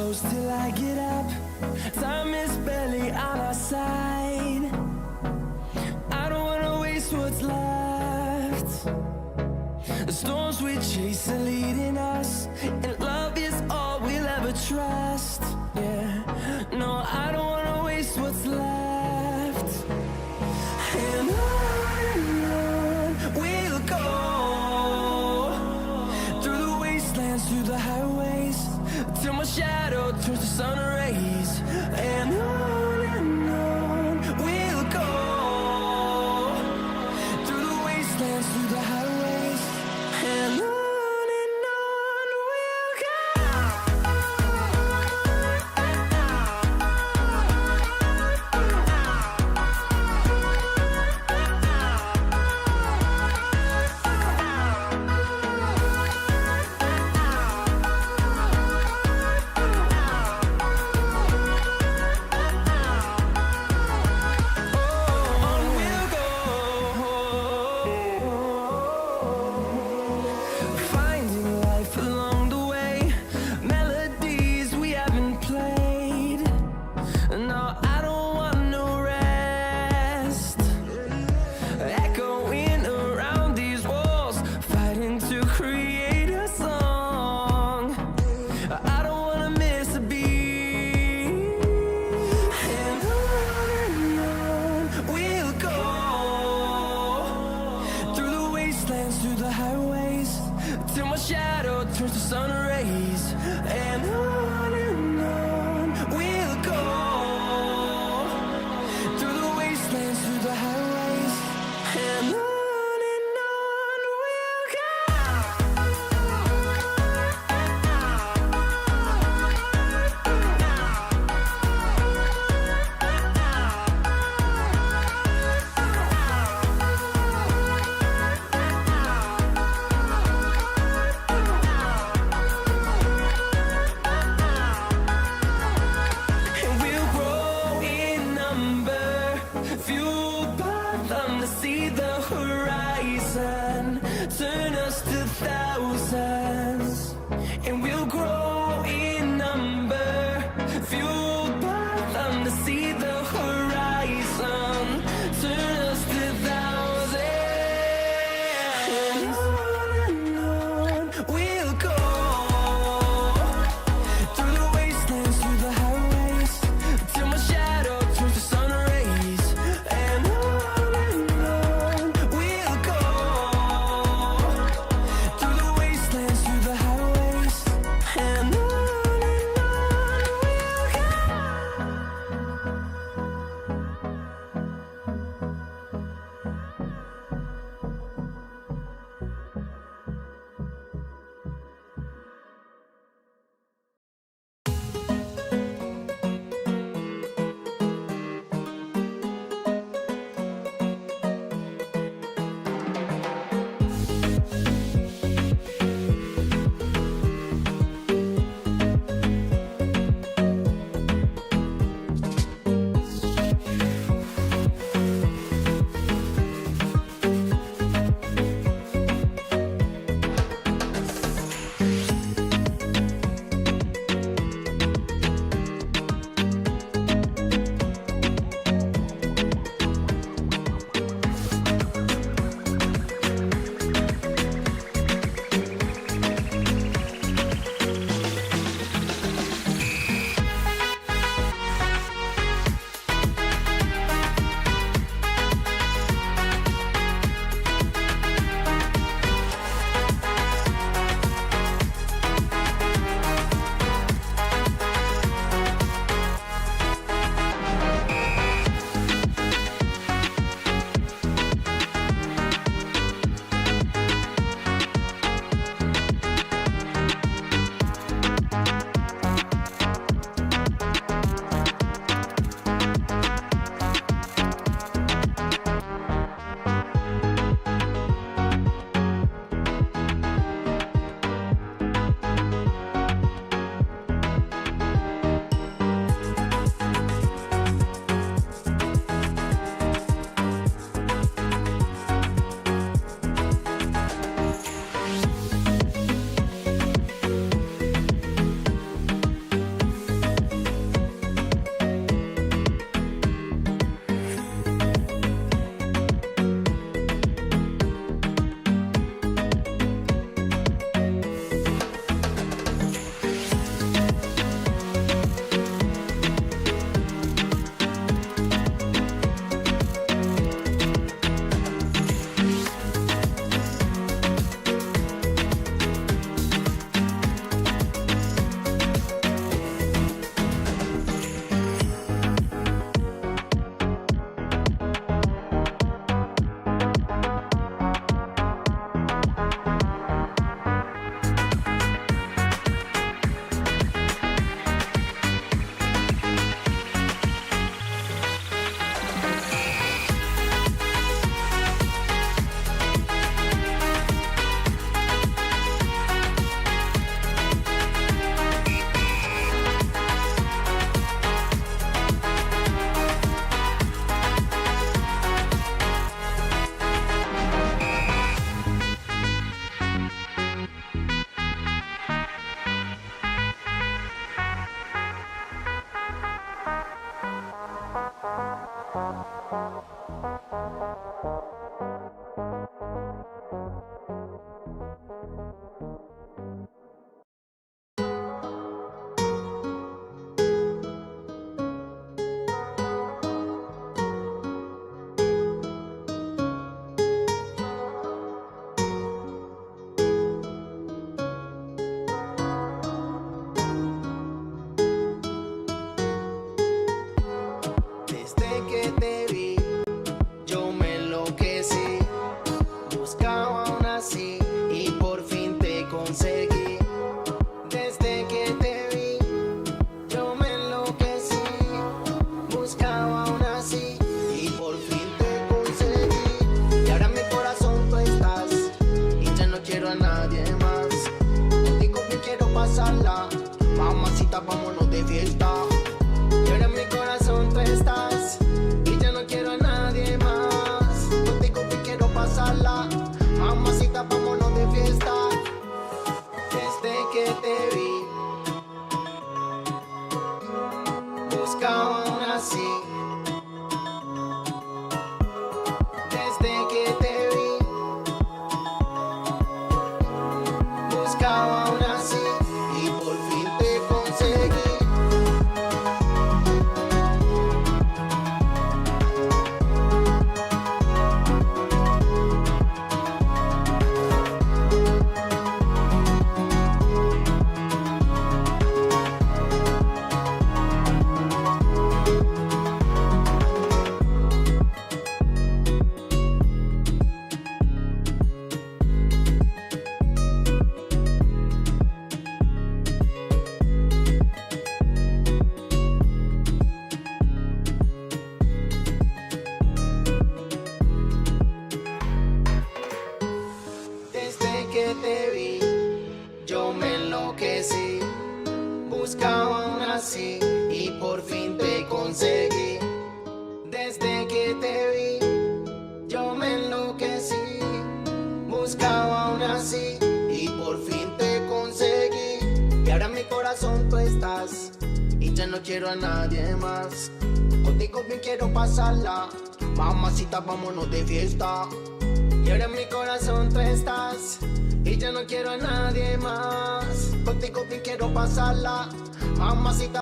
close till I get up. Time is barely on our side. I don't wanna waste what's left. The storms we chase are leading us, and love is all we'll ever trust. Yeah, no, I don't wanna waste what's left. And on we'll go, through the wastelands, through the highways, till my shadow turns to sun rays. And on we'll go, through the wastelands, through the highways, and on we'll go. Finding life along the way, melodies we haven't played. No, I don't want no rest. Echoing around these walls, fighting to create a song. I don't wanna miss a beat. And on we'll go, through the wastelands, through the highways, till my shadow turns to sun rays. And on we'll go, through the wastelands, through the highways, and on we'll go. así y por fin te conseguí. Desde que te vi, yo me enloquecí. Buscaba aún así y por fin te conseguí. Y ahora en mi corazón tú estás y ya no quiero a nadie más. Contigo bien quiero pasarla, mamacita, vámonos de fiesta. Y ahora en mi corazón tú estás y ya no quiero a nadie más. Contigo bien quiero pasarla, mamacita, vámonos de fiesta. Desde que te vi, buscaba aún así. Desde que te vi, buscaba aún así y por fin te conseguí. Desde que te vi, yo me enloquecí. Buscaba aún así y por fin te conseguí. Desde que te vi, yo me enloquecí. Buscaba aún así y por fin te conseguí. Y ahora en mi corazón tú estás y ya no quiero a nadie más. Contigo bien quiero pasarla, mamacita, vámonos de fiesta. Y ahora en mi corazón tú estás y ya no quiero a nadie más. Contigo bien quiero pasarla, mamacita.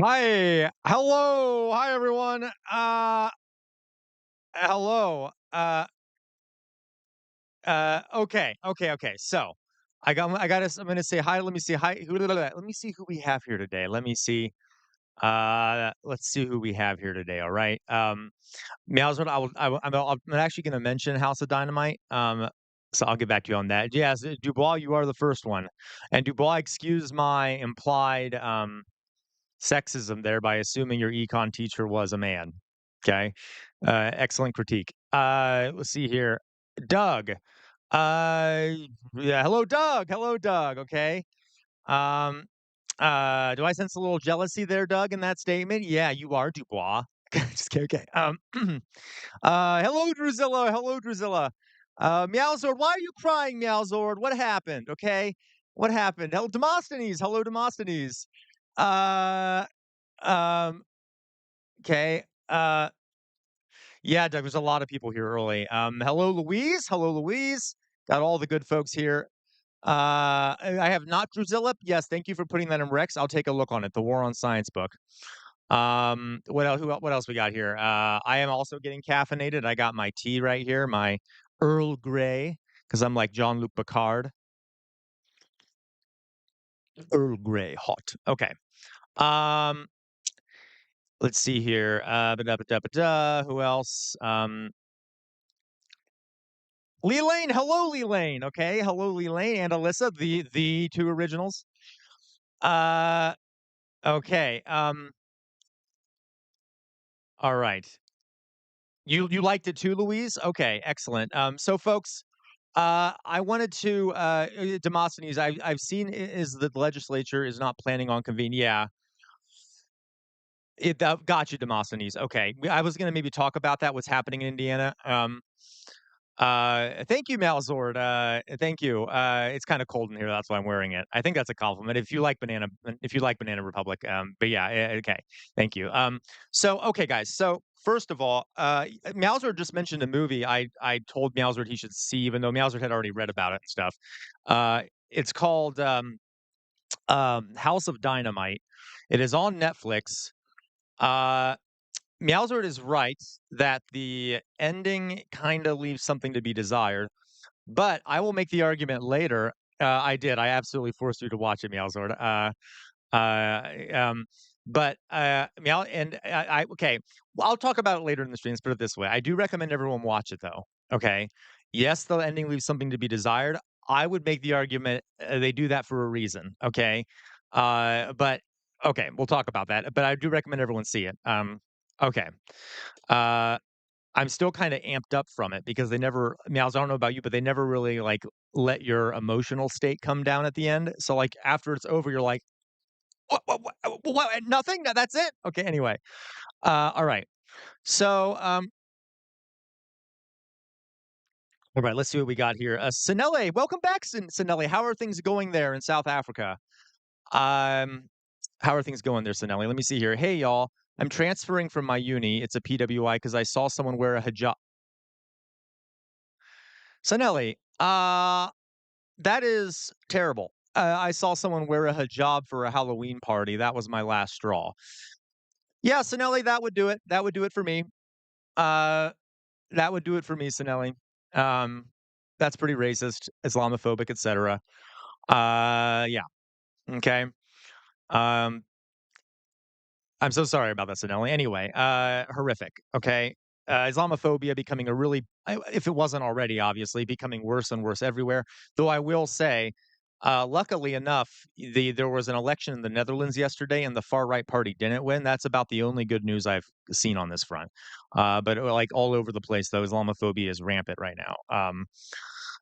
Hi. Hello. Hi, everyone. Hello. Okay. So I'm going to say hi. Let me see. Hi. Let me see who we have here today. Let me see. Let's see who we have here today. All right. Meowswood, I'm actually going to mention House of Dynamite. So I'll get back to you on that. Yes, Dubois, you are the first one. And Dubois, excuse my implied, sexism there by assuming your econ teacher was a man. Okay. Excellent critique. Let's see here. Doug. Yeah, hello, Doug. Hello, Doug. Okay. Um, do I sense a little jealousy there, Doug, in that statement? Yeah, you are Dubois. Just kidding. Okay. Hello, Drusilla. Hello, Drusilla. Meowzord, why are you crying, Meowzord? What happened? Okay. What happened? Hello, Demosthenes. Hello, Demosthenes. Uh, um, okay. Yeah, Doug, there's a lot of people here early. Hello, Louise. Hello, Louise. Got all the good folks here. I have not Drusilla. Yes, thank you for putting that in Rex. I'll take a look on it. The War on Science book. What else? What else we got here? I am also getting caffeinated. I got my tea right here, my Earl Grey, because I'm like Jean-Luc Picard. Earl Grey, hot. Okay. Um, let's see here. Who else? Lee Lane, hello, Lee Lane. Okay, hello, Lee Lane and Alyssa, the two originals. Uh, okay. All right. You liked it too, Louise? Okay, excellent. So folks, I wanted to Demosthenes, I've seen is that the legislature is not planning on convening. Yeah, got you, Demosthenes. Okay, I was going to maybe talk about that. What's happening in Indiana? Thank you, Malzord. Thank you. It's kind of cold in here. That's why I'm wearing it. I think that's a compliment. If you like Banana Republic. But yeah, okay. Thank you. So okay, guys. So first of all, Meowsard just mentioned a movie. I told Meowsard he should see, even though Meowsard had already read about it and stuff. It's called House of Dynamite. It is on Netflix. Uh, Meowsard is right that the ending kind of leaves something to be desired, but I will make the argument later. I did. I absolutely forced you to watch it, Meowsard. Uh, um, but I mean, okay. Well, I'll talk about it later in the stream. Let's put it this way: I do recommend everyone watch it, though. Okay. Yes, the ending leaves something to be desired. I would make the argument they do that for a reason. Okay. But okay, we'll talk about that. But I do recommend everyone see it. Okay. Uh, I'm still kind of amped up from it because they never, Meows, I don't know about you, but they never really like let your emotional state come down at the end. So like after it's over, you're like, what? Nothing? That's it? Okay. Anyway. All right. So, all right. Let's see what we got here. Sinele, welcome back, Sinele. How are things going there in South Africa? Um, how are things going there, Sinele? Let me see here. Hey, y'all. I'm transferring from my uni. It's a PWI because I saw someone wear a hijab. Sinele, that is terrible. I saw someone wear a hijab for a Halloween party. That was my last straw. Yeah, Sinelli, that would do it. That would do it for me. Uh, that would do it for me, Sinelli. Um, that's pretty racist, Islamophobic, etc. Yeah. Okay. Um, I'm so sorry about that, Sinelli. Anyway, horrific. Okay. Islamophobia becoming a really, if it wasn't already, obviously, becoming worse and worse everywhere. Though I will say, luckily enough, there was an election in the Netherlands yesterday, and the far right party didn't win. That's about the only good news I've seen on this front. But like all over the place, though, Islamophobia is rampant right now.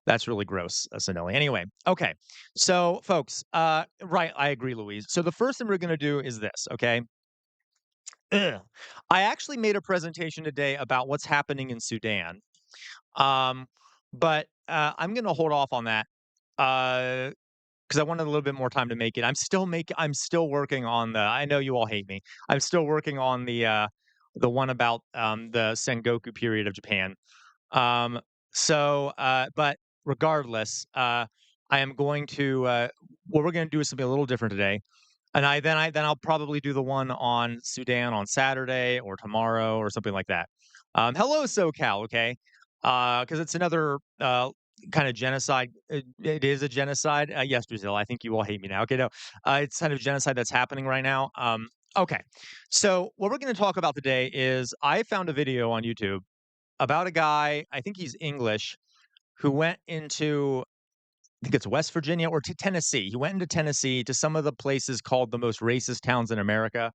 That's really gross, Sinelli. Anyway, okay. So, folks, right, I agree, Louise. So the first thing we're going to do is this, okay? Ugh. I actually made a presentation today about what's happening in Sudan. Um, but I'm going to hold off on that because I wanted a little bit more time to make it. I'm still working on the. I know you all hate me. I'm still working on the one about the Sengoku period of Japan. But regardless, I am going to. What we're going to do is something a little different today. And then I'll probably do the one on Sudan on Saturday or tomorrow or something like that. Hello, SoCal, okay? Because it's another kind of genocide. It is a genocide. Yes, Brazil. I think you all hate me now. Okay, no, it's kind of genocide that's happening right now. Okay, so what we're going to talk about today is I found a video on YouTube about a guy. I think he's English who went into I think it's West Virginia or to Tennessee. He went into Tennessee to some of the places called the most racist towns in America,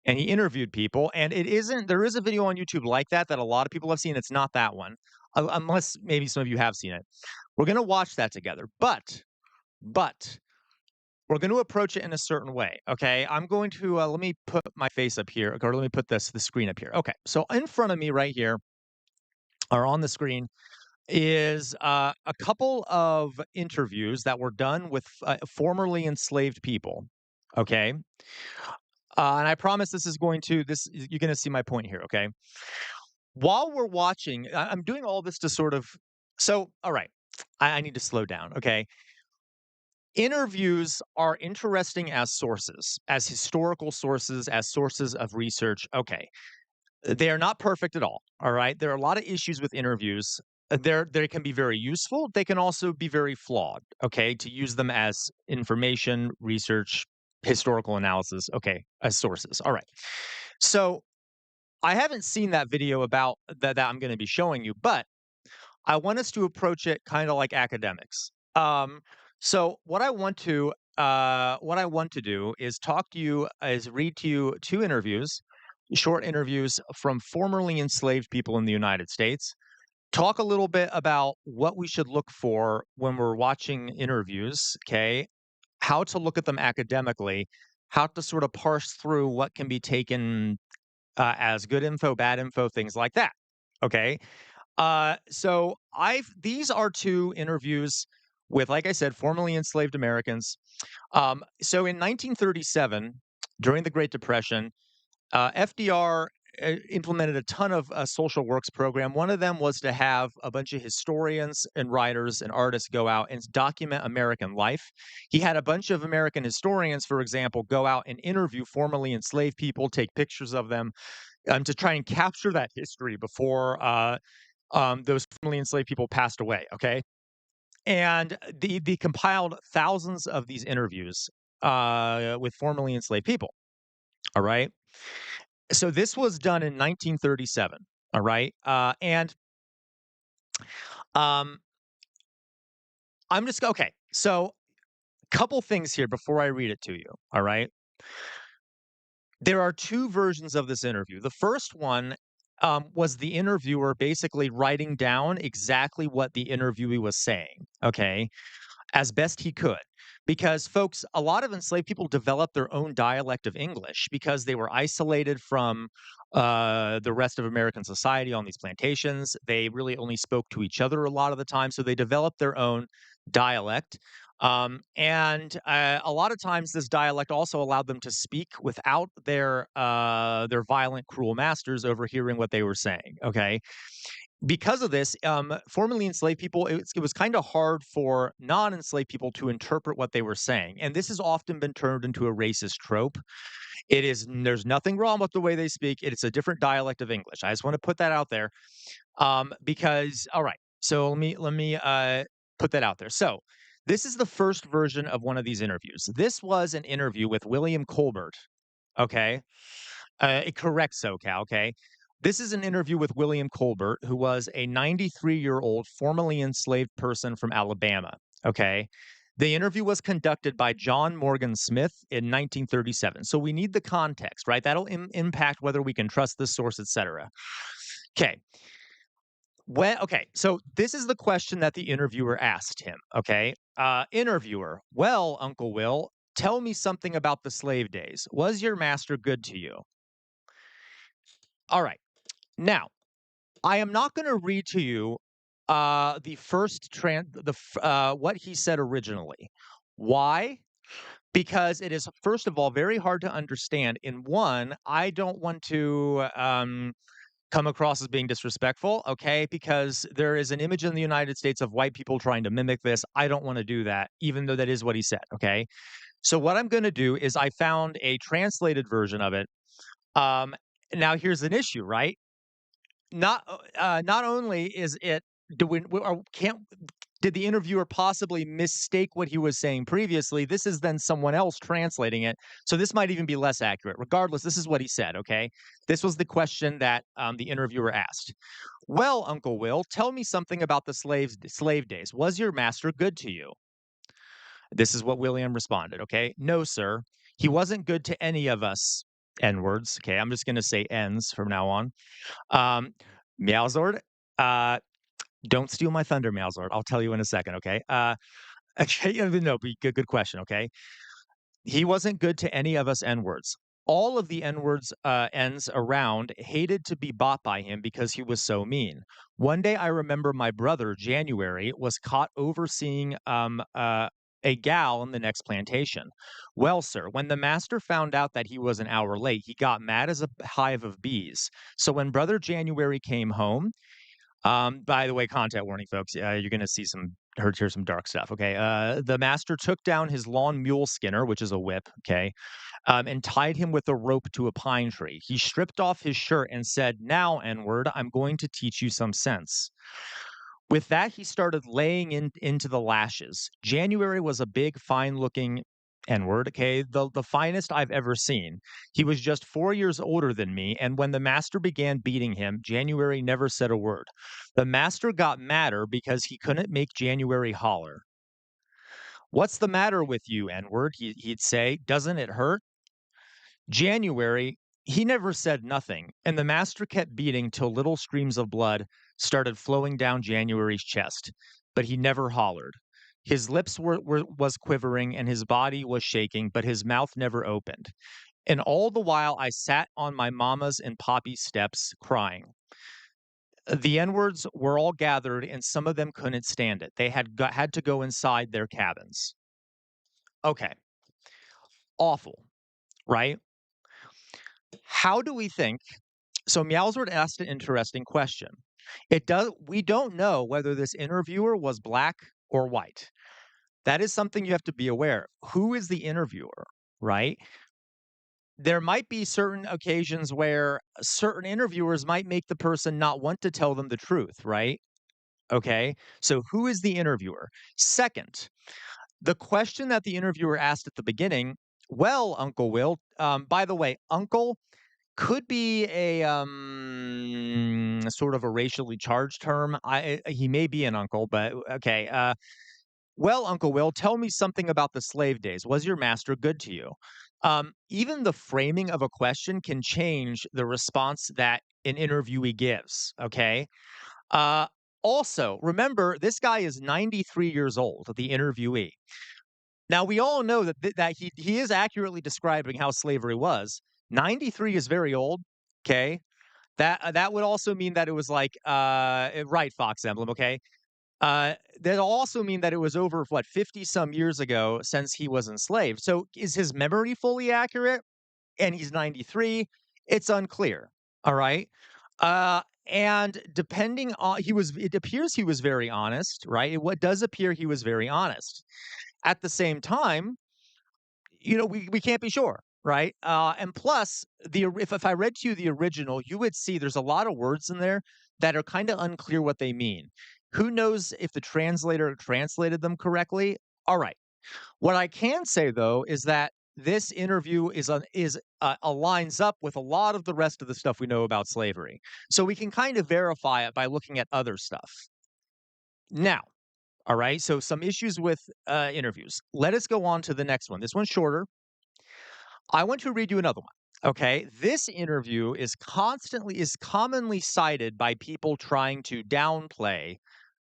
and he interviewed people. And there is a video on YouTube like that that a lot of people have seen. It's not that one, unless maybe some of you have seen it. We're going to watch that together, but we're going to approach it in a certain way. Okay, I'm going to let me put my face up here, or let me put the screen up here. Okay, so in front of me right here, or on the screen, is a couple of interviews that were done with formerly enslaved people. Okay. And I promise you're going to see my point here. Okay. While we're watching, I'm doing all this to sort of, all right, I need to slow down. Okay. Interviews are interesting as sources, as historical sources, as sources of research. Okay. They are not perfect at all right? There are a lot of issues with interviews. They can be very useful. They can also be very flawed, okay, to use them as information, research, historical analysis, okay, as sources. All right. So, I haven't seen that video about that I'm gonna be showing you, but I want us to approach it kinda like academics. So what I want to do is read to you 2 interviews, short interviews from formerly enslaved people in the United States, talk a little bit about what we should look for when we're watching interviews, okay? How to look at them academically, how to sort of parse through what can be taken, as good info, bad info, things like that, okay? So these are 2 interviews with, like I said, formerly enslaved Americans. So in 1937, during the Great Depression, FDR implemented a ton of social works program. One of them was to have a bunch of historians and writers and artists go out and document American life. He had a bunch of American historians, for example, go out and interview formerly enslaved people, take pictures of them, to try and capture that history before those formerly enslaved people passed away. Okay, and the compiled thousands of these interviews. with formerly enslaved people. All right. So this was done in 1937. All right. And um, I'm just okay. So couple things here before I read it to you. All right. There are two versions of this interview. The first one was the interviewer basically writing down exactly what the interviewee was saying. Okay, as best he could. Because, folks, a lot of enslaved people developed their own dialect of English because they were isolated from the rest of American society on these plantations. They really only spoke to each other a lot of the time. So they developed their own dialect. And a lot of times, this dialect also allowed them to speak without their violent, cruel masters overhearing what they were saying. Okay, because of this, formerly enslaved people, it was kind of hard for non-enslaved people to interpret what they were saying, and this has often been turned into a racist trope. There's nothing wrong with the way they speak. It's a different dialect of English. I just want to put that out there, because all right. So let me put that out there. So this is the first version of one of these interviews. This was an interview with William Colbert. Okay, correct SoCal, okay? This is an interview with William Colbert, who was a 93-year-old formerly enslaved person from Alabama, okay? The interview was conducted by John Morgan Smith in 1937. So we need the context, right? That'll impact whether we can trust this source, etc. Okay. Okay, so this is the question that the interviewer asked him, okay? Interviewer, well, Uncle Will, tell me something about the slave days. Was your master good to you? All right. Now, I am not going to read to you the first what he said originally. Why? Because it is, first of all, very hard to understand. In one, I don't want to come across as being disrespectful, okay? Because there is an image in the United States of white people trying to mimic this. I don't want to do that, even though that is what he said, okay? So what I'm going to do is I found a translated version of it. Um, Now here's an issue, right? Not only is it do we or can't did the interviewer possibly mistake what he was saying previously? This is then someone else translating it, so this might even be less accurate. Regardless, this is what he said, okay? This was the question that, the interviewer asked. "Well, Uncle Will, tell me something about the slave days. Was your master good to you?" This is what William responded, okay? "No, sir. He wasn't good to any of us." N words, okay? I'm just gonna say N's from now on. Um, Meowsord, uh, don't steal my thunder, Meowsord. I'll tell you in a second, okay? Okay, yeah, no, but good question, okay? He wasn't good to any of us N-words. All of the N-words, N's around hated to be bought by him because he was so mean. One day I remember my brother, January, was caught overseeing a gal in the next plantation. Well, sir, when the master found out that he was an hour late, he got mad as a hive of bees. So when brother January came home, by the way, content warning, folks. You're gonna see hear some dark stuff. Okay. The master took down his lawn mule skinner, which is a whip. Okay, and tied him with a rope to a pine tree. He stripped off his shirt and said, "Now, N-word, I'm going to teach you some sense." With that, he started laying into the lashes. January was a big, fine-looking N-word, okay, the finest I've ever seen. He was just 4 years older than me, and when the master began beating him, January never said a word. The master got madder because he couldn't make January holler. "What's the matter with you, N-word?" He'd say. "Doesn't it hurt?" January, he never said nothing, and the master kept beating till little streams of blood started flowing down January's chest, but he never hollered. His lips was quivering and his body was shaking, but his mouth never opened. And all the while I sat on my mama's and Poppy's steps crying. The N-words were all gathered and some of them couldn't stand it. They had to go inside their cabins. Okay, awful, right? How do we think So Meowsword asked an interesting question. We don't know whether this interviewer was black or white. That is something you have to be aware of. Who is the interviewer, right? There might be certain occasions where certain interviewers might make the person not want to tell them the truth, right? Okay. So who is the interviewer? Second, The question that the interviewer asked at the beginning, "Well, Uncle Will," by the way, uncle could be a, sort of a racially charged term. He may be an uncle, but okay. Well, Uncle Will, tell me something about the slave days. Was your master good to you? Even the framing of a question can change the response that an interviewee gives. Okay. Uh, Also, remember, this guy is 93 years old, the interviewee. Now, we all know that he is accurately describing how slavery was. 93 is very old. Okay. That would also mean that it was like right, Fox Emblem. Okay. That'll also mean that it was over, what, 50 some years ago since he was enslaved. So is his memory fully accurate? And he's 93? It's unclear. All right. And depending on it appears he was very honest, right? What does appear he was very honest. At the same time, we can't be sure, right? And plus, if I read to you the original, you would see there's a lot of words in there that are kind of unclear what they mean. Who knows if the translator translated them correctly? All right. What I can say though is that this interview aligns up with a lot of the rest of the stuff we know about slavery, so we can kind of verify it by looking at other stuff. Now, all right. So some issues with interviews. Let us go on to the next one. This one's shorter. I want to read you another one. Okay. This interview is commonly cited by people trying to downplay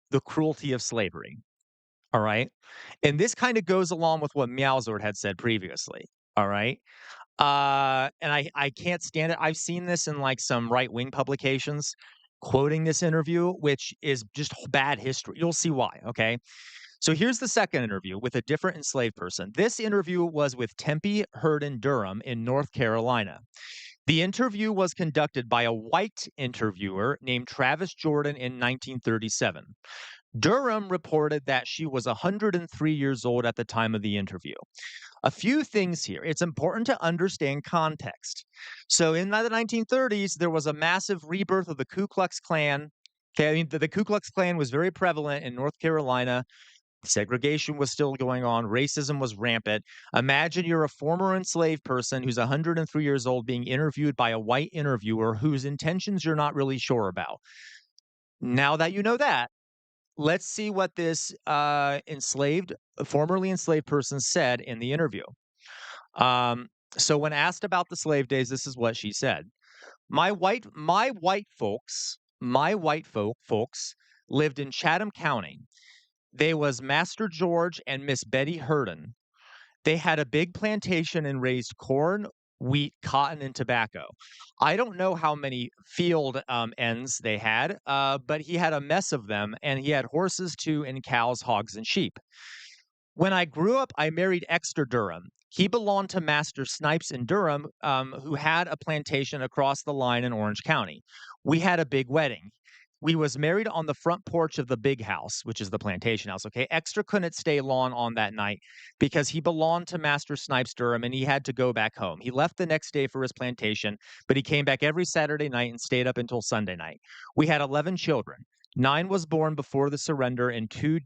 the cruelty of slavery. All right. And this kind of goes along with what Meowsord had said previously. All right. And I can't stand it. I've seen this in like some right-wing publications quoting this interview, which is just bad history. You'll see why. Okay. So here's the second interview with a different enslaved person. This interview was with Tempe Hurden Durham in North Carolina. The interview was conducted by a white interviewer named Travis Jordan in 1937. Durham reported that she was 103 years old at the time of the interview. A few things here. It's important to understand context. So in the 1930s, there was a massive rebirth of the Ku Klux Klan. Okay, I mean, the Ku Klux Klan was very prevalent in North Carolina. Segregation was still going on. Racism was rampant. Imagine you're a former enslaved person who's 103 years old being interviewed by a white interviewer whose intentions you're not really sure about. Now that you know that, let's see what this formerly enslaved person said in the interview. So when asked about the slave days, this is what she said. My white folks lived in Chatham County. They was Master George and Miss Betty Hurden. They had a big plantation and raised corn, wheat, cotton, and tobacco. I don't know how many field ends they had, but he had a mess of them, and he had horses too, and cows, hogs, and sheep. When I grew up, I married Exter Durham. He belonged to Master Snipes in Durham, who had a plantation across the line in Orange County. We had a big wedding. We was married on the front porch of the big house, which is the plantation house, okay? Exter couldn't stay long on that night because he belonged to Master Snipes Durham and he had to go back home. He left the next day for his plantation, but he came back every Saturday night and stayed up until Sunday night. We had 11 children. 9 was born before the surrender and two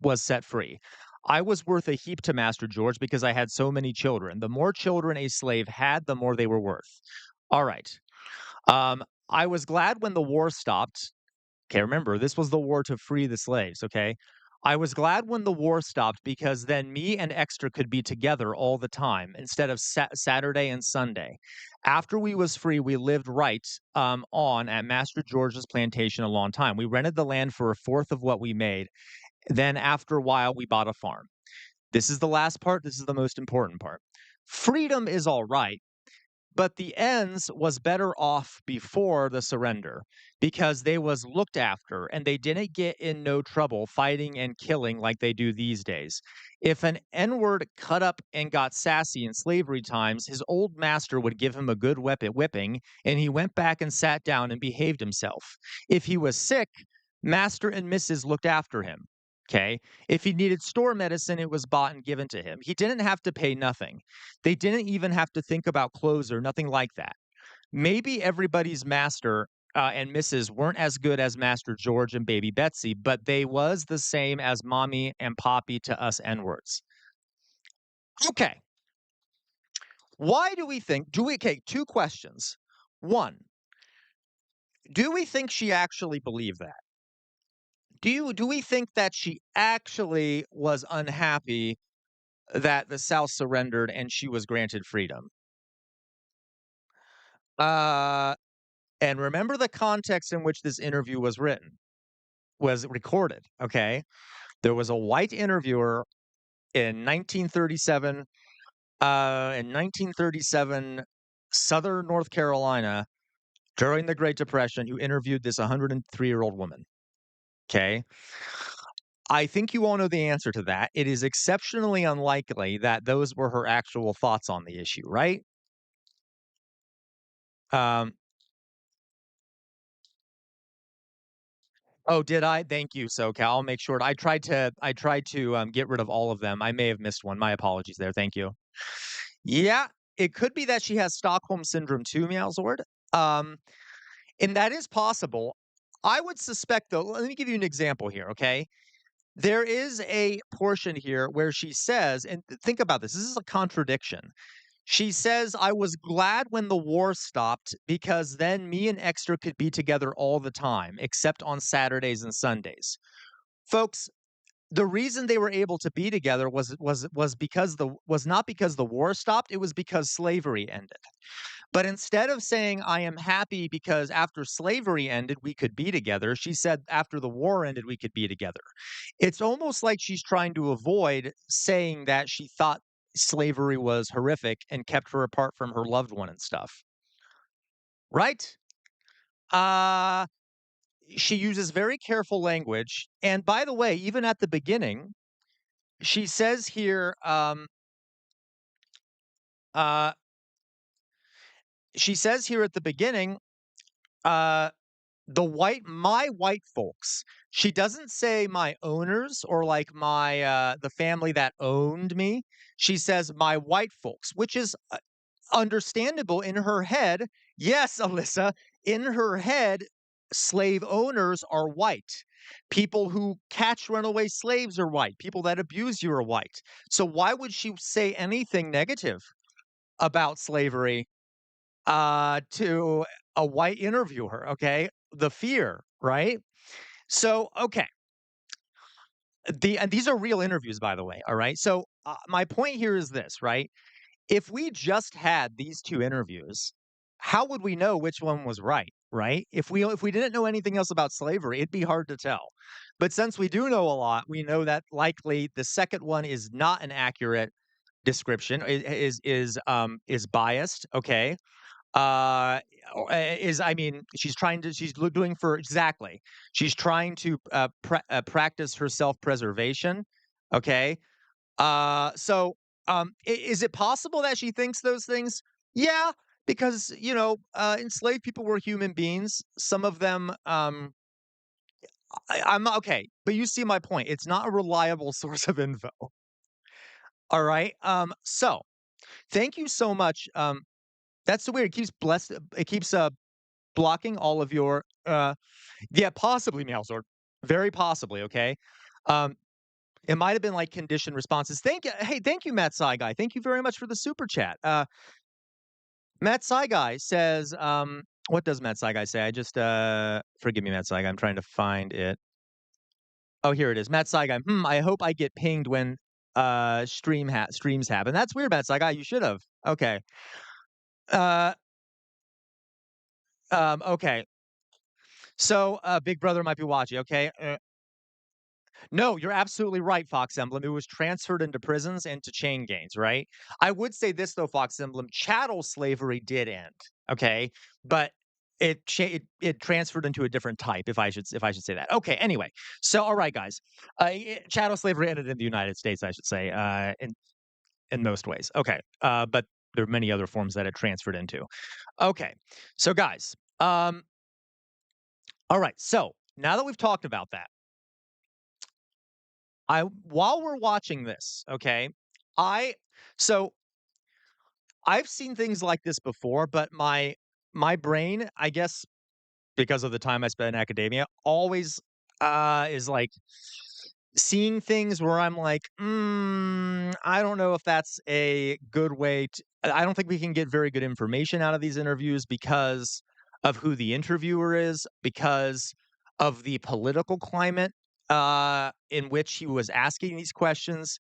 was set free. I was worth a heap to Master George because I had so many children. The more children a slave had, the more they were worth. All right. I was glad when the war stopped. Okay, remember, this was the war to free the slaves, okay? I was glad when the war stopped because then me and Extra could be together all the time instead of Saturday and Sunday. After we was free, we lived right on at Master George's plantation a long time. We rented the land for a fourth of what we made. Then after a while, we bought a farm. This is the last part. This is the most important part. Freedom is all right. But the ends was better off before the surrender because they was looked after and they didn't get in no trouble fighting and killing like they do these days. If an N-word cut up and got sassy in slavery times, his old master would give him a good whipping and he went back and sat down and behaved himself. If he was sick, master and missus looked after him. Okay. If he needed store medicine, it was bought and given to him. He didn't have to pay nothing. They didn't even have to think about clothes or nothing like that. Maybe everybody's master and Mrs. weren't as good as Master George and Baby Betsy, but they was the same as Mommy and Poppy to us N-words. Okay. Why do we think okay, 2 questions. 1, do we think she actually believed that? Do we think that she actually was unhappy that the South surrendered and she was granted freedom? Uh, and remember the context in which this interview was recorded, okay? There was a white interviewer in 1937, in 1937, Southern North Carolina during the Great Depression who interviewed this 103-year-old woman, okay? I think you all know the answer to that. It is exceptionally unlikely that those were her actual thoughts on the issue, right? Um, oh, did I? Thank you, SoCal. I'll make sure. I tried to get rid of all of them. I may have missed one. My apologies there. Thank you. Yeah, it could be that she has Stockholm syndrome too, Meowsword. Um, and that is possible. I would suspect, though. Let me give you an example here, okay? There is a portion here where she says, and think about this. This is a contradiction. She says, "I was glad when the war stopped because then me and Extra could be together all the time, except on Saturdays and Sundays." Folks, the reason they were able to be together was not because the war stopped, it was because slavery ended. But instead of saying, "I am happy because after slavery ended, we could be together," she said, "After the war ended, we could be together." It's almost like she's trying to avoid saying that she thought slavery was horrific and kept her apart from her loved one and stuff, right? Uh, she uses very careful language. And by the way, even at the beginning, she says here, uh, she says here at the beginning, uh, my white folks. She doesn't say my owners or like the family that owned me. She says my white folks, which is understandable in her head. Yes, Alyssa, in her head, slave owners are white. People who catch runaway slaves are white. People that abuse you are white. So why would she say anything negative about slavery to a white interviewer? Okay, the fear, right? So okay, and these are real interviews, by the way. All right. So my point here is this, right? If we just had these 2 interviews, how would we know which one was right, right? If we didn't know anything else about slavery, it'd be hard to tell. But since we do know a lot, we know that likely the second one is not an accurate description, is biased, okay? Uh, I mean, doing for exactly. She's trying to practice her self-preservation, okay? Is it possible that she thinks those things? Yeah, because enslaved people were human beings. Some of them, I'm not okay, but you see my point. It's not a reliable source of info. All right. So thank you so much. That's so weird. It keeps blocking all of your. Yeah, possibly, Meowsword. Very possibly. Okay. Um, It might have been like conditioned responses. Thank you, Matt Guy. Thank you very much for the super chat. Matt Guy says, what does Matt Guy say? I just forgive me, Matt Guy. I'm trying to find it. Oh, here it is. Matt Guy. I hope I get pinged when streams happen. That's weird, Matt Guy. You should have. Okay. Uh okay. So Big Brother might be watching, okay? No, you're absolutely right, Fox Emblem. It was transferred into prisons and to chain gangs, right? I would say this though, Fox Emblem, chattel slavery did end, okay? But it transferred into a different type, if I should say that. Okay, anyway. So all right, guys. Chattel slavery ended in the United States, I should say, in most ways. Okay. But there are many other forms that it transferred into. Okay. So guys, all right. So now that we've talked about that, while we're watching this, okay, I so I've seen things like this before, but my brain, I guess because of the time I spent in academia, always is like seeing things where I'm like, I don't know if that's a good way to. I don't think we can get very good information out of these interviews because of who the interviewer is, because of the political climate in which he was asking these questions,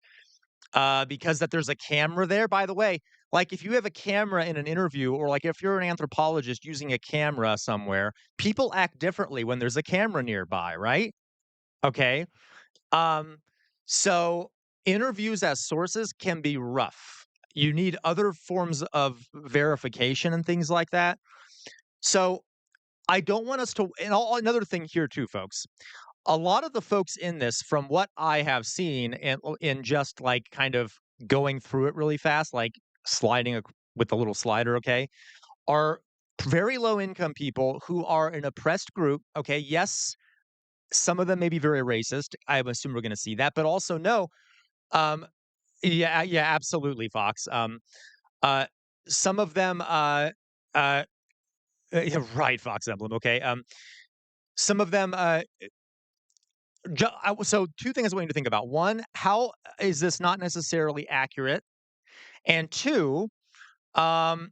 because that there's a camera there. By the way, like if you have a camera in an interview, or like if you're an anthropologist using a camera somewhere, people act differently when there's a camera nearby, right? Okay. Um, so interviews as sources can be rough. You need other forms of verification and things like that. So I don't want us to, and another thing here too, folks. A lot of the folks in this, from what I have seen, and in just like kind of going through it really fast, like sliding with the little slider, okay, are very low income people who are an oppressed group. Okay, yes, some of them may be very racist. I assume we're going to see that, but also no. Um, yeah, yeah, absolutely, Fox. Uh, some of them, uh, yeah, right, Fox Emblem. Okay. Some of them, so two things I want you to think about. One, how is this not necessarily accurate? And two, um,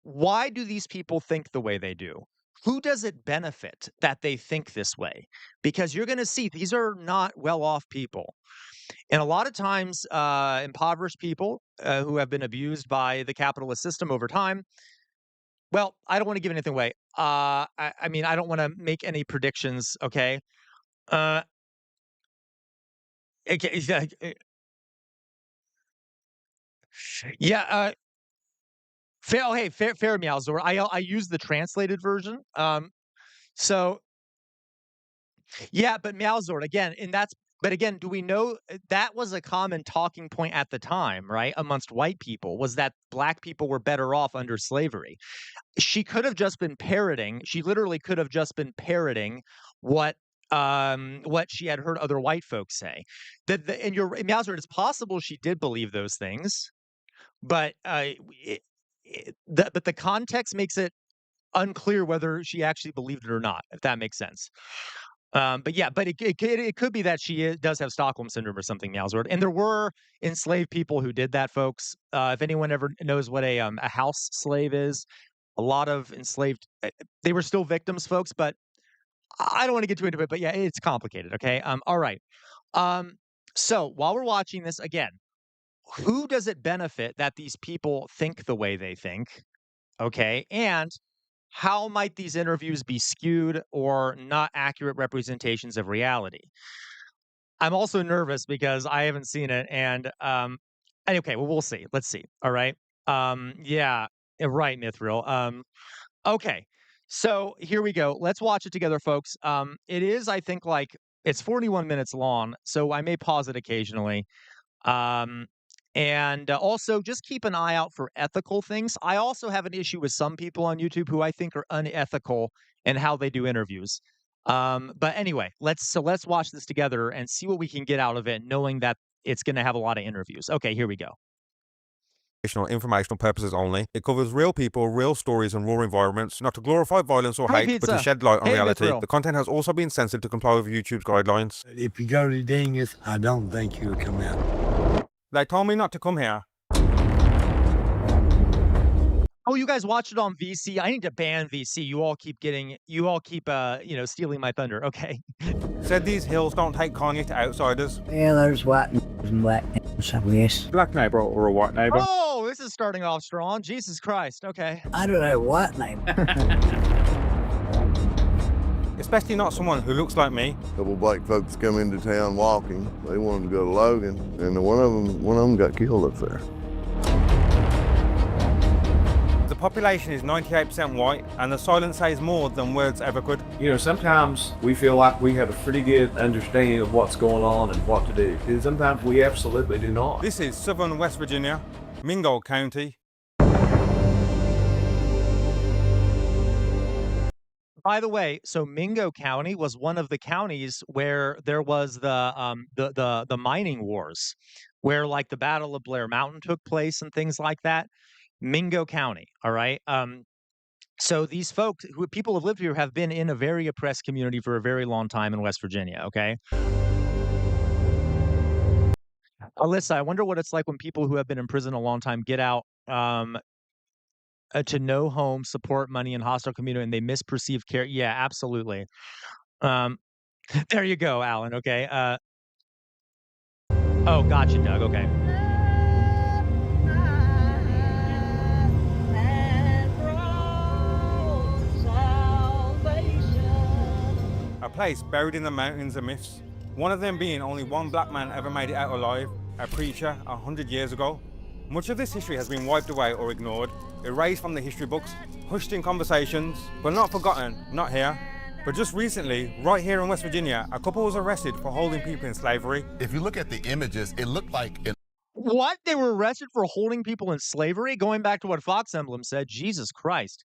why do these people think the way they do? Who does it benefit that they think this way? Because you're going to see these are not well off people. And a lot of times, impoverished people who have been abused by the capitalist system over time. Well, I don't want to give anything away. I mean, I don't want to make any predictions. Okay. Uh, okay, yeah. Fair, oh, hey, fair meowsor. I use the translated version. So yeah, but meowsor again, and that's. But again, do we know that was a common talking point at the time, right? Amongst white people, was that black people were better off under slavery. She could have just been parroting. She literally could have just been parroting what she had heard other white folks say. That and your Meowser, it's possible she did believe those things, but but the context makes it unclear whether she actually believed it or not. If that makes sense. But yeah, but it could be that does have Stockholm syndrome or something, Meowsword. And there were enslaved people who did that, folks. If anyone ever knows what a house slave is, a lot of enslaved, they were still victims, folks. But I don't want to get too into it. But yeah, it's complicated. Okay. All right. So while we're watching this again, who does it benefit that these people think the way they think? Okay, and how might these interviews be skewed or not accurate representations of reality? I'm also nervous because I haven't seen it, and okay, well, we'll see. Let's see. All right. Yeah, right, Mithril. Okay, so here we go. Let's watch it together, folks. It is, I think, like it's 41 minutes long, so I may pause it occasionally. Um, and also just keep an eye out for ethical things. I also have an issue with some people on YouTube who I think are unethical in how they do interviews. But anyway, let's watch this together and see what we can get out of it, knowing that it's going to have a lot of interviews. Okay, here we go. Informational purposes only. It covers real people, real stories, and raw environments, not to glorify violence or Hi, hate, but pizza. to shed light on Hey, reality. Mithril. The content has also been censored to comply with YouTube's guidelines. If you go to Dingus, I don't think you'll come out. They told me not to come here. Oh, you guys watch it on VC. I need to ban VC. You all keep stealing my thunder. Okay. Said these hills don't take kindly to outsiders. Yeah, there's white and black neighbors, I guess. Black neighbor or a white neighbor. Oh, this is starting off strong. Jesus Christ. Okay. I don't know what name. Especially not someone who looks like me. A couple black folks come into town walking. They wanted to go to Logan, and one of them got killed up there. The population is 98% white, and the silence says more than words ever could. You know, sometimes we feel like we have a pretty good understanding of what's going on and what to do. And sometimes we absolutely do not. This is southern West Virginia, Mingo County. By the way, so Mingo County was one of the counties where there was the mining wars, where like the Battle of Blair Mountain took place and things like that. Mingo County, all right. So these folks, people who live here, have been in a very oppressed community for a very long time in West Virginia. Okay, Alyssa, I wonder what it's like when people who have been in prison a long time get out to no home, support money, and hostile community, and they misperceive care. Yeah, absolutely. Um, there you go, Alan. Okay. Oh, gotcha, Doug. Okay. A place buried in the mountains of myths. One of them being only one black man ever made it out alive, a preacher 100 years ago. Much of this history has been wiped away or ignored, erased from the history books, hushed in conversations, but not forgotten, not here. But just recently, right here in West Virginia, a couple was arrested for holding people in slavery. If you look at the images, it looked like an What? They were arrested for holding people in slavery? Going back to what Fox Emblem said, Jesus Christ.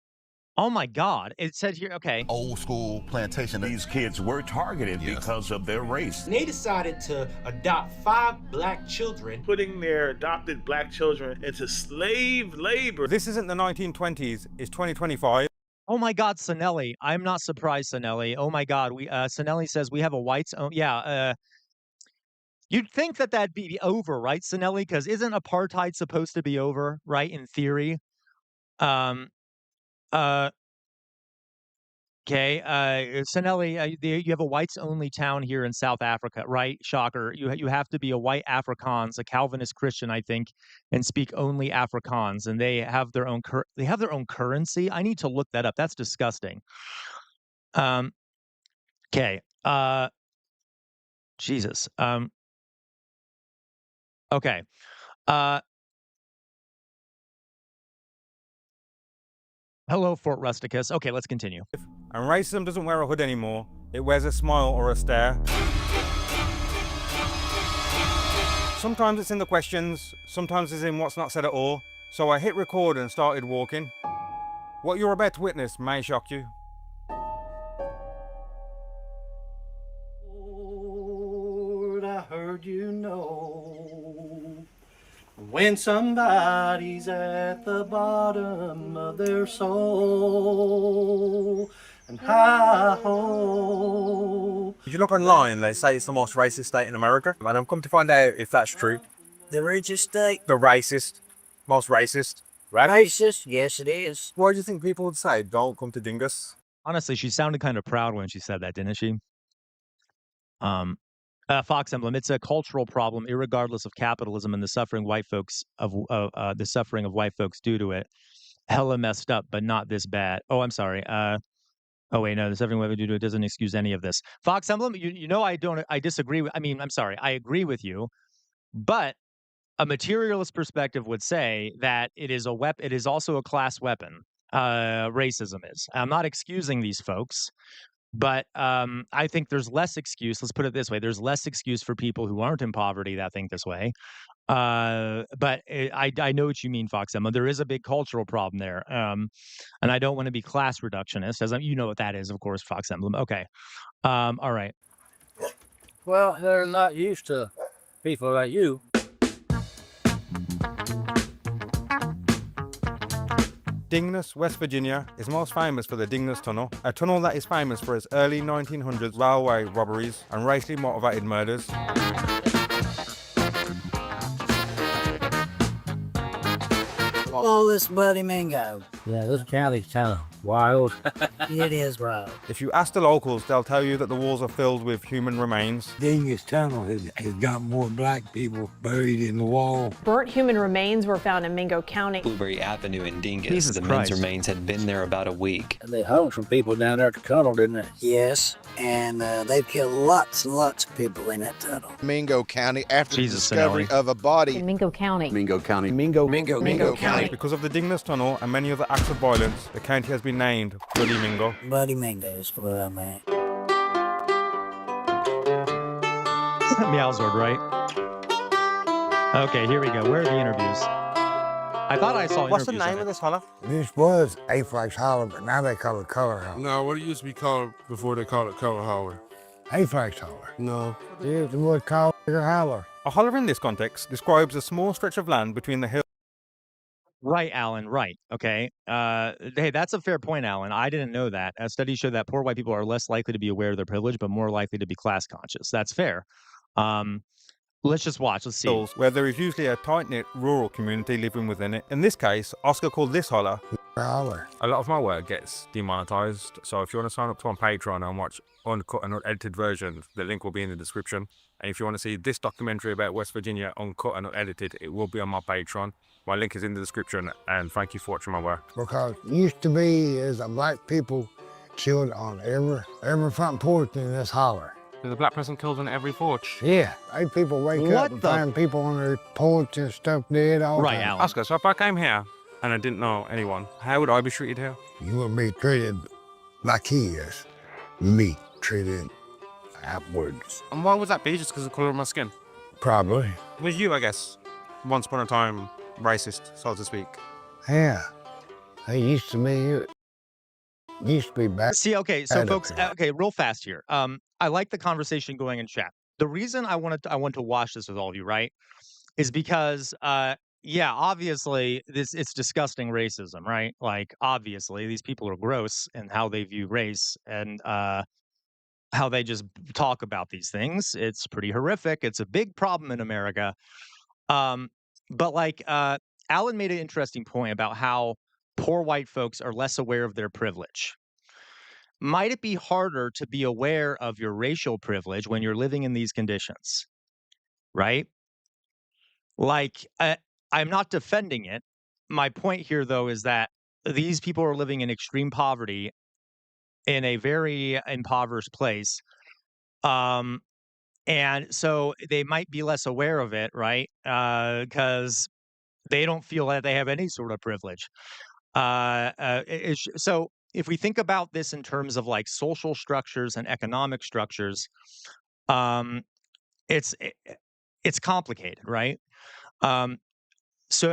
Oh my God. It said here, okay. old school plantation. These kids were targeted Yes. because of their race. They decided to adopt 5 black children. Putting their adopted black children into slave labor. This isn't the 1920s, it's 2025. Oh my God, Sinelli. I'm not surprised, Sinelli. Oh my God. Sinelli says we have a whites own. Yeah. You'd think that that'd be over, right, Sinelli? Because isn't apartheid supposed to be over, right? In theory. Okay, Sinelli, you have a whites-only town here in South Africa, right? Shocker. You have to be a white Afrikaans, a Calvinist Christian, I think, and speak only Afrikaans, and they have their own currency. I need to look that up. That's disgusting. Okay. Jesus. Okay. Hello, Fort Rusticus. Okay, let's continue. And racism doesn't wear a hood anymore, it wears a smile or a stare. Sometimes it's in the questions, sometimes it's in what's not said at all. So I hit record and started walking. What you're about to witness may shock you. Lord, I heard you know when somebody's at the bottom of their soul, and I hope. If you look online, they say it's the most racist state in America, and I've come to find out if that's true. The richest state? The racist. Most racist. Racist? Yes, it is. Why do you think people would say, don't come to Dingus? Honestly, she sounded kind of proud when she said that, didn't she? Fox Emblem. It's a cultural problem, irregardless of capitalism and the suffering white folks the suffering of white folks due to it. Hella messed up, but not this bad. Oh, I'm sorry. Oh wait, no, the suffering white folks due to it doesn't excuse any of this. Fox Emblem. You know, I disagree with. I mean, I'm sorry. I agree with you, but a materialist perspective would say that it is a weapon. It is also a class weapon. Racism is. I'm not excusing these folks. But I think there's less excuse. Let's put it this way: there's less excuse for people who aren't in poverty that think this way. I know what you mean, Fox Emma. There is a big cultural problem there, and I don't want to be class reductionist, as you know what that is, of course, Fox Emblem. Okay, all right. Well, they're not used to people like you. Dingness, West Virginia is most famous for the Dingness Tunnel, a tunnel that is famous for its early 1900s railway robberies and racially motivated murders. All this bloody mango. Yeah, this county's kind of wild. It is wild. If you ask the locals, they'll tell you that the walls are filled with human remains. Dingus Tunnel has got more black people buried in the wall. Burnt human remains were found in Mingo County. Blueberry Avenue in Dingus. Jesus the Christ. men's remains had been there about a week. They hung some people down there at the tunnel, didn't they? Yes, and they've killed lots and lots of people in that tunnel. Mingo County after Jesus, the discovery Sinelli. of a body. In Mingo County. Mingo County. Mingo County. Because of the Dingness Tunnel and many other acts of violence, the county has been named Bloody Mingo. Bloody mango is what I mean. Meowsword, right? Okay, here we go. Where are the interviews? I thought I saw What's the interviews name on of it. this holler? This was Aflax Holler, but now they call it Color Holler. No, what it used to be called before they called it Color Holler. Aflax Holler. No. It's what called Holler. A holler in this context describes a small stretch of land between the hills Right, Alan, right. Okay. Hey, that's a fair point, Alan. I didn't know that. Studies show that poor white people are less likely to be aware of their privilege, but more likely to be class conscious. That's fair. Um, let's just watch. Let's see. Where there is usually a tight-knit rural community living within it. In this case, Oscar called this holler. Holler. A lot of my work gets demonetized, so if you want to sign up to on Patreon and watch uncut and unedited versions, the link will be in the description. And if you want to see this documentary about West Virginia uncut and unedited, it will be on my Patreon. My link is in the description, and thank you for watching my work. Because it used to be is a black people killed on every front porch in this holler. There's a black person killed on every porch. Yeah, they people wake up and find people on their porch and stuff dead all the time. Alan. Oscar, so if I came here and I didn't know anyone, how would I be treated here? You would be treated like he is. Me treated upwards. And why would that be? Just because of the colour of my skin? Probably. With you, I guess. Once upon a time, racist, so to speak. Yeah. They used to be bad. See, okay, so folks, okay, real fast here. I like the conversation going in chat. The reason I want to watch this with all of you, right, is because yeah, obviously it's disgusting racism, right? Like obviously these people are gross in how they view race and how they just talk about these things. It's pretty horrific. It's a big problem in America. But like Alan made an interesting point about how poor white folks are less aware of their privilege. Might it be harder to be aware of your racial privilege when you're living in these conditions? Right? Like, I'm not defending it. My point here, though, is that these people are living in extreme poverty in a very impoverished place. And so they might be less aware of it, right? Because they don't feel that they have any sort of privilege. So if we think about this in terms of like social structures and economic structures, it's complicated, right? So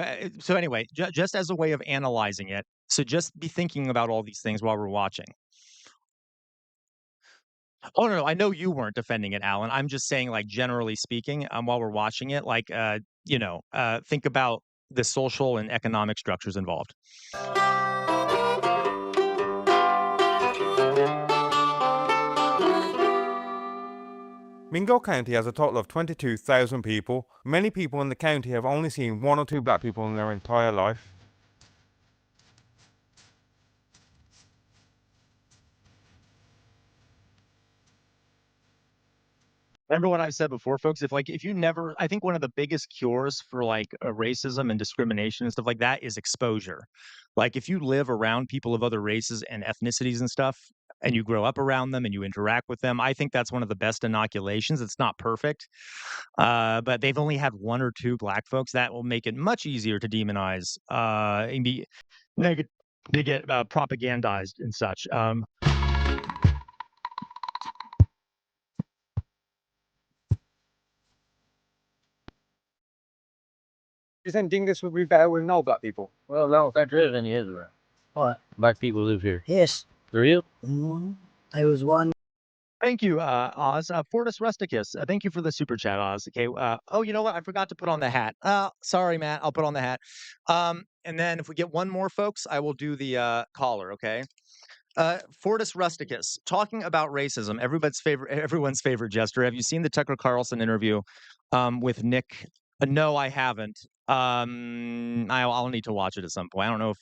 anyway, just as a way of analyzing it, so just be thinking about all these things while we're watching. Oh no, I know you weren't defending it, Alan. I'm just saying, like generally speaking, while we're watching it, like think about the social and economic structures involved. Mingo County has a total of 22,000 people. Many people in the county have only seen 1 or 2 black people in their entire life. Remember what I've said before, folks? If you never, I think one of the biggest cures for like racism and discrimination and stuff like that is exposure. Like if you live around people of other races and ethnicities and stuff, and you grow up around them and you interact with them, I think that's one of the best inoculations. It's not perfect, but they've only had 1 or 2 black folks. That will make it much easier to demonize and be negative, to get propagandized and such. Do you think Dingus would be better with no black people? Well, no, there isn't any Israel. What? Black people live here. Yes. For real? Mm-hmm. I was one. Thank you, Oz. Fortis Rusticus. Thank you for the super chat, Oz. Okay. Oh, you know what? I forgot to put on the hat. Sorry, Matt. I'll put on the hat. And then if we get one more, folks, I will do the caller. Okay. Fortis Rusticus, talking about racism, everyone's favorite jester. Have you seen the Tucker Carlson interview with Nick? No, I haven't. I'll need to watch it at some point. I don't know if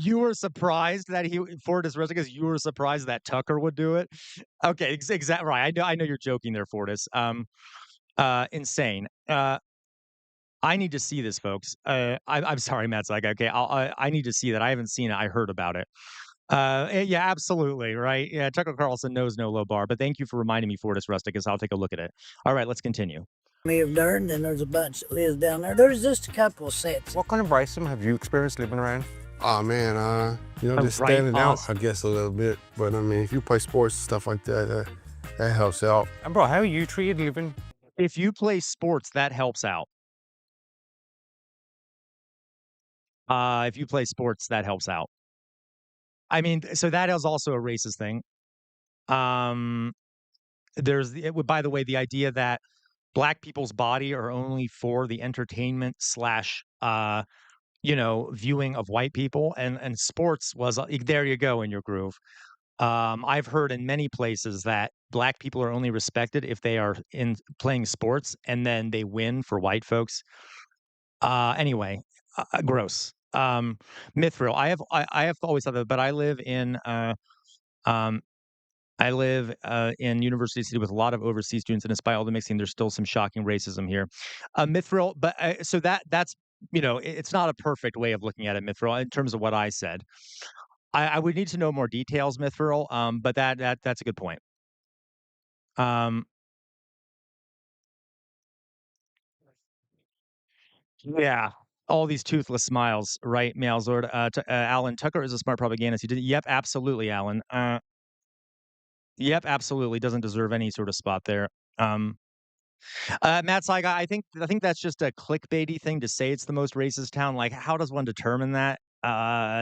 you were surprised that Fortis Rusticus, you were surprised that Tucker would do it. Okay, exactly right. I know you're joking there, Fortis. Insane. I need to see this, folks. I'm sorry, Matt's like, okay, I need to see that. I haven't seen it. I heard about it. Yeah, absolutely. Right. Yeah. Tucker Carlson knows no low bar, but thank you for reminding me, Fortis Rusticus. I'll take a look at it. All right, let's continue. Me of dirt, and then there's a bunch that lives down there. There's just a couple of sets. What kind of racism have you experienced living around? Oh man, just standing out, I guess, a little bit. But I mean, if you play sports and stuff like that, that helps out. And bro, how are you treated living? If you play sports, that helps out. If you play sports, that helps out. I mean, so that is also a racist thing. By the way, the idea that black people's body are only for the entertainment slash viewing of white people, and sports was there you go in your groove. I've heard in many places that black people are only respected if they are in playing sports and then they win for white folks. Anyway, gross. Mithril. I have always thought that, but um, I live in University City with a lot of overseas students, and despite all the mixing, there's still some shocking racism here. Mithril, but so that's it's not a perfect way of looking at it, Mithril, in terms of what I said. I would need to know more details, Mithril. But that's a good point. Um, yeah, all these toothless smiles, right, Malzord? Alan Tucker is a smart propagandist. He did. Yep, absolutely, Alan. Yep, absolutely. Doesn't deserve any sort of spot there. Um, Matt Saiga, I think that's just a clickbaity thing to say it's the most racist town. Like, how does one determine that?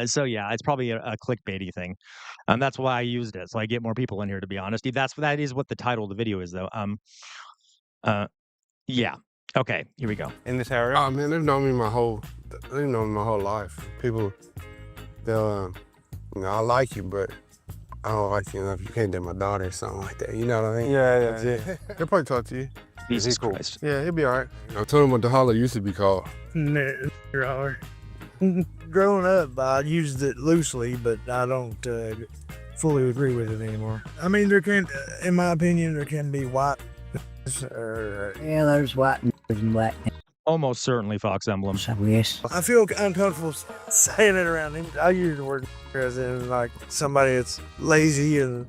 So yeah, it's probably a clickbaity thing. That's why I used it, so I get more people in here. To be honest, that is what the title of the video is, though. Uh, yeah. Okay, here we go. In this area? Oh man, they've known me my whole life. People, they'll, I like you, but I don't like you enough. You can't date my daughter or something like that. You know what I mean? Yeah. That's it. He'll probably talk to you. Jesus Christ. Yeah, he'll be all right. I told him what the holler used to be called. Holler. Growing up, I used it loosely, but I don't fully agree with it anymore. I mean, in my opinion, there can be white. Yeah, there's white and black. Almost certainly Fox Emblem. Yes. I feel uncomfortable saying it around him. I use the word as in like somebody that's lazy and.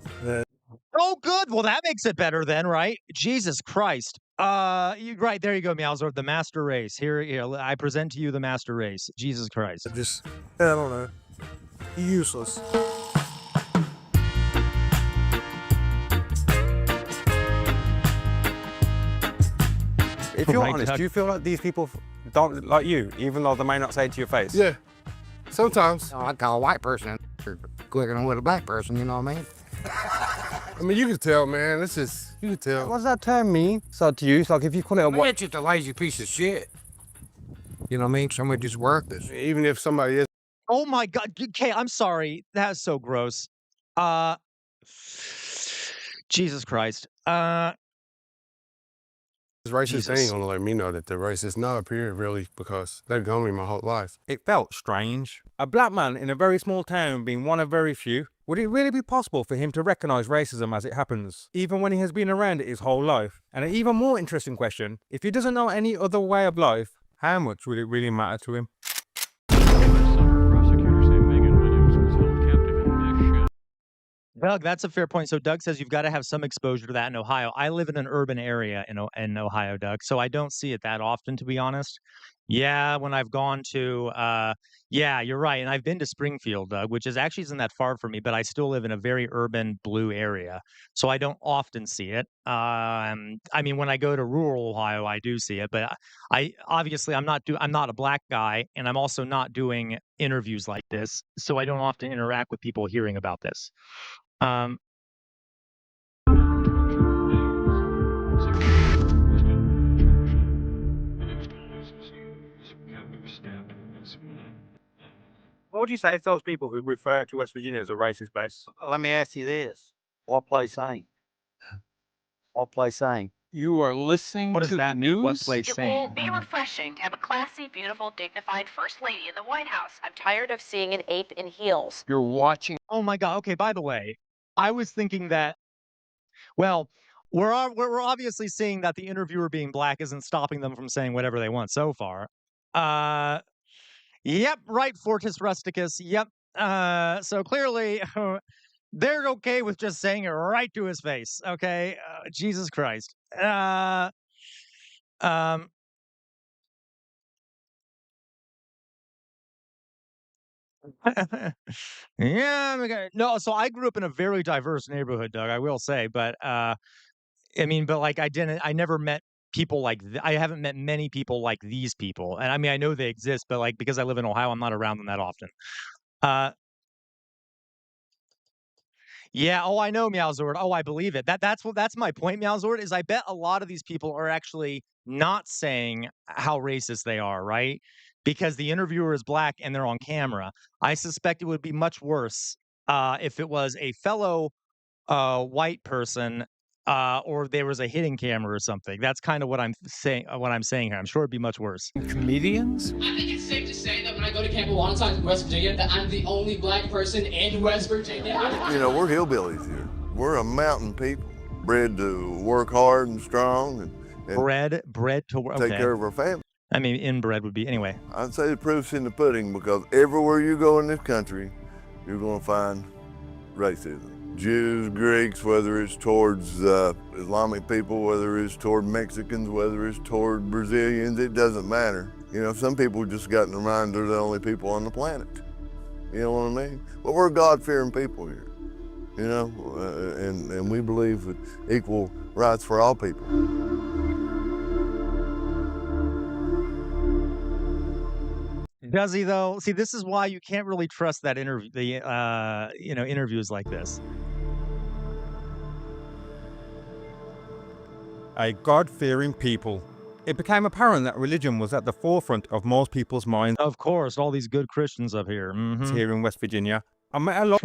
Oh, good. Well, that makes it better then, right? Jesus Christ. Right there you go, Meowsor. The master race. Here, I present to you the master race. Jesus Christ. I don't know. Useless. If you're honest, do you feel like these people don't like you, even though they may not say it to your face? Yeah, sometimes. I call a white person clicking with a black person, you know what I mean? I mean, you can tell, man. You can tell. What's that term mean? So to you, it's like if you call it a white... It's just a lazy piece of shit. You know what I mean? Somebody just worthless. Even if somebody is. Oh my God. Okay, I'm sorry. That's so gross. Jesus Christ. This racist Jesus. thing gonna let me know that the race is not up here really because they've known me my whole life. It felt strange. A black man in a very small town being one of very few. Would it really be possible for him to recognise racism as it happens, even when he has been around it his whole life? And an even more interesting question, if he doesn't know any other way of life, how much would it really matter to him? Doug, that's a fair point. So Doug says you've got to have some exposure to that in Ohio. I live in an urban area in Ohio, Doug, so I don't see it that often, to be honest. Yeah, when I've gone to, yeah, you're right. And I've been to Springfield, Doug, which isn't that far from me, but I still live in a very urban blue area. So I don't often see it. I mean, when I go to rural Ohio, I do see it, but I'm not a black guy, and I'm also not doing interviews like this. So I don't often interact with people hearing about this. What would you say if those people who refer to West Virginia as a racist base? Let me ask you this. What place ain't? What place ain't? You are listening What is to that? news? What place It will be refreshing to have a classy, beautiful, dignified First Lady in the White House. I'm tired of seeing an ape in heels. You're watching. Oh my God. Okay, by the way, I was thinking that, well, we're obviously seeing that the interviewer being black isn't stopping them from saying whatever they want so far. Yep, right, Fortis Rusticus. Yep. So clearly they're okay with just saying it right to his face. Okay. Jesus Christ. Yeah, no, so I grew up in a very diverse neighborhood, Doug, I will say, but I mean, but like I never met people like I haven't met many people like these people. And I mean, I know they exist, but like because I live in Ohio, I'm not around them that often. Yeah, oh, I know, Meowzord. Oh, I believe it. That's my point, Meowzord, is I bet a lot of these people are actually not saying how racist they are, right? Because the interviewer is black and they're on camera. I suspect it would be much worse if it was a fellow white person or there was a hidden camera or something. That's kind of what I'm saying. What I'm saying here. I'm sure it'd be much worse. Comedians? I think it's safe to say that when I go to Camp Alongside in West Virginia, that I'm the only black person in West Virginia. You know, we're hillbillies here. We're a mountain people, bred to work hard and strong, and bred to work. Take care of our family. I mean, inbred would be anyway. I'd say the proof's in the pudding because everywhere you go in this country, you're going to find racism. Jews, Greeks, whether it's towards Islamic people, whether it's toward Mexicans, whether it's toward Brazilians, it doesn't matter. You know, some people just got in their mind they're the only people on the planet. You know what I mean? But we're God-fearing people here, you know, and we believe in equal rights for all people. Does he though? See, this is why you can't really trust that interview. Interviews like this. A God-fearing people. It became apparent that religion was at the forefront of most people's minds. Of course, all these good Christians up here. Here in West Virginia. I met a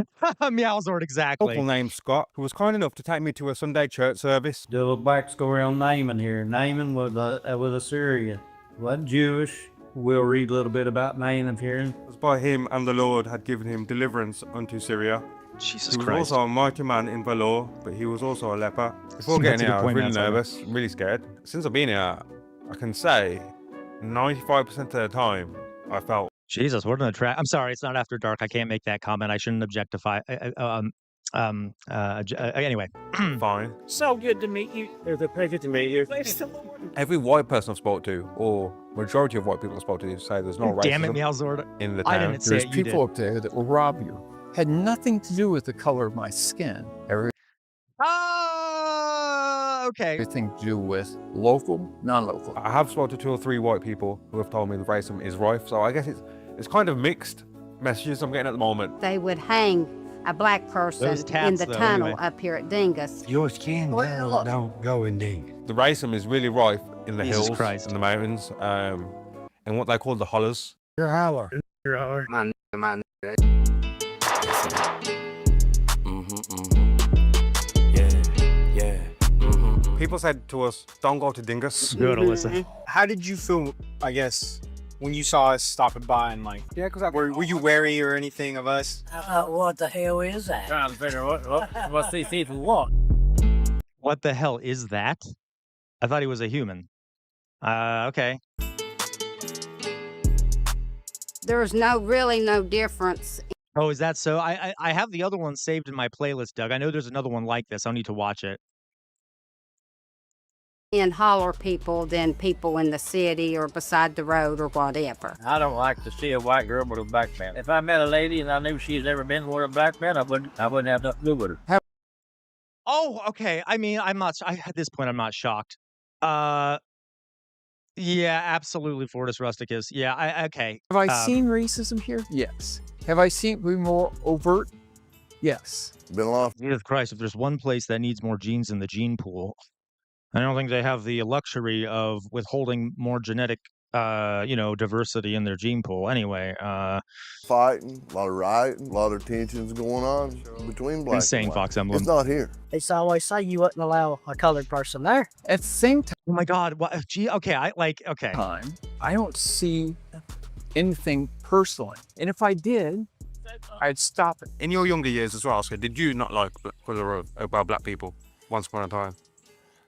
Meowzord, exactly. local named Scott, who was kind enough to take me to a Sunday church service. Do a little backstory on Naaman here. Naaman was a Syrian, wasn't Jewish. We'll read a little bit about Naaman here. It was by him and the Lord had given him deliverance unto Syria. Jesus He was Christ. also a mighty man in valor, but he was also a leper. Before getting here, I was really nervous, really scared. Since I've been here, I can say 95% of the time, I felt. Jesus, what an attract. I'm sorry, it's not after dark. I can't make that comment. I shouldn't objectify. Anyway. Fine. So good to meet you. It's a pleasure to meet you. Every white person I've spoke to, or majority of white people I've spoke to, say there's no racism. Damn it, Meowzord. In the town. I didn't say There's it, you people did. up there that will rob you. Had nothing to do with the color of my skin. Okay. Everything to do with local, non-local. I have spoken to 2 or 3 white people who have told me the racism is rife, so I guess it's kind of mixed messages I'm getting at the moment. They would hang a black person in the tunnel up here at Dingus. Yours can don't go in Dingus. The racism is really rife in the Jesus hills Christ. and the mountains, and what they call the hollers. You're a holler. You're a holler. My People said to us, don't go to Dingus. Good, Alyssa. How did you feel, I guess, when you saw us stopping by and like, Yeah, because were you wary or anything of us? What the hell is that? Trying to figure what's these people want. What the hell is that? I thought he was a human. Okay. There's really no difference Oh, is that so? I have the other one saved in my playlist, Doug. I know there's another one like this. I'll need to watch it. in holler people than people in the city or beside the road or whatever. I don't like to see a white girl with a black man. If I met a lady and I knew she's never been with a black man, I wouldn't have nothing to do with her. Oh, okay. I mean, I'm not. At this point, I'm not shocked. Yeah, absolutely, Fortis Rusticus. Yeah, okay. Have I seen racism here? Yes. Have I seen it be more overt? Yes. Been lost. Jesus Christ, if there's one place that needs more genes in the gene pool, I don't think they have the luxury of withholding more genetic, diversity in their gene pool. Anyway, Fighting, a lot of rioting, a lot of tensions going on between black insane and white. Fox Emblem. It's not here. They always say you wouldn't allow a colored person there. At the same time. Oh my God! What? Gee, okay. Okay. Time, I don't see anything personally, and if I did, I'd stop it. In your younger years as well, Oscar, did you not like color about black people once upon a time?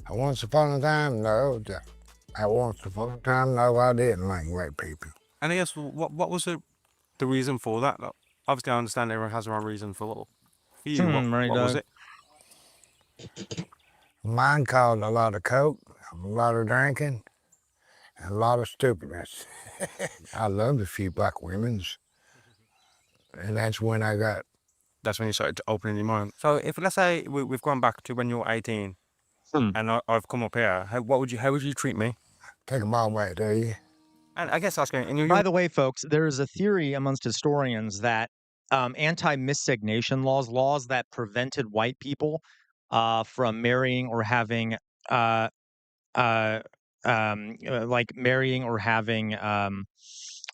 Once upon a time, no. Once upon a time, no, I didn't like white people. And I guess what was the reason for that? Like, obviously, I understand everyone has their own reason for you. What was it? Mine caused a lot of coke, a lot of drinking, and a lot of stupidness. I loved a few black women's, and that's when I got. That's when you started opening your mind. So if, let's say, we've gone back to when you were 18, and I've come up here, how would you treat me? Take them all back, do you? And I guess asking. By the way, folks, there is a theory amongst historians that anti-miscegnation laws that prevented white people from marrying or having marrying or having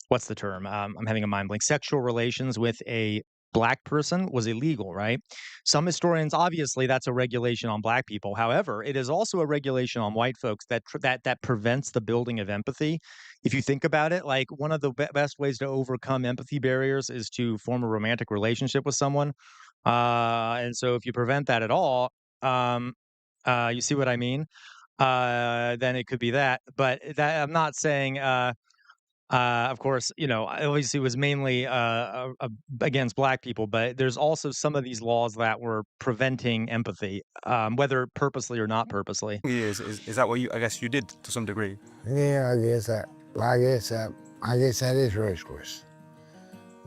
what's the term? I'm having a mind blank. Sexual relations with a black person was illegal, right? Some historians, obviously, that's a regulation on black people. However, it is also a regulation on white folks that prevents the building of empathy. If you think about it, like one of the best ways to overcome empathy barriers is to form a romantic relationship with someone. And so, if you prevent that at all, you see what I mean? Then it could be that. But that I'm not saying. Of course, obviously it was mainly against black people, but there's also some of these laws that were preventing empathy, whether purposely or not purposely. Is that what I guess you did to some degree? Yeah, I guess that is racist.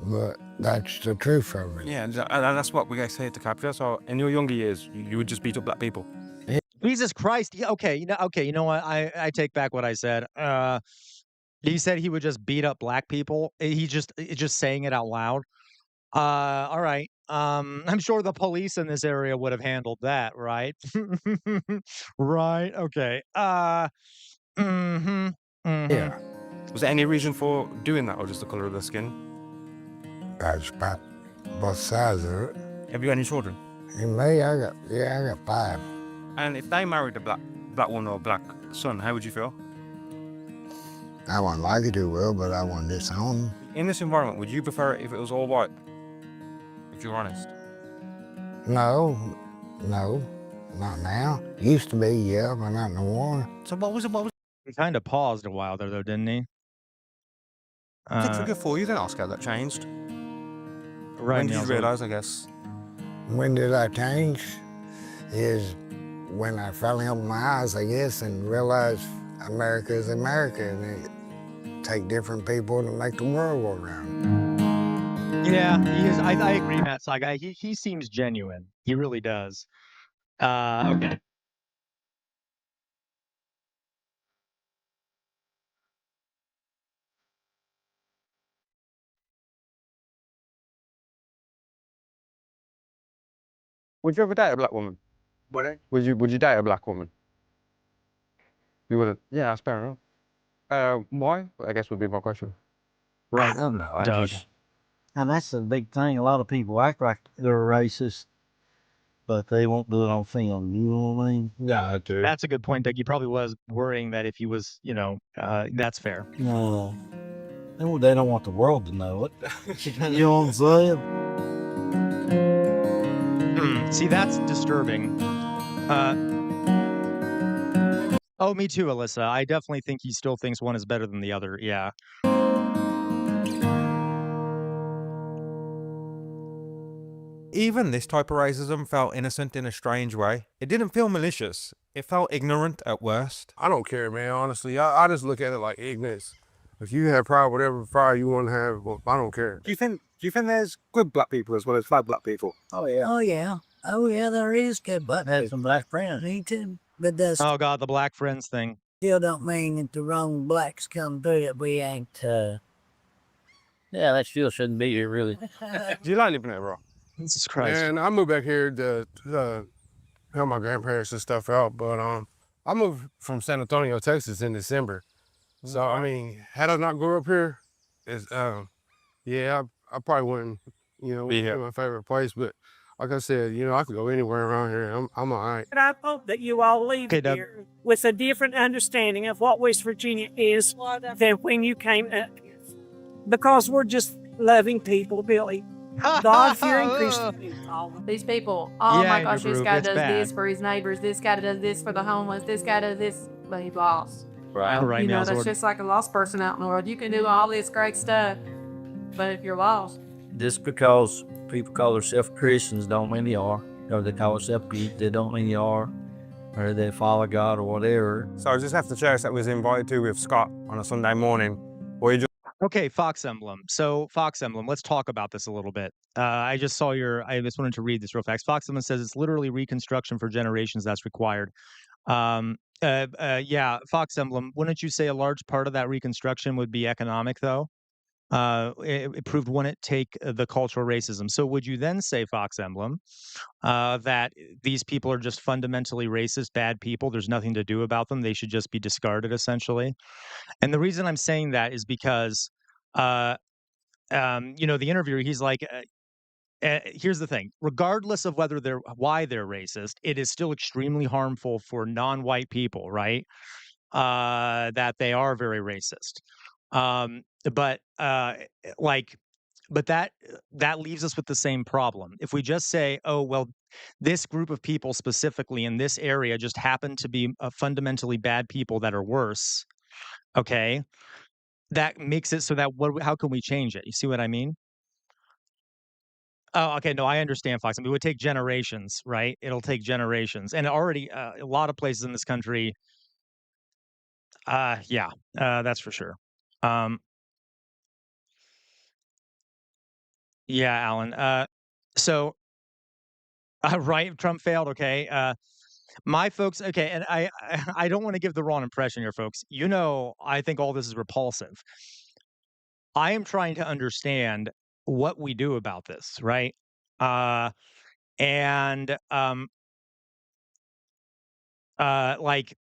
But that's the truth of it. Yeah, and that's what we guys say to capture. So in your younger years, you would just beat up black people. Jesus Christ. Yeah, okay, you know what? I take back what I said. He said he would just beat up black people. He's just saying it out loud. All right. I'm sure the police in this area would have handled that, right? Right. Okay. Yeah. Was there any reason for doing that, or just the color of the skin? That's about both sides of it. Have you got any children? And me, I got 5. And if they married a black woman or a black son, how would you feel? I wouldn't like it too well, but I wouldn't disown them. In this environment, would you prefer it if it was all white? If you're honest. No, not now. Used to be, yeah, but not no more. So what was it? He kind of paused a while there, though, didn't he? I think for good for you then, Oscar, that changed. Right. When did you realise, I guess? When did I change? Is when I finally opened my eyes, I guess, and realized America is America, and it take different people to make the world go around. Yeah, he is. I agree, Matt Saga. He seems genuine. He really does. Okay. Would you ever date a black woman? What? Would you date a black woman? You wouldn't? Yeah, that's fair enough. Why? I guess would be my question. Right. I don't know. Doug. And that's the big thing. A lot of people act like they're racist, but they won't do it on film. You know what I mean? Yeah, I do. That's a good point, Doug. He probably was worrying that if he was, that's fair. No. They don't want the world to know it. You know what I'm saying? See, that's disturbing. Oh, me too, Alyssa. I definitely think he still thinks one is better than the other. Yeah. Even this type of racism felt innocent in a strange way. It didn't feel malicious. It felt ignorant at worst. I don't care, man, honestly. I just look at it like ignorance. If you have pride, whatever pride you want to have, well, I don't care. Do you think there's good black people as well as bad black people? Oh yeah, there is good black people. I had some black friends. Me too. But that's Oh God, the black friends thing. still don't mean that the wrong blacks come through that we ain't. Yeah, that still shouldn't be here, really. Do you like living there, bro? Jesus Christ. And I moved back here to help my grandparents and stuff out, but I moved from San Antonio, Texas in December. So, I mean, had I not grew up here, I probably wouldn't, be my favorite place. But like I said, I could go anywhere around here. I'm all right. And I hope that you all leave here with a different understanding of what West Virginia is than when you came up here. Because we're just loving people, Billy. God-fearing Christians. These people, oh Yeah, my gosh, this Drew, guy it's does bad. this for his neighbors, this guy does this for the homeless, this guy does this, but he's lost. Right. You know, Meals that's order. just like a lost person out in the world. You can do all this great stuff, but if you're lost, Just because people call themselves Christians don't mean they are. Or they call themselves Pete, they don't mean they are. Or they follow God or whatever. So I just after church that was invited to with Scott on a Sunday morning, where you just Okay, Fox Emblem. So, Fox Emblem, let's talk about this a little bit. I just wanted to read this real fast. Fox Emblem says it's literally reconstruction for generations that's required. Yeah, Fox Emblem, wouldn't you say a large part of that reconstruction would be economic, though? It proved wouldn't take the cultural racism. So would you then say, Fox Emblem, that these people are just fundamentally racist, bad people? There's nothing to do about them. They should just be discarded, essentially. And the reason I'm saying that is because, the interviewer, he's like, here's the thing: regardless of why they're racist, it is still extremely harmful for non-white people, right? That they are very racist. But like, but that leaves us with the same problem. If we just say, "Oh, well, this group of people specifically in this area just happen to be fundamentally bad people that are worse," okay, that makes it so that how can we change it? You see what I mean? Oh, okay. No, I understand, Fox. I mean, it would take generations, right? It'll take generations, and already a lot of places in this country. Yeah, that's for sure. Um, yeah, Alan. So right, Trump failed. Okay. My folks. Okay, and I don't want to give the wrong impression here, folks. I think all this is repulsive. I am trying to understand what we do about this, right? Uh, and like,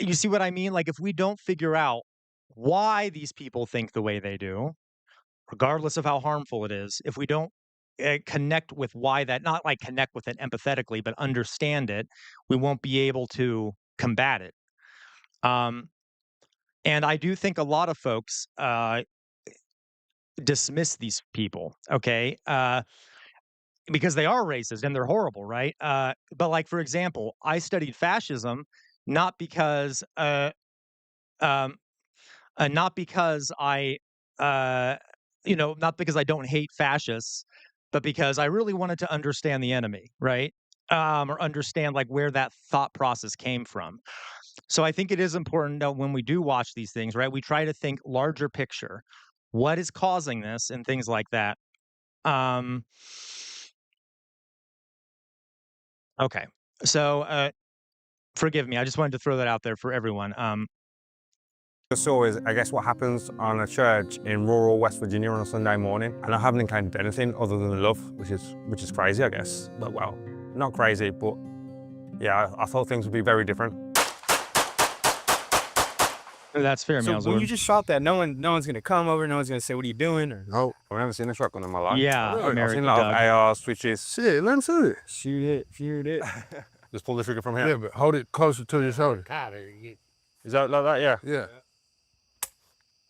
you see what I mean? Like, if we don't figure out why these people think the way they do, regardless of how harmful it is, if we don't connect with why that, not like connect with it empathetically, but understand it, we won't be able to combat it. And I do think a lot of folks dismiss these people, okay? Because they are racist and they're horrible, right? But like, for example, I studied fascism not because um, not because not because I don't hate fascists, but because I really wanted to understand the enemy, right? Or understand like where that thought process came from. So I think it is important that when we do watch these things, right, we try to think larger picture. What is causing this and things like that. Um, okay. So forgive me. I just wanted to throw that out there for everyone. Just always, I guess, what happens on a church in rural West Virginia on a Sunday morning, and I haven't encountered anything other than love, which is crazy, I guess. But well, not crazy, but yeah, I thought things would be very different. That's fair, So Meow's when Lord. you just shot that, no one's gonna come over, no one's gonna say, "What are you doing?" Or No, I've never seen a shotgun in my life. Yeah, I've American seen a lot of Doug. AR switches. Shit, let him shoot it. shoot it. Just pull the trigger from here. Yeah, but hold it closer to your shoulder. Is that like that? Yeah. Yeah.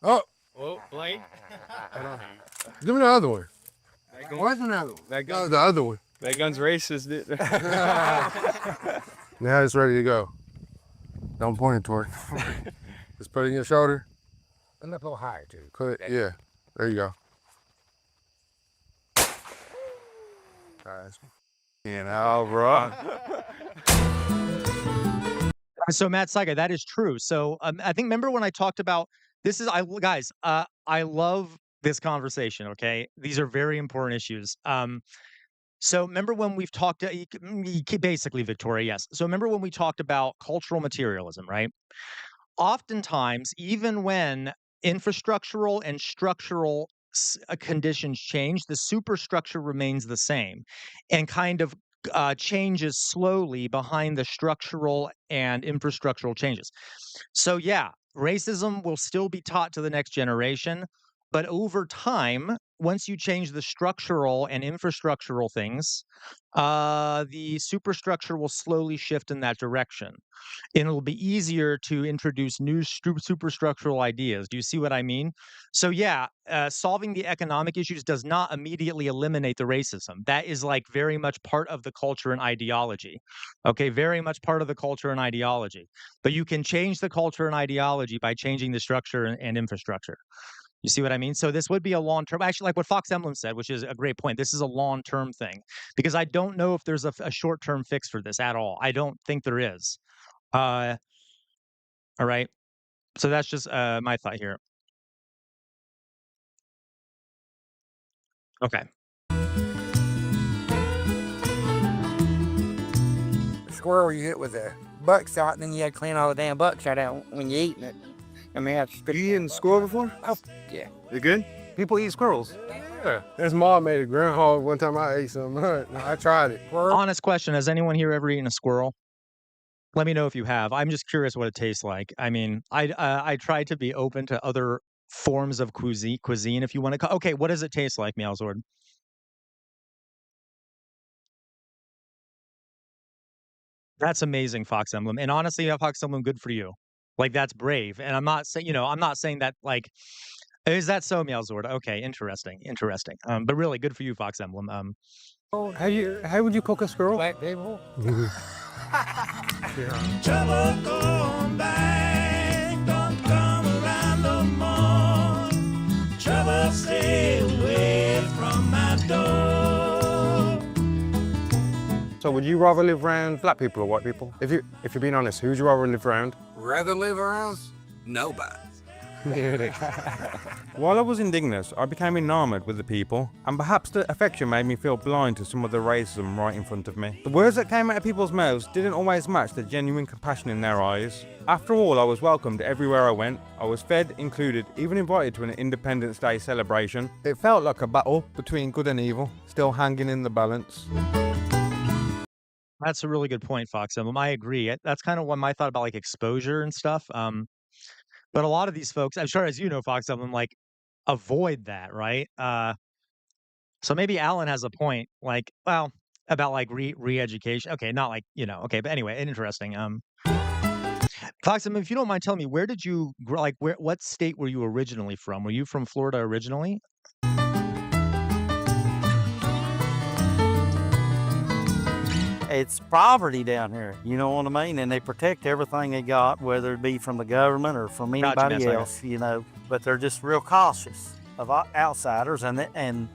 Oh, Oh, Blake. give me the other one. What's another one? That No, gun, the other one. that gun's racist, dude. Now it's ready to go. Don't point it toward. Just put it in your shoulder. And a little higher, too. Put it, yeah. There you go. Nice. All right. So Matt Saiga, that is true. So I think remember when I talked about this is guys, I love this conversation. Okay, these are very important issues. So remember when we've talked basically Victoria, yes. So remember when we talked about cultural materialism, right? Oftentimes, even when infrastructural and structural conditions change, the superstructure remains the same and kind of changes slowly behind the structural and infrastructural changes. So, yeah, racism will still be taught to the next generation. But over time, once you change the structural and infrastructural things, the superstructure will slowly shift in that direction. And it'll be easier to introduce new superstructural ideas. Do you see what I mean? So, yeah, solving the economic issues does not immediately eliminate the racism. That is like very much part of the culture and ideology. Okay, very much part of the culture and ideology. But you can change the culture and ideology by changing the structure and infrastructure. You see what I mean? So this would be a long-term, actually, like what Fox Emblem said, which is a great point. This is a long-term thing because I don't know if there's a short-term fix for this at all. I don't think there is. All right. So that's just my thought here. Okay. Squirrel you hit with a buckshot, then you had to clean all the damn buckshot out when you're eating it. And they have You eaten squirrel before? Oh, yeah. You good? People eat squirrels. Yeah. His mom made a groundhog one time. I ate some. I tried it. Honest question: has anyone here ever eaten a squirrel? Let me know if you have. I'm just curious what it tastes like. I mean, I try to be open to other forms of cuisine, if you want to. Okay, what does it taste like, Meowsword? That's amazing, Fox Emblem. And honestly, Fox Emblem, good for you. Like that's brave. And I'm not saying, I'm not saying that like, is that so, Meowsword? Okay, interesting. But really good for you, Fox Emblem. How would you cook a squirrel? Black people. Trouble going back, don't come around no more. Trouble stay away from my door. So would you rather live around black people or white people? If you're being honest, who would you rather live around? Rather live around? Nobody. While I was in Dignus, I became enamored with the people, and perhaps the affection made me feel blind to some of the racism right in front of me. The words that came out of people's mouths didn't always match the genuine compassion in their eyes. After all, I was welcomed everywhere I went. I was fed, included, even invited to an Independence Day celebration. It felt like a battle between good and evil, still hanging in the balance. That's a really good point, Fox Emblem. I agree. That's kind of what my thought about like exposure and stuff. But a lot of these folks, I'm sure as you know, Fox Emblem, like avoid that, right? So maybe Alan has a point, like, well, about like re-education. Okay, not like, okay, but anyway, interesting. Fox Emblem, if you don't mind telling me, where did you like what state were you originally from? Were you from Florida originally? It's poverty down here, you know what I mean? And they protect everything they got, whether it be from the government or from anybody else, but they're just real cautious of outsiders, and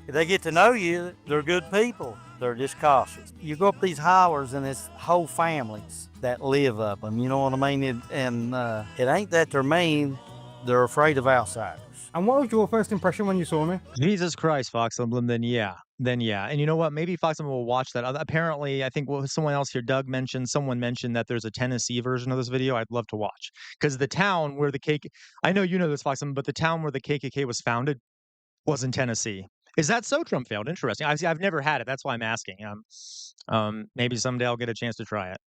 if they get to know you, they're good people. They're just cautious. You go up these highways and it's whole families that live up them, you know what I mean? It ain't that they're mean, they're afraid of outsiders. And what was your first impression when you saw me? Jesus Christ, Fox Emblem, then yeah. And you know what? Maybe Fox Emblem will watch that. Apparently, I think someone else here, someone mentioned that there's a Tennessee version of this video. I'd love to watch. Because the town where the I know you know this, Fox Emblem, but the town where the KKK was founded was in Tennessee. Is that so, Trumpfield? Interesting. I've never had it. That's why I'm asking. Maybe someday I'll get a chance to try it.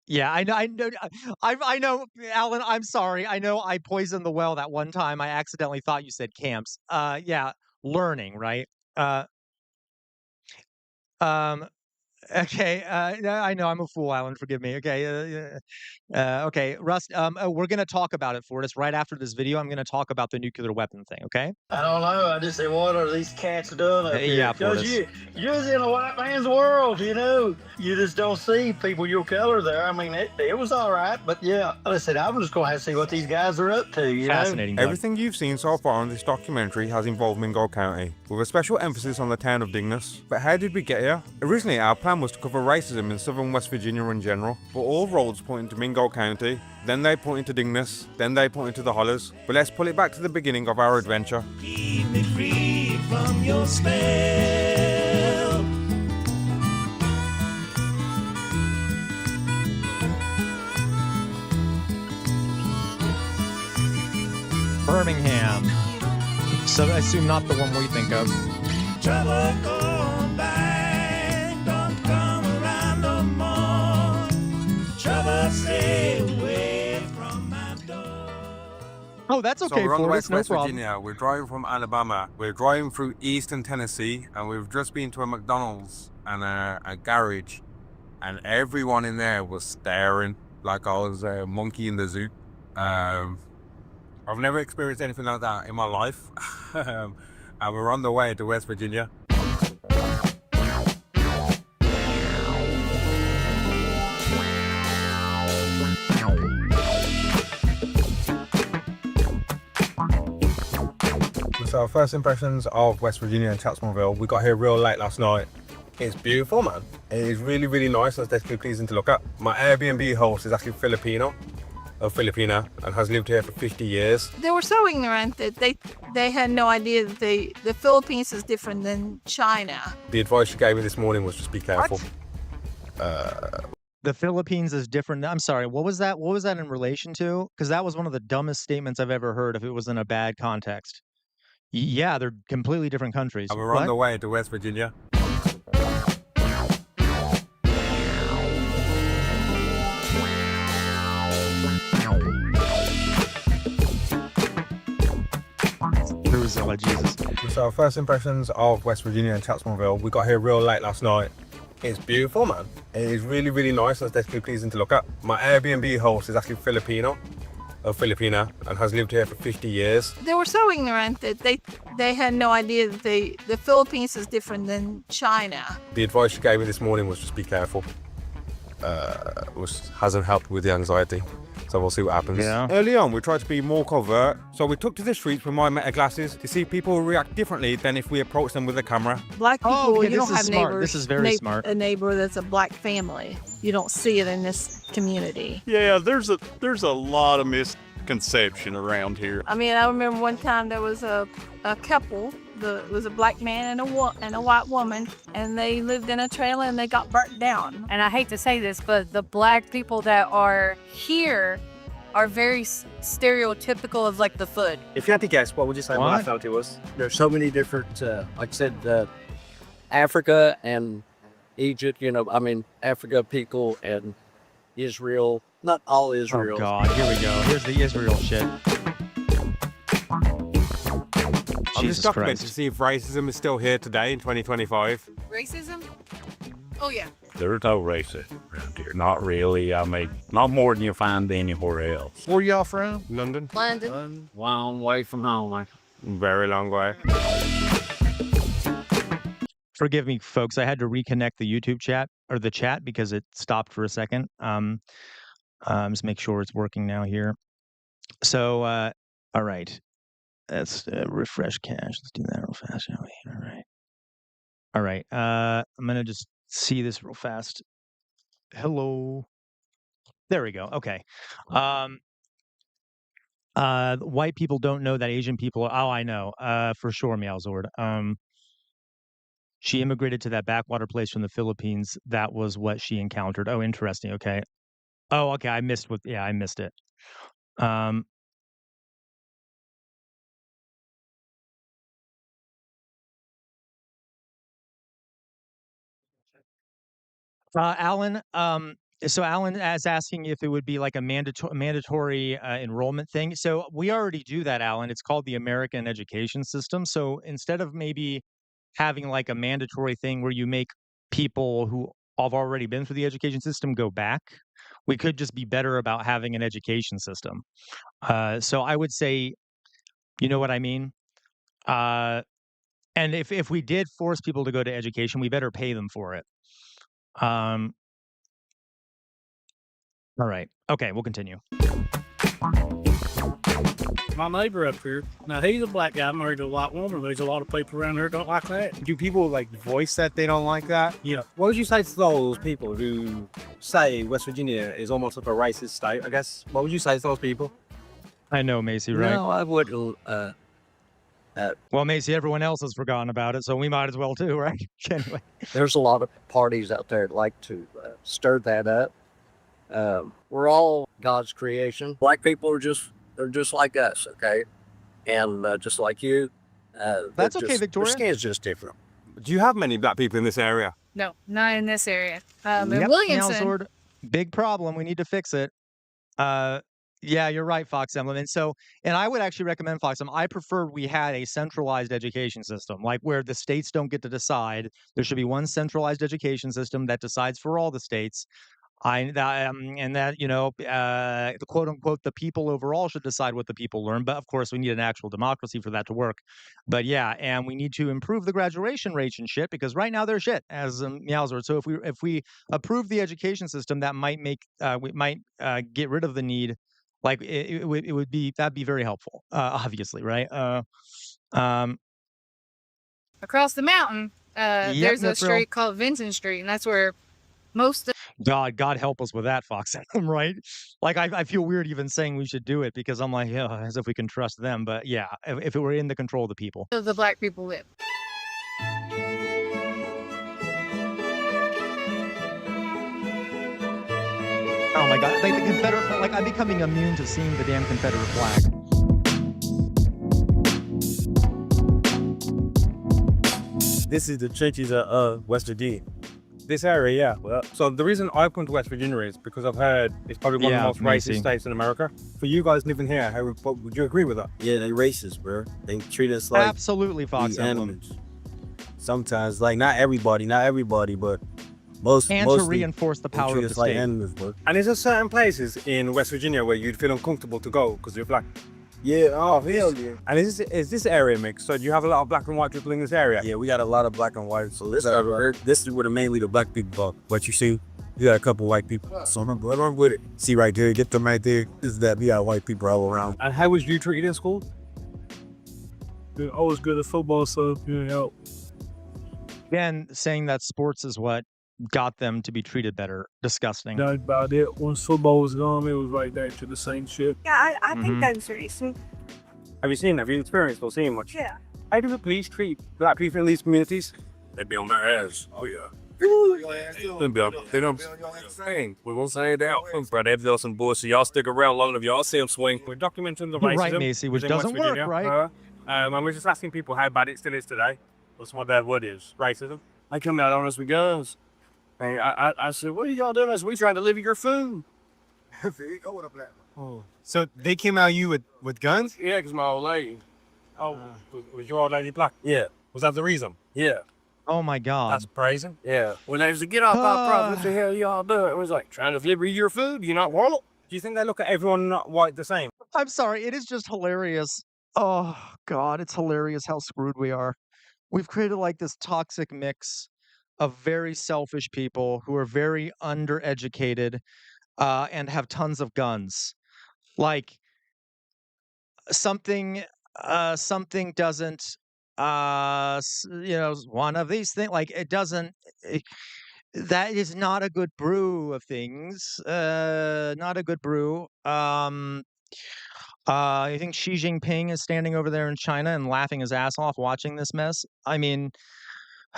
Yeah, I know, Alan, I'm sorry. I know I poisoned the well that one time. I accidentally thought you said camps. Yeah, learning, right? Okay, I know I'm a fool, Alan. Forgive me. Okay, okay, Russ. We're gonna talk about it for us right after this video. I'm gonna talk about the nuclear weapon thing. Okay? I don't know. I just say, what are these cats doing up here? Yeah, because you're just in a white man's world, You just don't see people your color there. I mean, it was all right, but yeah, listen, I'm just going to have to see what these guys are up to. Fascinating. Everything you've seen so far in this documentary has involved Mingo County, with a special emphasis on the town of Dignus. But how did we get here? Originally, our plan was to cover racism in southern West Virginia in general, but all roads pointed to Mingo County, then they pointed to Dignus, then they pointed to the Hollers. But let's pull it back to the beginning of our adventure. Keep me free from your spell. Birmingham. So I assume not the one we think of. Trouble going back, don't come around no more. Trouble stay away from my door. Oh, that's okay, So we're on the way Florida, to no West problem. Virginia. We're driving from Alabama. We're driving through eastern Tennessee, and we've just been to a McDonald's and a garage, and everyone in there was staring like I was a monkey in the zoo. I've never experienced anything like that in my life. And we're on the way to West Virginia. So first impressions of West Virginia and Chatsworthville. We got here real late last night. It's beautiful, man. It is really, really nice and aesthetically pleasing to look at. My Airbnb host is actually Filipina, and has lived here for 50 years. They were so ignorant that they had no idea that the Philippines is different than China. The advice she gave me this morning was just be careful. The Philippines is different. I'm sorry, what was that? What was that in relation to? Because that was one of the dumbest statements I've ever heard if it was in a bad context. Yeah, they're completely different countries. And we're on What? the way to West Virginia. Jerusalem, Jesus. So first impressions of West Virginia and Chatsonville. We got here real late last night. It's beautiful, man. It is really, really nice and aesthetically pleasing to look at. My Airbnb host is actually Filipina, and has lived here for 50 years. They were so ignorant that they had no idea that the Philippines is different than China. The advice she gave me this morning was just be careful. Which hasn't helped with the anxiety. So we'll see what happens. Yeah. Early on, we tried to be more covert. So we took to the streets with my meta glasses to see people react differently than if we approached them with a camera. Black people, Oh, okay, you don't this is have smart. neighbors. This is very smart. A neighbor that's a black family. You don't see it in this community. Yeah, there's a lot of misconception around here. I mean, I remember one time there was a couple. It was a black man and a white woman, and they lived in a trailer and they got burnt down. And I hate to say this, but the black people that are here are very stereotypical of like the food. If you had to guess, what would you say what I What? felt it was? There's so many different, like I said, Africa and Egypt, Africa people and Israel, not all Israel. Oh God, here we go. Here's the Israel shit. I'm Jesus just documenting Christ. to see if racism is still here today in 2025. Racism? Oh, yeah. There's no racism around here. Not really. I mean, not more than you find anywhere else. Where y'all from? London. London. Long way from home. Very long way. Forgive me, folks. I had to reconnect the YouTube chat or the chat because it stopped for a second. Just make sure it's working now here. So, all right. Let's refresh cache. Let's do that real fast, shall we? All right. All right. I'm gonna just see this real fast. Hello. There we go. Okay. White people don't know that Asian people are, oh, I know. For sure, Meowzord. She immigrated to that backwater place from the Philippines. That was what she encountered. Oh, interesting. Okay. Oh, okay. I missed it. Alan, so Alan is asking if it would be like a mandatory enrollment thing. So we already do that, Alan. It's called the American education system. So instead of maybe having like a mandatory thing where you make people who have already been through the education system go back, we could just be better about having an education system. So I would say, you know what I mean? And if we did force people to go to education, we better pay them for it. All right. Okay, we'll continue. My neighbor up here, now he's a black guy married to a white woman, but there's a lot of people around here don't like that. Do people like voice that they don't like that? Yeah. What would you say to those people who say West Virginia is almost like a racist state, I guess? What would you say to those people? I know, Macy, right? No, I wouldn't. Well, Macy, everyone else has forgotten about it, so we might as well too, right? Anyway. There's a lot of parties out there that like to stir that up. We're all God's creation. Black people they're just like us, okay? And just like you. That's okay, Victoria. Their skin's just different. Do you have many black people in this area? No, not in this area. In Yep, Williamson. Meowzord, big problem. We need to fix it. Yeah, you're right, Fox Emblem. And I would actually recommend, Fox Emblem, I prefer we had a centralized education system, like where the states don't get to decide. There should be one centralized education system that decides for all the states. The quote unquote, the people overall should decide what the people learn. But of course, we need an actual democracy for that to work. But yeah, and we need to improve the graduation rates and shit because right now they're shit, as Meowzord. So if we approve the education system, that might get rid of the need. Like that'd be very helpful, obviously, right? Across the mountain, there's a that's real. street called Vincent Street, and that's where most of God help us with that, Fox Emblem, right? Like I feel weird even saying we should do it because I'm like, yeah, as if we can trust them. But yeah, if it were in the control of the people. the black people live. my God. Like the Confederate flag, like I'm becoming immune to seeing the damn Confederate flag. This is the churches of West Virginia. This area, yeah. Well, so the reason I come to West Virginia is because I've heard it's probably one of the most racist states in America. For you guys living here, would you agree with that? Yeah, they racist, bro. They treat us like absolutely Fox animals. Sometimes, like not everybody, but most. And to reinforce the power of the state. Like animals, bro. And is there certain places in West Virginia where you'd feel uncomfortable to go because you're black? Yeah, oh hell yeah. And is this area mixed? So do you have a lot of black and white people in this area? Yeah, we got a lot of black and white. So this is where mainly the black people are. What you see, you got a couple white people. So I'm going with it. See right there, get them right there. This is that we got white people all around. And how was you treated in school? Good. I was good at football, so you know. Again, saying that sports is what got them to be treated better. Disgusting. That's about it. Once football was gone, it was right there to the same shit. Yeah, I think that's recent. Have you experienced or seen much? Yeah. How do the police treat black people in these communities? They be on their ass. Oh yeah. They don't saying. We won't say it out. But they've done some bullshit. Y'all stick around long enough, y'all see them swing. We're documenting the You're racism. right, Macy, which doesn't work, right? And we're just asking people how bad it still is today. What's my bad word is? Racism. I come out on us with guns. And I said, what are y'all doing? I said, we trying to deliver your food. Oh. So they came out you with guns? Yeah, because my old lady. Oh, was your old lady black? Yeah. Was that the reason? Yeah. Oh my God. That's praising. Yeah. When they was to get off our property, what the hell y'all do? It was like, trying to deliver your food. You not want it? Do you think they look at everyone not white the same? I'm sorry. It is just hilarious. Oh God, it's hilarious how screwed we are. We've created like this toxic mix of very selfish people who are very undereducated and have tons of guns. Like something doesn't, one of these things, like it doesn't, that is not a good brew of things. Not a good brew. I think Xi Jinping is standing over there in China and laughing his ass off watching this mess. I mean,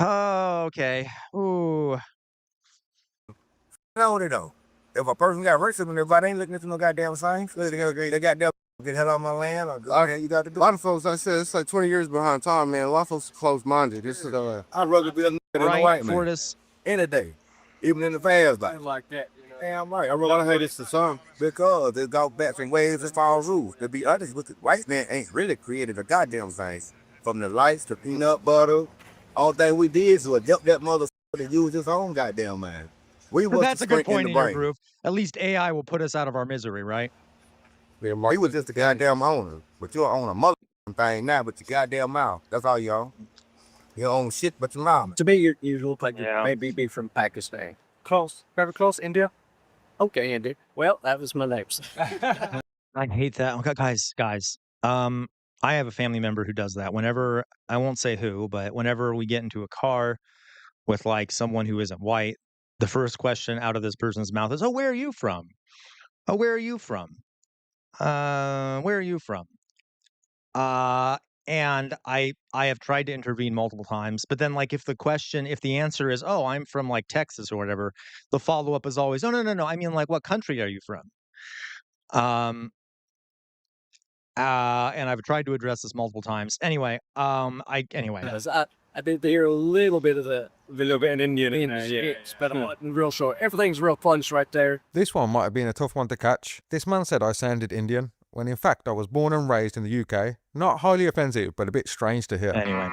oh, okay. Ooh. No, they don't. If a person got racism, everybody ain't looking at no goddamn signs. They goddamn get hell on my land. Or, okay, you got to do. A lot of folks, I said, it's like 20 years behind time, man. A lot of folks are closed-minded. This is I'd rather be a nigga than a white man. Fortis. Any day, even in the fast life. Like that. Damn right. I really hate this to some because it goes back in ways as far as rules. To be honest with you, white man ain't really created a goddamn thing. From the lights to peanut butter, all thing we did is adopt that motherfucker to use his own goddamn mind. That's a good point in your groove. At least AI will put us out of our misery, right? Yeah, he was just a goddamn owner. But you own a motherfucking thing now, but your goddamn mouth. That's all you own. You own shit but your mouth. To be your usual pleasure, maybe be from Pakistan. Close. Very close. India. Okay, India. Well, that was my name. I hate that. Okay, guys. I have a family member who does that. Whenever, I won't say who, but whenever we get into a car with like someone who isn't white, the first question out of this person's mouth is, "Oh, where are you from? Oh, where are you from? Where are you from?" And I have tried to intervene multiple times, but then like if the answer is, "Oh, I'm from like Texas or whatever," the follow up is always, "Oh, no. I mean, like, what country are you from?" And I've tried to address this multiple times. Anyway, I did hear a little bit of that. A little bit in Indian, but I'm not real sure. Everything's real punch right there. This one might have been a tough one to catch. This man said I sounded Indian, when in fact I was born and raised in the UK. Not highly offensive, but a bit strange to hear. Anyway.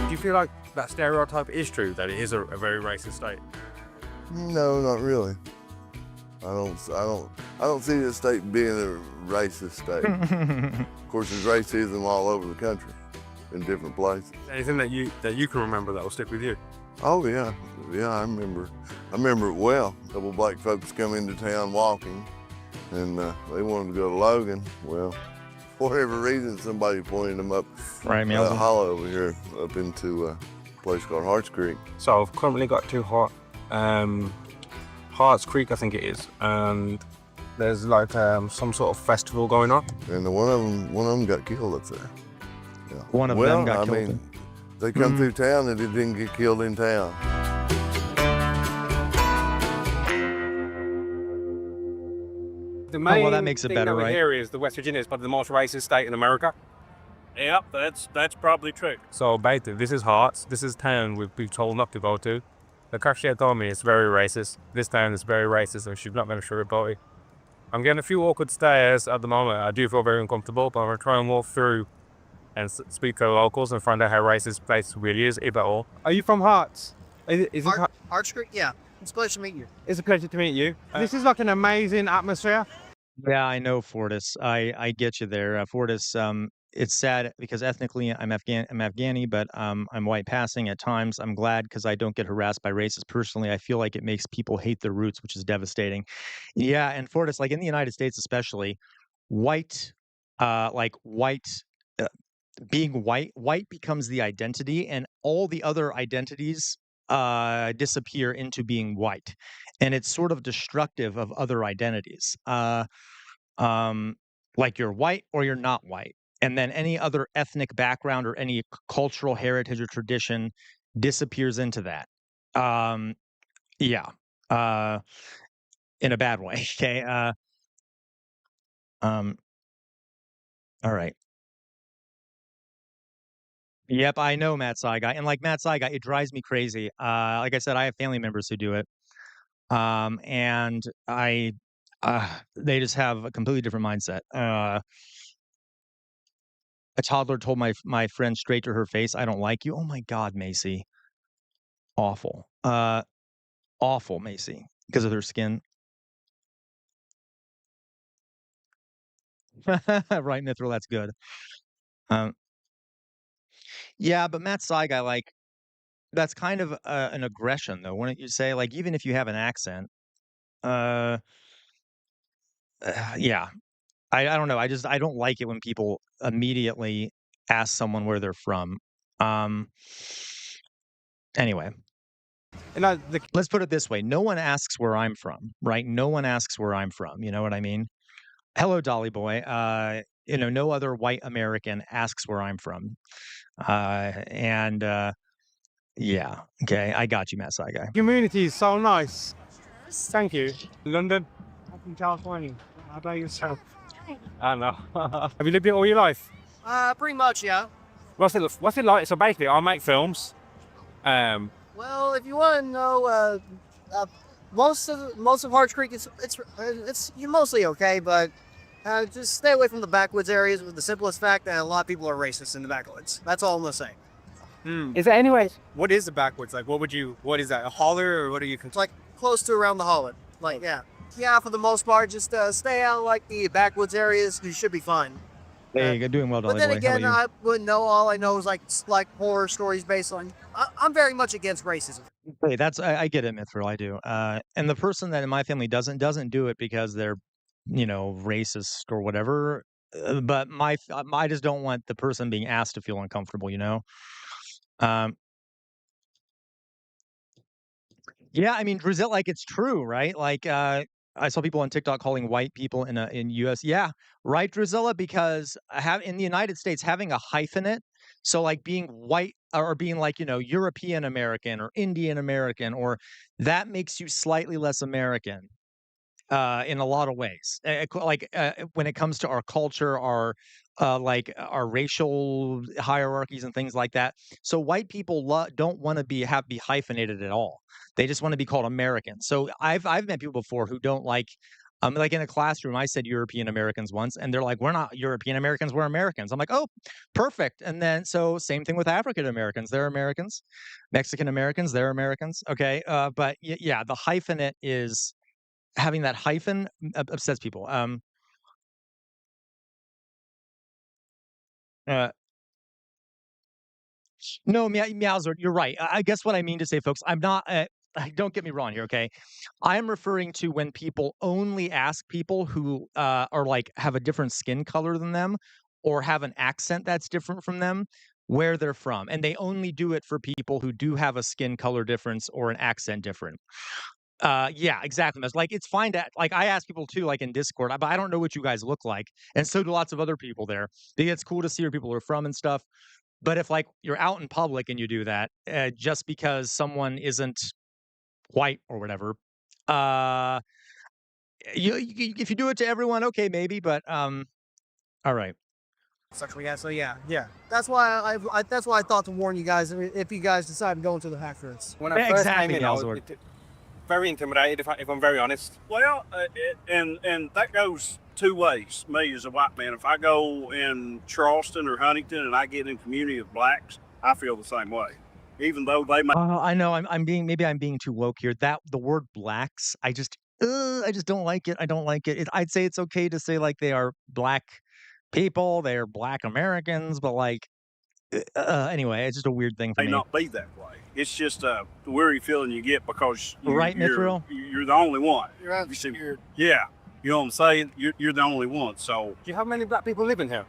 Do you feel like that stereotype is true, that it is a very racist state? No, not really. I don't see this state being a racist state. Of course, there's racism all over the country, in different places. Anything that you can remember that will stick with you? Oh yeah, I remember it well. A couple black folks come into town walking, and they wanted to go to Logan. Well, for whatever reason, somebody pointed them up that hollow over here, up into a place called Harts Creek. So I've currently got two Harts Creek, I think it is, and there's like some sort of festival going on. And one of them got killed up there. Yeah. One of them got killed. They come through town and they didn't get killed in town. The main well, that makes it thing better, that we right? hear is the West Virginia is probably the most racist state in America. Yep, that's probably true. So basically, this is Hearts. This is town we've been told not to go to. The cashier told me it's very racist. This town is very racist, and she's not going to sugarcoat it. I'm getting a few awkward stares at the moment. I do feel very uncomfortable, but I'm going to try and walk through and speak to the locals and find out how racist this place really is, if at all. Are you from Hearts? Arch Creek? Yeah. It's a pleasure to meet you. It's a pleasure to meet you. This is like an amazing atmosphere. Yeah, I know, Fortis. I get you there, Fortis. It's sad because ethnically I'm Afghani, but I'm white passing at times. I'm glad because I don't get harassed by racists personally. I feel like it makes people hate their roots, which is devastating. Yeah, and Fortis, like in the United States especially, white, white. Being white becomes the identity, and all the other identities disappear into being white, and it's sort of destructive of other identities. Like you're white or you're not white, and then any other ethnic background or any cultural heritage or tradition disappears into that. Yeah, in a bad way. Okay. All right. Yep, I know Matt Saigai, and like Matt Saigai, it drives me crazy. Like I said, I have family members who do it, and they just have a completely different mindset. A toddler told my friend straight to her face, "I don't like you." Oh my God, Macy, awful, awful, Macy, because of their skin. Right, Mithril, that's good. Yeah, but Matt Saigai, like that's kind of an aggression, though, wouldn't you say? Like even if you have an accent, uh, yeah. I don't know. I don't like it when people immediately ask someone where they're from. Um, anyway, let's put it this way: no one asks where I'm from, right? No one asks where I'm from. You know what I mean? Hello, Dolly Boy. No other white American asks where I'm from. Yeah, okay, I got you, Matt Saigai. Community is so nice. Thank you. London? I'm from California. How about yourself? I don't know. Have you lived here all your life? Pretty much, yeah. What's it like? So basically, I make films. Well, if you want to know, most of Harts Creek it's you're mostly okay, but just stay away from the backwoods areas with the simplest fact that a lot of people are racist in the backwoods. That's all I'm gonna say. Is there anyway? What is the backwoods? Like, what is that? A holler or what are you? It's like close to around the Holland. Like, yeah, for the most part, just stay out like the backwoods areas. You should be fine. There you go, doing well, Dolly But then Boy. again, How about I wouldn't know. All I know is like horror stories based on. I'm very much against racism. you? Hey, I get it, Mithril. I do. And the person that in my family doesn't do it because they're, racist or whatever. But I just don't want the person being asked to feel uncomfortable. Yeah, I mean, Drizella, like it's true, right? Like, I saw people on TikTok calling white people in US. Yeah, right, Drizella, because in the United States having a hyphenate, so like being white or being like European American or Indian American, or that makes you slightly less American. In a lot of ways, when it comes to our culture, our racial hierarchies and things like that. So white people don't want to be hyphenated at all. They just want to be called American. So I've met people before who don't like in a classroom, I said European Americans once, and they're like, "We're not European Americans, we're Americans." I'm like, "Oh, perfect." And then so same thing with African Americans, they're Americans. Mexican Americans, they're Americans. Okay, but yeah, the hyphenate is having that hyphen upsets people. Uh, no, Meowser, you're right. I guess what I mean to say, folks, I'm not. Don't get me wrong here, okay? I am referring to when people only ask people who are like have a different skin color than them, or have an accent that's different from them, where they're from, and they only do it for people who do have a skin color difference or an accent different. Yeah, exactly. It's like it's fine to like I ask people too, like in Discord, but I don't know what you guys look like, and so do lots of other people there. It's cool to see where people are from and stuff. But if like you're out in public and you do that, just because someone isn't white or whatever, uh, if you do it to everyone, okay, maybe, but all right. So yeah. That's why that's why I thought to warn you guys if you guys decide to go into the hack roots. When I first came in, I was Yalzord. very intimidated, if I'm very honest. Well, and that goes two ways. Me as a white man, if I go in Charleston or Huntington and I get in a community of blacks, I feel the same way. Even though they might. I know I'm being too woke here. That the word blacks, I just don't like it. I don't like it. I'd say it's okay to say like they are black people, they're black Americans, but like anyway, it's just a weird thing for May me. not be that way. It's just a weary feeling you get because Right, Mithril? you're the only one. You're out You see, here. yeah, you know what I'm saying? You're the only one. So Do you have many black people living here?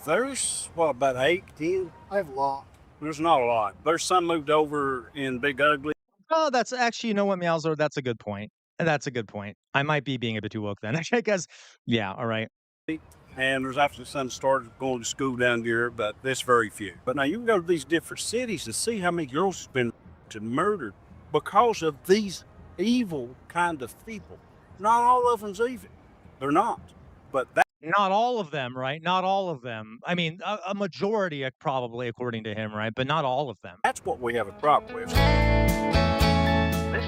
there's about 8, 10. I have a lot. There's not a lot. There's some moved over in Big Ugly. Oh, that's actually, you know what, Meowzor, that's a good point. That's a good point. I might be being a bit too woke then. Actually, because yeah, all right. And there's after the son started going to school down here, but there's very few. But now you can go to these different cities to see how many girls have been murdered because of these evil kind of people. Not all of them's evil. They're not. But that. Not all of them, right? Not all of them. I mean, a majority, probably, according to him, right? But not all of them. That's what we have a problem with. This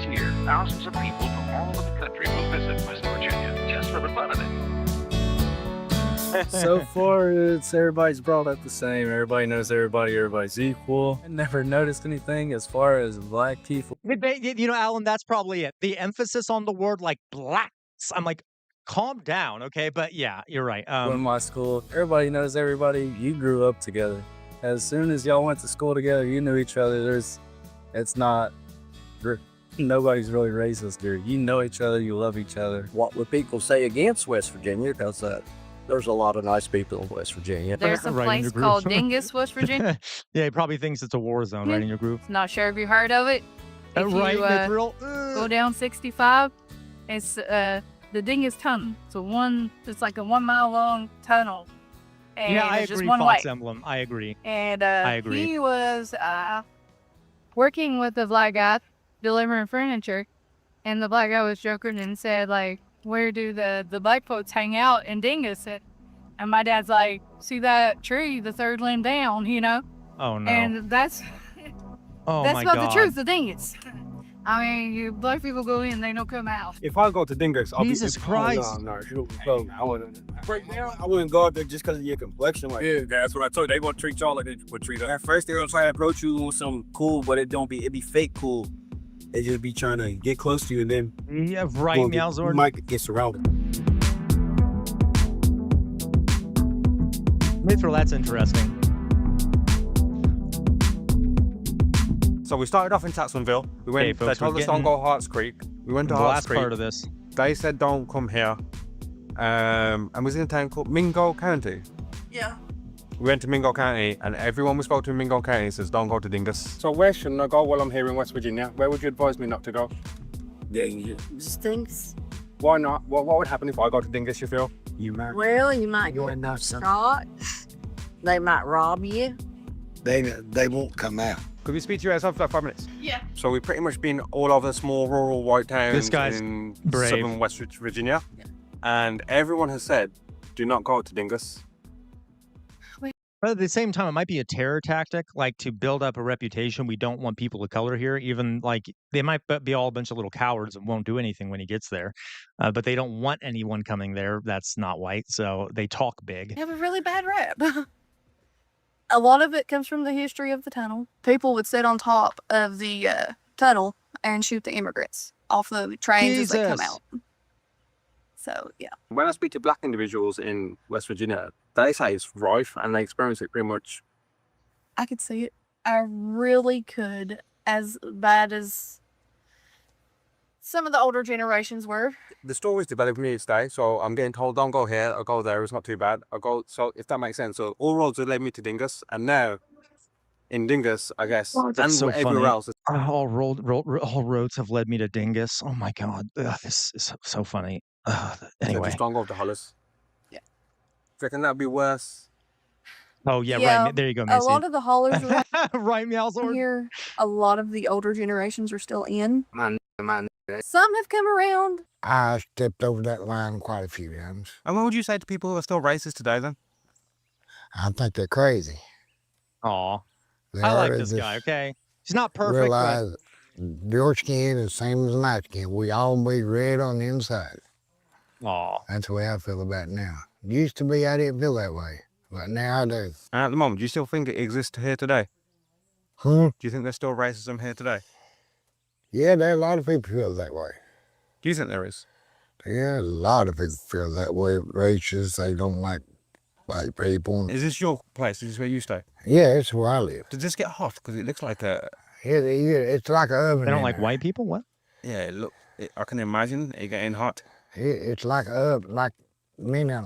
year, thousands of people from all over the country will visit West Virginia just for the fun of it. So far, everybody's brought up the same. Everybody knows everybody. Everybody's equal. I never noticed anything as far as black people. You know, Alan, that's probably it. The emphasis on the word like blacks. I'm like, calm down, okay? But yeah, you're right. In my school, everybody knows everybody. You grew up together. As soon as y'all went to school together, you knew each other. Nobody's really racist here. You know each other. You love each other. What would people say against West Virginia? Because there's a lot of nice people in West Virginia. There's a place called Dingus, West Virginia. Yeah, he probably thinks it's a war zone, right, in your group? Not sure if you heard of it. If Right, you Mithril? go down 65, it's the Dingus Tunnel. It's like a 1 mile long tunnel. And Yeah, I it's just agree, one Fox way. Emblem. I agree. And I agree. he was working with the black guy delivering furniture, and the black guy was joking and said, like, where do the black folks hang out in Dingus? And my dad's like, see that tree, the third limb down, you know? Oh, no. And that's Oh, that's my not God. the truth, the Dingus. I mean, you black people go in, they don't come out. If I go to Dingus, I'll Jesus be... Christ. No, I wouldn't. Right now, I wouldn't go out there just because of your complexion. Like, Yeah, that's what I told you. They gonna treat y'all like they would treat us. At first, they gonna try to approach you with some cool, but it be fake cool. They just be trying to get close to you, and then Yeah, right, Meowzord. you might get surrounded. Mithril, that's interesting. So we started off in Tatsonville. We went. Okay, They folks, told we're us don't getting go Hearts Creek. We went to the Hearts last Creek. part of this. They said don't come here. And we was in a town called Mingo County. Yeah. We went to Mingo County, and everyone we spoke to in Mingo County says don't go to Dingus. So where shouldn't I go while I'm here in West Virginia? Where would you advise me not to go? Stinks. Why not? What would happen if I go to Dingus, you feel? You might. Well, you might You get wanna know something? shot. They might rob you. They won't come out. Could we speak to you outside for like 5 minutes? Yeah. So we've pretty much been all over the small rural white towns This guy's in brave. southern West Virginia. And everyone has said, do not go to Dingus. But at the same time, it might be a terror tactic, like to build up a reputation. We don't want people of color here. Even like they might be all a bunch of little cowards and won't do anything when he gets there. But they don't want anyone coming there that's not white. So they talk big. They have a really bad rep. A lot of it comes from the history of the tunnel. People would sit on top of the tunnel and shoot the immigrants off the trains as they come Jesus. out. So, yeah. When I speak to black individuals in West Virginia, they say it's rife and they experience it pretty much. I could see it. I really could. As bad as some of the older generations were. The stories develop me each day, so I'm getting told don't go here or go there. It's not too bad. I go, so if that makes sense. So all roads have led me to Dingus, and now in Dingus, I guess, That's and so everywhere funny. else. All roads have led me to Dingus. Oh my God, this is so funny. So Anyway, just don't go to Hollis. Yeah. Do you reckon that'd be worse? Oh yeah, Yeah, right. There you go, a Macy. lot of the hollers around right, Meowsword. here, a lot of the older generations are still in. Some have come around. I stepped over that line quite a few times. And what would you say to people who are still racist today then? I think they're crazy. Aw. They I like oughta this guy, just okay? He's not perfect, but realize your skin is the same as my skin. We all be red on the inside. aw. That's the way I feel about it now. Used to be, I didn't feel that way, but now I do. And at the moment, do you still think it exists here today? Hmm? Do you think there's still racism here today? Yeah, there are a lot of people feel that way. Do you think there is? Yeah, a lot of people feel that way. Racist, they don't like white people. Is this your place? Is this where you stay? Yeah, it's where I live. Does this get hot? Because it looks like a... It's like an oven. They don't in like there. white people? What? Yeah, I can imagine it getting hot. It's like an oven, like, meaning,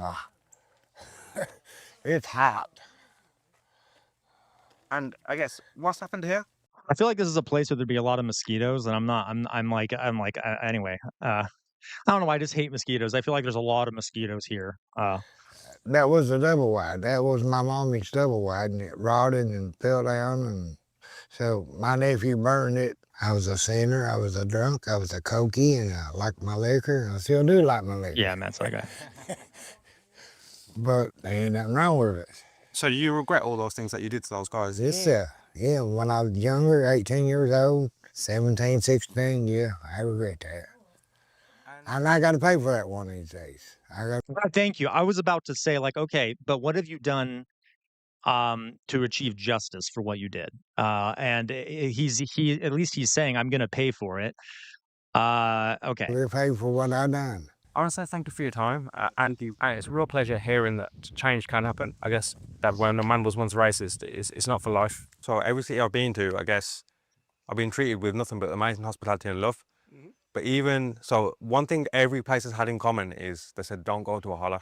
it's hot. And I guess, what's happened here? I feel like this is a place where there'd be a lot of mosquitoes, and anyway. I don't know why I just hate mosquitoes. I feel like there's a lot of mosquitoes here. That was a double wide. That was my mommy's double wide, and it rotted and fell down. And so my nephew burned it. I was a sinner, I was a drunk, I was a cokey, and I liked my liquor, and I still do like my liquor. Yeah, Matt's that guy. But there ain't nothing wrong with it. So do you regret all those things that you did to those guys? Yeah, when I was younger, 18 years old, 17, 16, yeah, I regret that. And I got to pay for that one of these days. Thank you. I was about to say, like, okay, but what have you done to achieve justice for what you did? And he at least he's saying, I'm going to pay for it. Okay. We'll pay for what I done. I want to say thank you for your time, and it's a real pleasure hearing that change can happen. I guess that when a man was once racist, it's not for life. So every city I've been to, I guess, I've been treated with nothing but amazing hospitality and love. Mm-hmm. But even, so one thing every place has had in common is they said, don't go to a holler.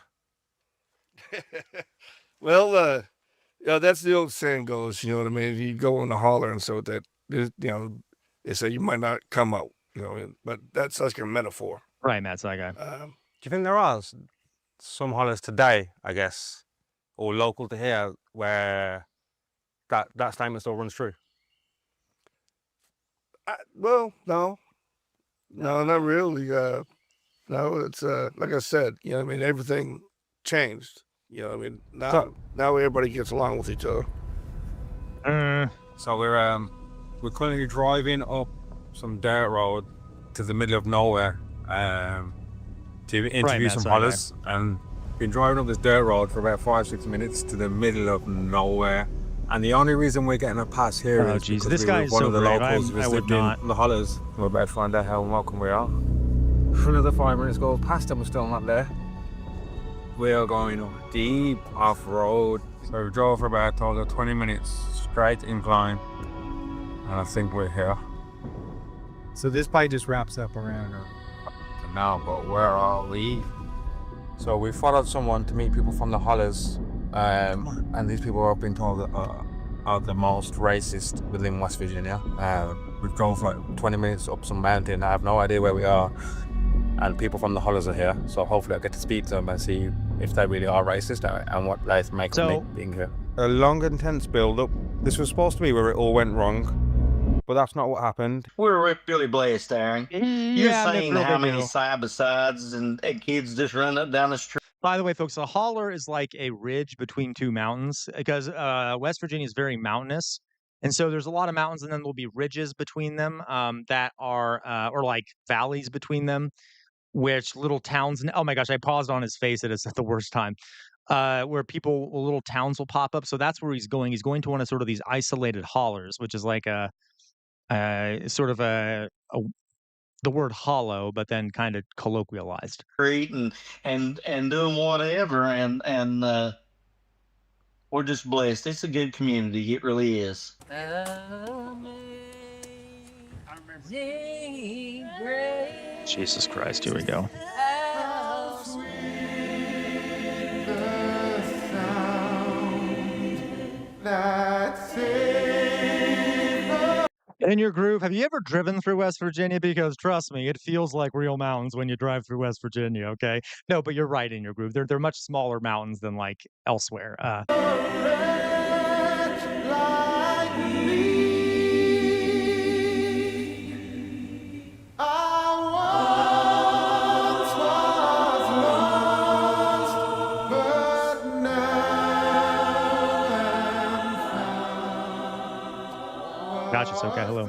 Well, that's the old saying goes, you know what I mean? You go in the holler and so that, you know, they say you might not come out, you know, but that's like a metaphor. Right, Matt's that guy. Do you think there are some hollers today, I guess, or local to here, where that statement still runs true? Well, no, not really. No, it's like I said, you know what I mean? Everything changed. You know what I mean? Now everybody gets along with each other. So we're currently driving up some dirt road to the middle of nowhere to interview some hollers, and been driving up this dirt road for about 5-6 minutes to the middle of nowhere. And the only reason we're getting a pass here is because this we were one of the locals I who's would lived in the hollers. We're about to find out how welcome we are. Another 5 minutes go past them, we're still not there. We are going deep off-road. So we drove for about 20 minutes, straight incline, and I think we're here. So this probably just wraps up around now, but where are we? So we followed someone to meet people from the hollers, and these people have been told are the most racist within West Virginia. We drove like 20 minutes up some mountain. I have no idea where we are, and people from the hollers are here. So hopefully I'll get to speak to them and see if they really are racist and what they make of me being here. A long, intense build-up. This was supposed to be where it all went wrong, but that's not what happened. We're really blessed, Aaron. You've Yeah, seen no how big many deal. side-by-sides and kids just run up down the street. By the way, folks, a holler is like a ridge between two mountains because West Virginia is very mountainous. And so there's a lot of mountains, and then there'll be ridges between them that are, or like valleys between them, which little towns, and oh my gosh, I paused on his face at the worst time, where little towns will pop up. So that's where he's going. He's going to one of sort of these isolated hollers, which is like sort of the word hollow, but then kind of colloquialized. Street and doing whatever, and we're just blessed. It's a good community. It really is. Jesus Christ, here we go. In your groove, have you ever driven through West Virginia? Because trust me, it feels like real mountains when you drive through West Virginia, okay? No, but you're right in your groove. They're much smaller mountains than like elsewhere. SoCal. Hello.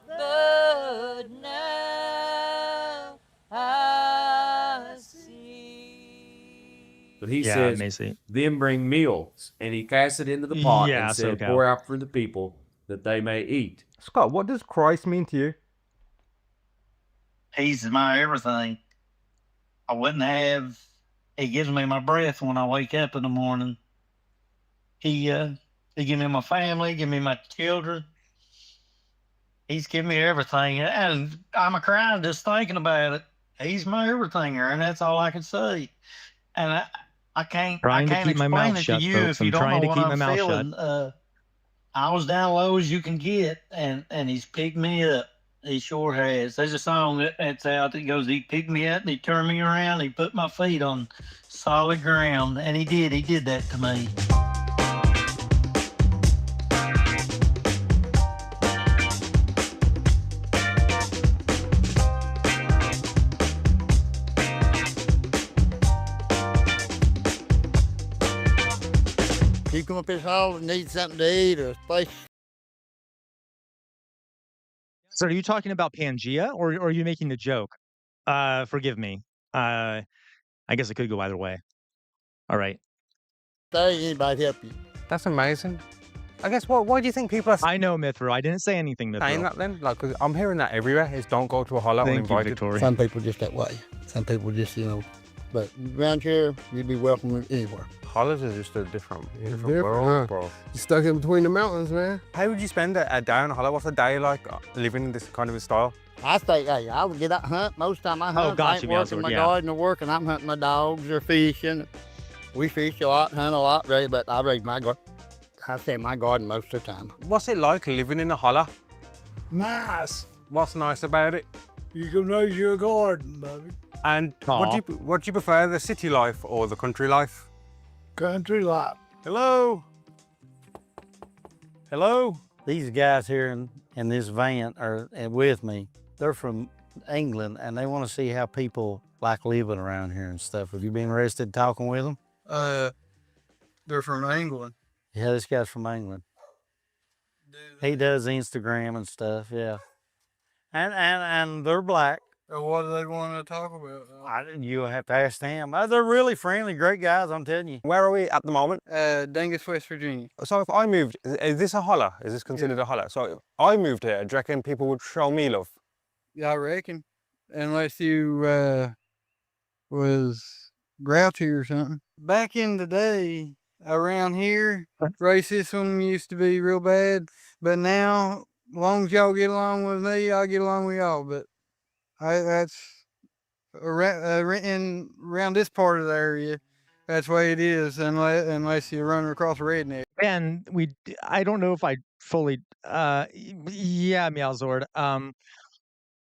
But now I see. But he Yeah, says, Macy. then bring meals, and he cast it into the pot Yeah, and said, SoCal. pour out for the people that they may eat. Scott, what does Christ mean to you? He's my everything. I wouldn't have. He gives me my breath when I wake up in the morning. He give me my family, give me my children. He's given me everything, and I'm a crying just thinking about it. He's my everythinger, and that's all I can say. And I can't Trying to explain keep my mouth it shut, to you folks. if you I'm don't know trying to what keep I'm my mouth shut. feeling. I was down low as you can get, and he's picked me up. He sure has. There's a song that's out that goes, he picked me up and he turned me around. He put my feet on solid ground, and he did that to me. You come up this hall and need something to eat or a place. So are you talking about Pangea, or are you making the joke? Forgive me. I guess it could go either way. All right. Say anybody help you. That's amazing. I guess why do you think people are I know, Mithra. I didn't say anything, saying Mithra. that then? Like, 'cause I'm hearing that everywhere. Is don't go to a holler Thank you, uninvited. Victoria. Some people just that way. Some people just, but around here, you'd be welcome anywhere. Hollers is just a different different, world, bro. You stuck in between the mountains, man. How would you spend a day on a holler? What's a day like living in this kind of a style? I think, hey, I would get out hunt. Most of the time I hunt. I gotcha, ain't working Meowsword, my yeah. garden or working. I'm hunting my dogs or fishing. We fish a lot, hunt a lot, really, but I raise my garden. I say my garden most of the time. What's it like living in a holler? Nice. What's nice about it? You can raise your garden, baby. And Aw. what do you prefer, the city life or the country life? Country life. Hello? Hello? These guys here in this van are with me. They're from England, and they want to see how people like living around here and stuff. Have you been interested in talking with them? They're from England. Yeah, this guy's from England. He does Instagram and stuff, yeah. And they're black. What do they want to talk about? You'll have to ask them. They're really friendly, great guys, I'm telling you. Where are we at the moment? Dingus, West Virginia. So if I moved, is this a holler? Is this considered a holler? So if I moved here, do you reckon people would show me love? Yeah, I reckon. Unless you was grouchy or something. Back in the day, around here, racism used to be real bad. But now, as long as y'all get along with me, I'll get along with y'all. But that's around this part of the area. That's the way it is, unless you run across a redneck. And I don't know if I fully, yeah, Meowsword.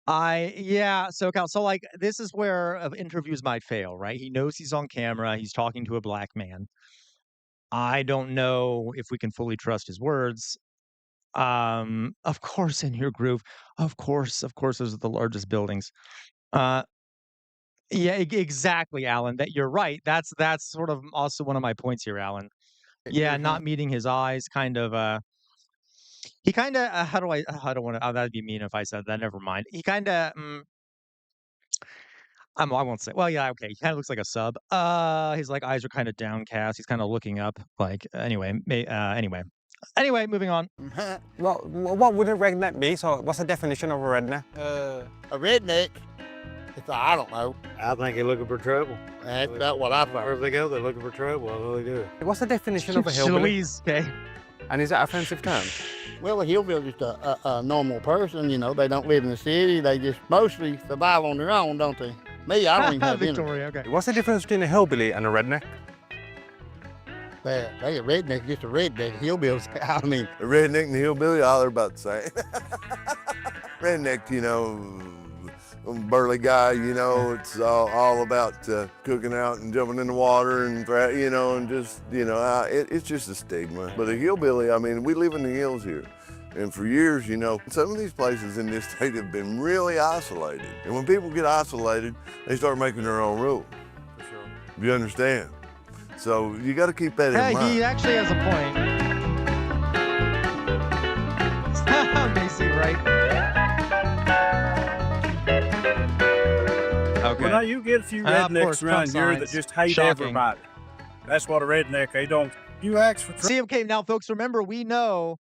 SoCal. So like, this is where interviews might fail, right? He knows he's on camera. He's talking to a black man. I don't know if we can fully trust his words. Of course, in your groove, of course, those are the largest buildings. Yeah, exactly, Alan. That you're right. That's sort of also one of my points here, Alan. Yeah, not meeting his eyes, kind of. He kind of. How do I? I don't want to. Oh, that'd be mean if I said that. Never mind. He kind of. I won't say. Well, yeah, okay. He kind of looks like a sub. His like eyes are kind of downcast. He's kind of looking up. Like anyway. Anyway, moving on. What would a redneck be? So what's the definition of a redneck? A redneck, I don't know. I think they're looking for trouble. That's about what I thought. Wherever they go, they're looking for trouble. I really do. What's the definition of a hillbilly? Louise, okay. And is that offensive term? Well, a hillbilly is just a normal person, They don't live in the city. They just mostly survive on their own, don't they? Me, I don't even have Victoria, okay. What's the difference between a hillbilly and a redneck? They a redneck, just a redneck. Hillbillies, I mean. A redneck and a hillbilly, all they're about the same. Redneck, burly guy, it's all about cooking out and jumping in the water and, and just, it's just a stigma. But a hillbilly, we live in the hills here. And for years, some of these places in this state have been really isolated. And when people get isolated, they start making their own rules. For sure. You understand? So you got to keep that in mind. He actually has a point. Okay. Well, now you get a few Of rednecks course, Trump around here that signs. just hate Shocking. everybody. That's what a redneck, they don't. You ask for See, okay, now, folks, remember, we know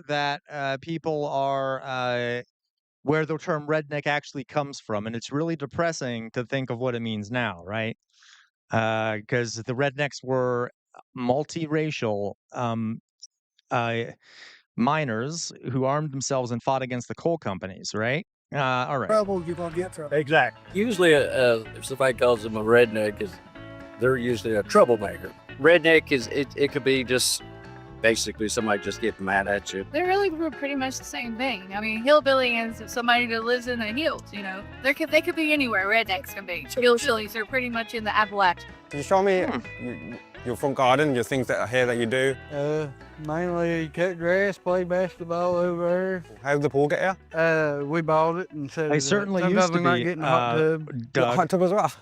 that people are where the term redneck actually comes from, and it's really depressing to think of what it means now, right? Because the rednecks were multiracial uh, miners who armed themselves and fought against the coal companies, right? All right. trouble, you're going to get trouble. Exactly. Usually, if somebody calls them a redneck, they're usually a troublemaker. Redneck it could be just basically somebody just getting mad at you. They're really pretty much the same thing. I mean, hillbilly is somebody that lives in the hills, you know. They could be anywhere. Rednecks can be. Hillbillies are pretty much in the Appalachian. Can you show me your front garden, your things that are here that you do? Mainly cut grass, play basketball over there. How did the pool get here? We bought it and said They certainly sometimes used to we might be, get in the hot tub. Doug. Hot tub as well.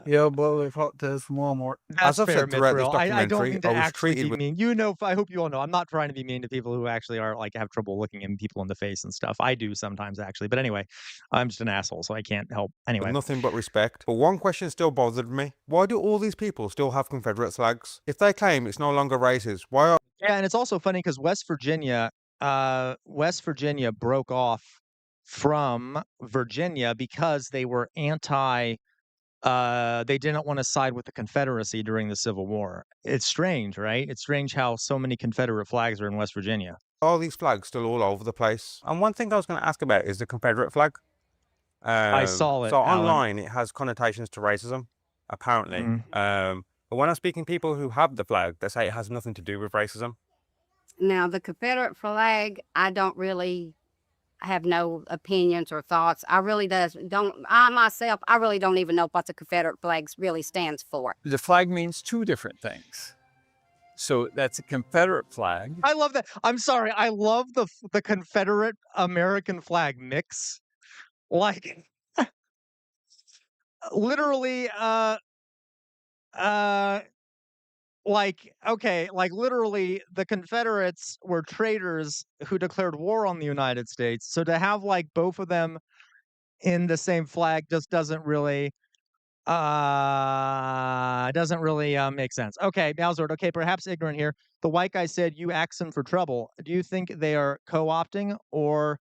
Yeah, but with hot tubs from Walmart. That's As I've fair, said throughout this Mithril. I don't documentary, mean to I was actually treated be with- mean. You know, I hope you all know, I'm not trying to be mean to people who actually are like have trouble looking at people in the face and stuff. I do sometimes actually, but anyway, I'm just an asshole, so I can't help. Anyway, Nothing but respect. But one question still bothered me. Why do all these people still have Confederate flags? If they claim it's no longer racist, why are... yeah, and it's also funny because West Virginia broke off from Virginia because they were they didn't want to side with the Confederacy during the Civil War. It's strange, right? It's strange how so many Confederate flags are in West Virginia. All these flags still all over the place. And one thing I was going to ask about is the Confederate flag. I saw it, So Alan. online, it has connotations to racism, apparently. Mm. But when I'm speaking to people who have the flag, they say it has nothing to do with racism. Now, the Confederate flag, I don't really have no opinions or thoughts. I really I really don't even know what the Confederate flag really stands for. The flag means two different things. So that's a Confederate flag. I love that. I'm sorry. I love the Confederate American flag mix. Like, literally, literally, the Confederates were traitors who declared war on the United States. So to have like both of them in the same flag just doesn't really make sense. Okay, Bowser. Okay, perhaps ignorant here. The white guy said you asked him for trouble. Do you think they are co-opting or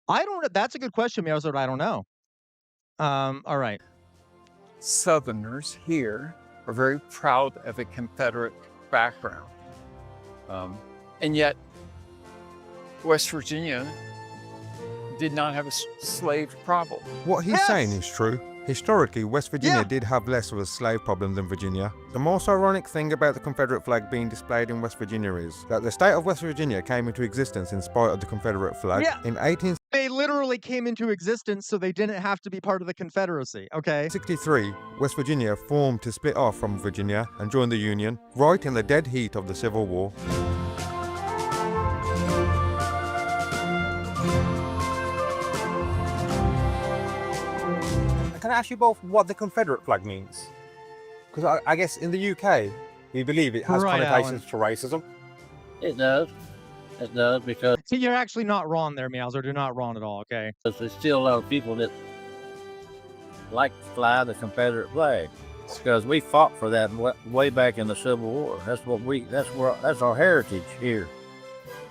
I don't know. That's a good question, Bowser. I don't know. All right. Southerners here are very proud of a Confederate background. And yet, West Virginia did not have a slave problem. What he's saying is true. Historically, West Virginia did have less of a slave problem than Virginia. The most ironic thing about the Confederate flag being displayed in West Virginia is that the state of West Virginia came into existence in spite of the Confederate flag. Yeah. In 1863, They literally came into existence so they didn't have to be part of the Confederacy, okay? West Virginia formed to split off from Virginia and join the Union, right in the dead heat of the Civil War. Can I ask you both what the Confederate flag means? Because I guess in the UK, we believe it has Right, connotations to racism. It does. It does because See, you're actually not wrong there, Meowser. You're not wrong at all, okay? there's still a lot of people that like to fly the Confederate flag. Because we fought for that way back in the Civil War. That's our heritage here.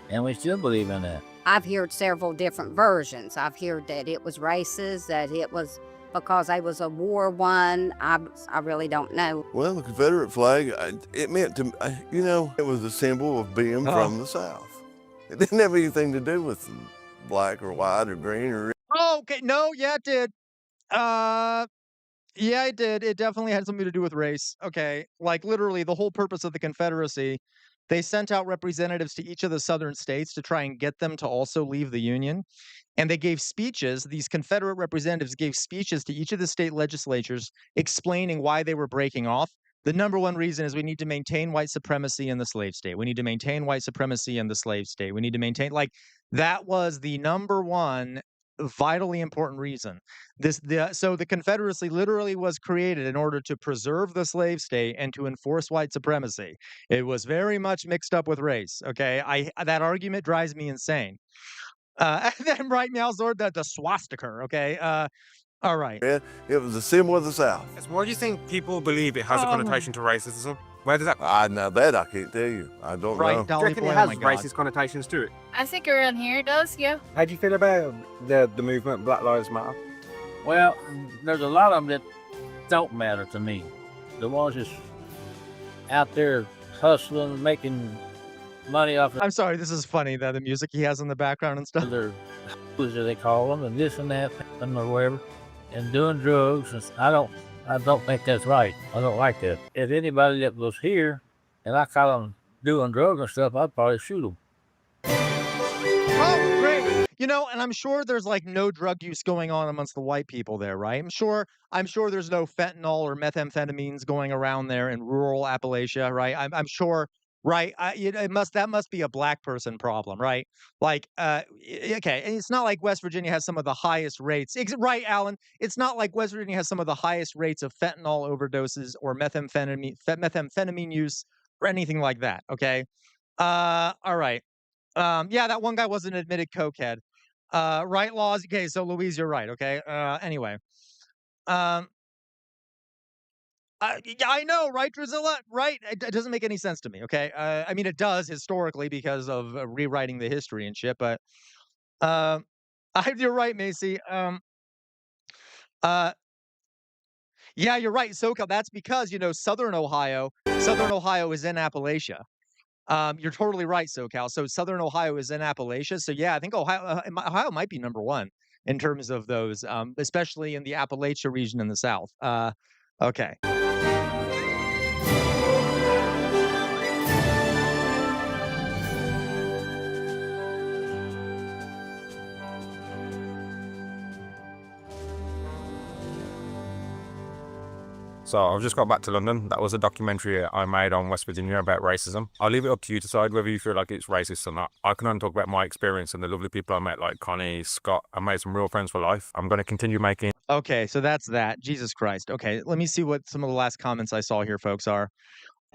And we still believe in that. I've heard several different versions. I've heard that it was racist, that it was because I was a war one. I really don't know. Well, the Confederate flag, it meant to, it was a symbol of being from the South. It didn't have anything to do with black or white or green or... Oh, okay. No, yeah, it did. Yeah, it did. It definitely had something to do with race. Okay. Like, literally, the whole purpose of the Confederacy, they sent out representatives to each of the southern states to try and get them to also leave the Union. And they gave speeches. These Confederate representatives gave speeches to each of the state legislatures explaining why they were breaking off. The number one reason is we need to maintain white supremacy in the slave state. We need to maintain white supremacy in the slave state. We need to maintain, like, that was the number one vitally important reason. So the Confederacy literally was created in order to preserve the slave state and to enforce white supremacy. It was very much mixed up with race. Okay, that argument drives me insane. And then right now, Zord, the swastika. Okay. All right. Yeah, it was a symbol of the South. Why do you think people believe it has a connotation to racism? Where does that? Now that I can't tell you. I don't Right, know. Do you Dolly reckon boy. it Oh has my God. racist connotations to it? I think around here it does, yeah. How do you feel about the movement Black Lives Matter? Well, there's a lot of them that don't matter to me. The ones that's out there hustling, making money off of I'm sorry. This is funny. The music he has in the background and stuff. their as they call them, and this and that, and or whatever, and doing drugs. And I don't think that's right. I don't like that. If anybody that was here and I caught them doing drugs and stuff, I'd probably shoot them. Oh, great. You know, and I'm sure there's like no drug use going on amongst the white people there, right? I'm sure there's no fentanyl or methamphetamines going around there in rural Appalachia, right? I'm sure, right? That must be a black person problem, right? Like, okay, and it's not like West Virginia has some of the highest rates, right, Alan? It's not like West Virginia has some of the highest rates of fentanyl overdoses or methamphetamine use or anything like that. Okay, all right. Yeah, that one guy was an admitted cokehead. Right, Laws? Okay, so Louise, you're right. Okay. Anyway, um, yeah, I know, right, Drusilla? Right? It doesn't make any sense to me. Okay. I mean, it does historically because of rewriting the history and shit. But um, you're right, Macy. Uh, yeah, you're right. SoCal. That's because Southern Ohio. Southern Ohio is in Appalachia. You're totally right, SoCal. So Southern Ohio is in Appalachia. So yeah, I think Ohio might be number one in terms of those, especially in the Appalachia region in the South. Okay. So I've just got back to London. That was a documentary I made on West Virginia about racism. I'll leave it up to you to decide whether you feel like it's racist or not. I can only talk about my experience and the lovely people I met, like Connie, Scott. I made some real friends for life. I'm going to continue making. Okay, so that's that. Jesus Christ. Okay, let me see what some of the last comments I saw here, folks, are.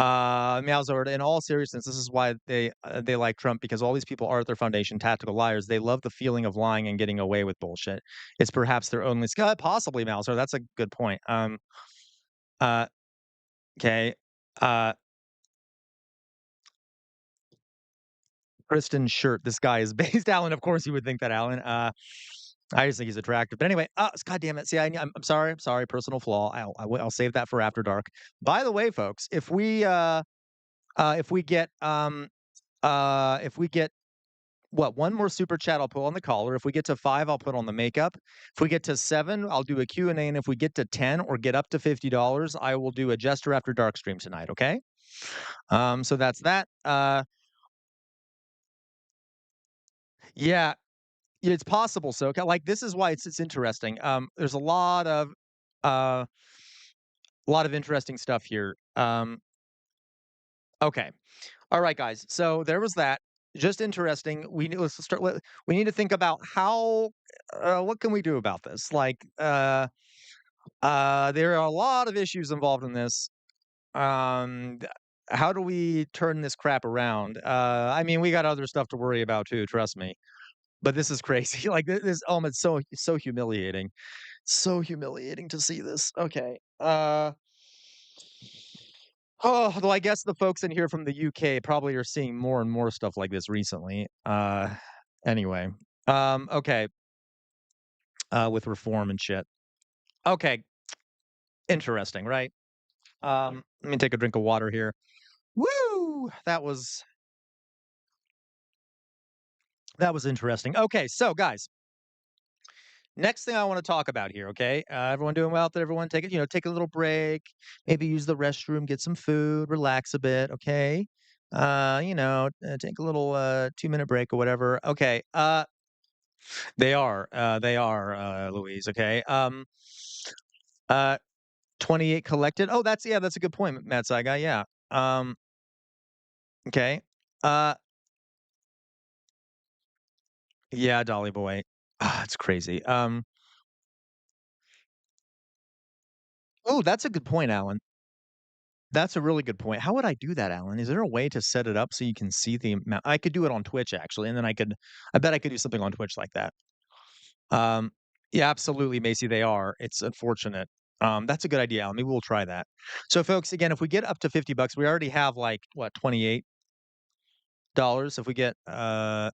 Meowzord, in all seriousness, this is why they like Trump, because all these people are at their foundation tactical liars. They love the feeling of lying and getting away with bullshit. It's perhaps their only skill. Possibly, Meowzord. That's a good point. Uh, okay. Kristen Shirt. This guy is based. Alan, of course, you would think that, Alan. I just think he's attractive. But anyway, God damn it. See, I'm sorry. I'm sorry. Personal flaw. I'll save that for after dark. By the way, folks, if we get one more super chat, I'll put on the collar. If we get to 5, I'll put on the makeup. If we get to 7, I'll do a Q&A. And if we get to 10 or get up to $50, I will do a Jester After Dark stream tonight. Okay. So that's that. Yeah, it's possible. So like, this is why it's interesting. There's a lot of interesting stuff here. Okay. All right, guys. So there was that. Just interesting. Let's start. We need to think about how. What can we do about this? Like, there are a lot of issues involved in this. How do we turn this crap around? I mean, we got other stuff to worry about too. Trust me. But this is crazy. Like this. It's so humiliating. So humiliating to see this. Okay. Though I guess the folks in here from the UK probably are seeing more and more stuff like this recently. Anyway. Okay. With reform and shit. Okay. Interesting, right? Let me take a drink of water here. Woo! That was interesting. Okay, so guys, next thing I want to talk about here, okay? Everyone doing well out there? Everyone take a little break, maybe use the restroom, get some food, relax a bit, okay? Take a little 2-minute break or whatever. Okay. They are Louise, okay? 28 collected. Oh, that's a good point, Matt Saiga. Yeah. Okay. Yeah, Dolly boy. It's crazy. Oh, that's a good point, Alan. That's a really good point. How would I do that, Alan? Is there a way to set it up so you can see the amount? I could do it on Twitch actually, and then I bet I could do something on Twitch like that. Yeah, absolutely, Macy. They are. It's unfortunate. That's a good idea, Alan. Maybe we'll try that. So, folks, again, if we get up to $50, we already have like what, $28. If we get how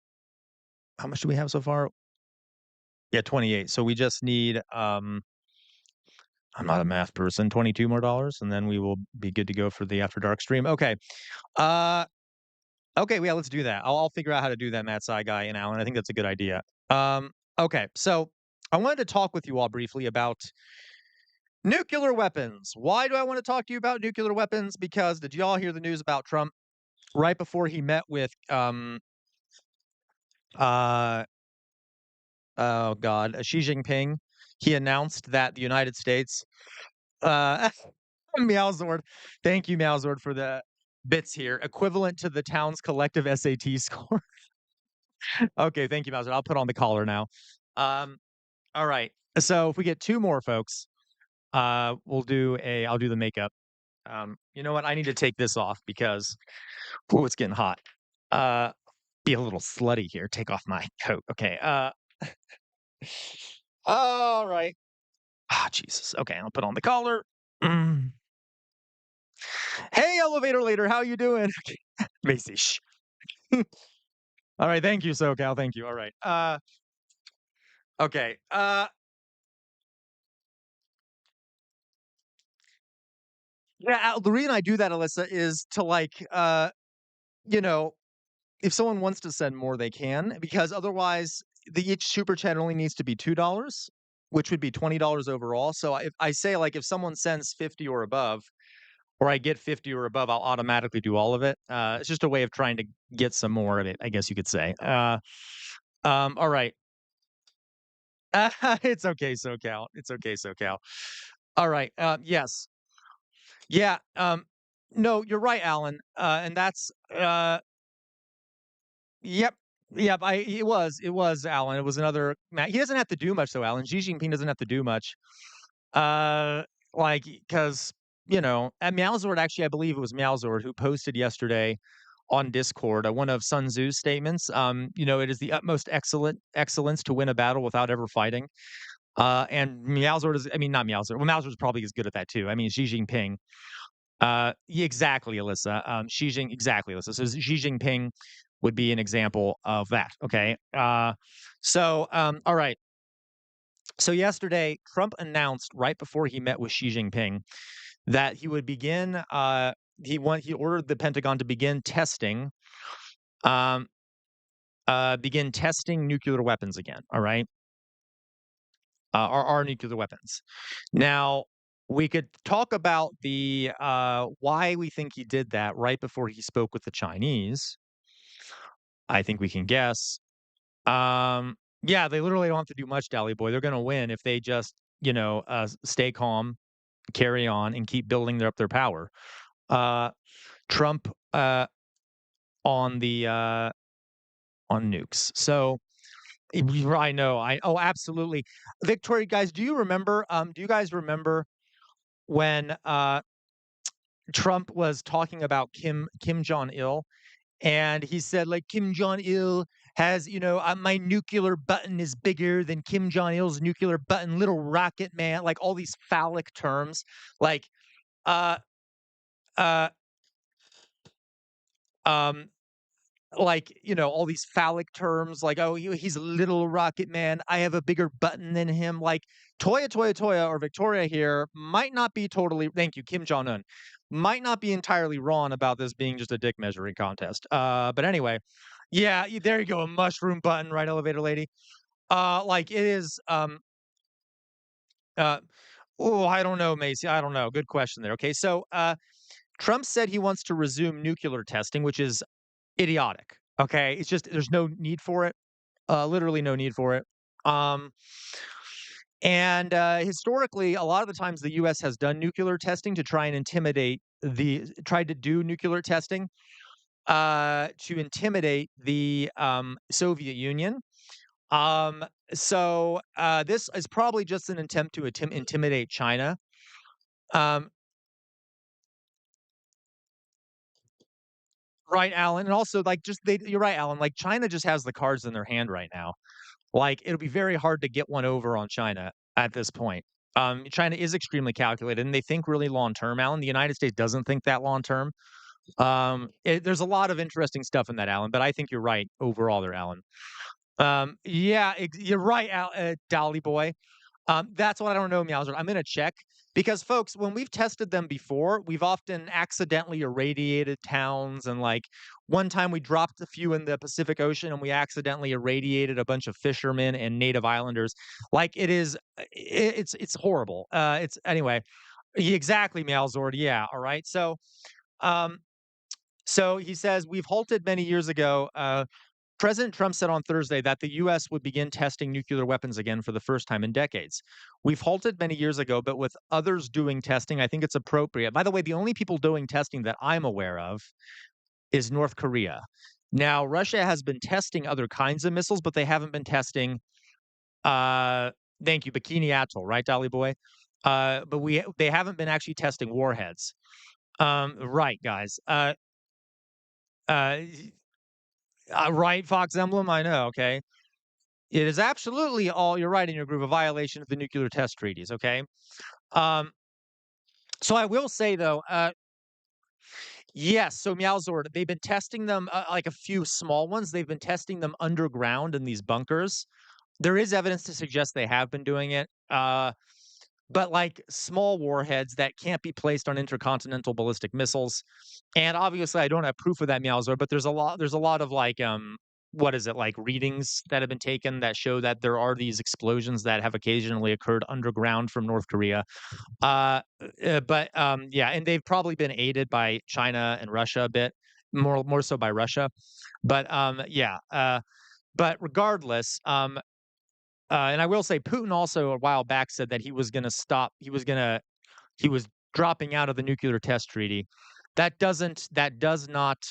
much do we have so far? Yeah, 28. So we just need I'm not a math person, $22 more, and then we will be good to go for the After Dark stream. Okay. Okay, yeah, let's do that. I'll figure out how to do that, Matt Sci Guy and Alan. I think that's a good idea. Okay, so I wanted to talk with you all briefly about nuclear weapons. Why do I want to talk to you about nuclear weapons? Because did y'all hear the news about Trump right before he met with oh God, Xi Jinping? He announced that the United States Meowzord. Thank you, Meowzord, for the bits here. Equivalent to the town's collective SAT score. Okay, thank you, Meowzord. I'll put on the collar now. All right. So if we get 2 more folks, I'll do the makeup. You know what? I need to take this off because it's getting hot. Be a little slutty here. Take off my coat. Okay. All right. Ah, Jesus. Okay, I'll put on the collar. Hey, elevator later. How you doing? Macy. Shh. All right. Thank you, SoCal. Thank you. All right. Okay. Yeah, the reason I do that, Alyssa, is to like, you know, if someone wants to send more, they can, because otherwise, each super chat only needs to be $2, which would be $20 overall. So if I say like if someone sends 50 or above, or I get 50 or above, I'll automatically do all of it. It's just a way of trying to get some more of it, I guess you could say. All right. It's okay, SoCal. It's okay, SoCal. All right. Yes. Yeah. No, you're right, Alan. And that's yep. Yep. It was Alan. It was another he doesn't have to do much though, Alan. Xi Jinping doesn't have to do much. Like because at Meowzord, actually, I believe it was Meowzord who posted yesterday on Discord one of Sun Tzu's statements. It is the utmost excellence to win a battle without ever fighting. And Meowzord is, I mean, not Meowzord. Well, Meowzord is probably as good at that too. I mean, Xi Jinping. Yeah, exactly, Alyssa. Exactly, Alyssa. So Xi Jinping would be an example of that. Okay. All right. So yesterday, Trump announced right before he met with Xi Jinping that he would begin. He ordered the Pentagon to begin testing nuclear weapons again. All right. Our nuclear weapons. Now, we could talk about the why we think he did that right before he spoke with the Chinese. I think we can guess. Yeah, they literally don't have to do much, Dally Boy. They're going to win if they just, stay calm, carry on, and keep building up their power. Trump on nukes. So I know. Absolutely. Victoria, guys, do you remember? Do you guys remember when Trump was talking about Kim Jong-il, and he said like Kim Jong-il has, my nuclear button is bigger than Kim Jong-il's nuclear button, little rocket man, like all these phallic terms, like uh uh um like all these phallic terms like, oh, he's a little rocket man, I have a bigger button than him. Like Toya or Victoria here might not be totally, thank you, Kim Jong-un, might not be entirely wrong about this being just a dick measuring contest. But anyway, yeah, there you go, a mushroom button, right, elevator lady? Like it is I don't know, Macy, I don't know, good question there. Okay, so Trump said he wants to resume nuclear testing, which is idiotic. Okay, it's just there's no need for it. Literally no need for it. And historically, a lot of the times the U.S. has done nuclear testing to try and tried to do nuclear testing to intimidate the Soviet Union. So this is probably just an attempt to intimidate China. Right, Alan, and also, like, you're right, Alan, like, China just has the cards in their hand right now. Like, it'll be very hard to get one over on China at this point. China is extremely calculated, and they think really long term, Alan. The United States doesn't think that long term. There's a lot of interesting stuff in that, Alan, but I think you're right overall there, Alan. Yeah, you're right, Dolly boy. That's what I don't know, Meowser. I'm gonna check because, folks, when we've tested them before, we've often accidentally irradiated towns, and like one time we dropped a few in the Pacific Ocean, and we accidentally irradiated a bunch of fishermen and native islanders. Like it's horrible. It's anyway. Exactly, Meowzord. Yeah. All right. Um, so he says we've halted many years ago. President Trump said on Thursday that the U.S. would begin testing nuclear weapons again for the first time in decades. We've halted many years ago, but with others doing testing, I think it's appropriate. By the way, the only people doing testing that I'm aware of is North Korea. Now, Russia has been testing other kinds of missiles, but they haven't been testing. Thank you, Bikini Atoll, right, Dolly Boy? But they haven't been actually testing warheads. Right, guys. Right, Fox Emblem. I know. Okay. It is absolutely all you're right in your group, a violation of the nuclear test treaties, okay? So I will say though, yes, so Meowzord, they've been testing them like a few small ones. They've been testing them underground in these bunkers. There is evidence to suggest they have been doing it. But like small warheads that can't be placed on intercontinental ballistic missiles. And obviously I don't have proof of that, Meowzord, but there's a lot of like what is it, like readings that have been taken that show that there are these explosions that have occasionally occurred underground from North Korea. Yeah, and they've probably been aided by China and Russia a bit, more so by Russia. But but regardless, and I will say Putin also a while back said that he was dropping out of the nuclear test treaty. That does not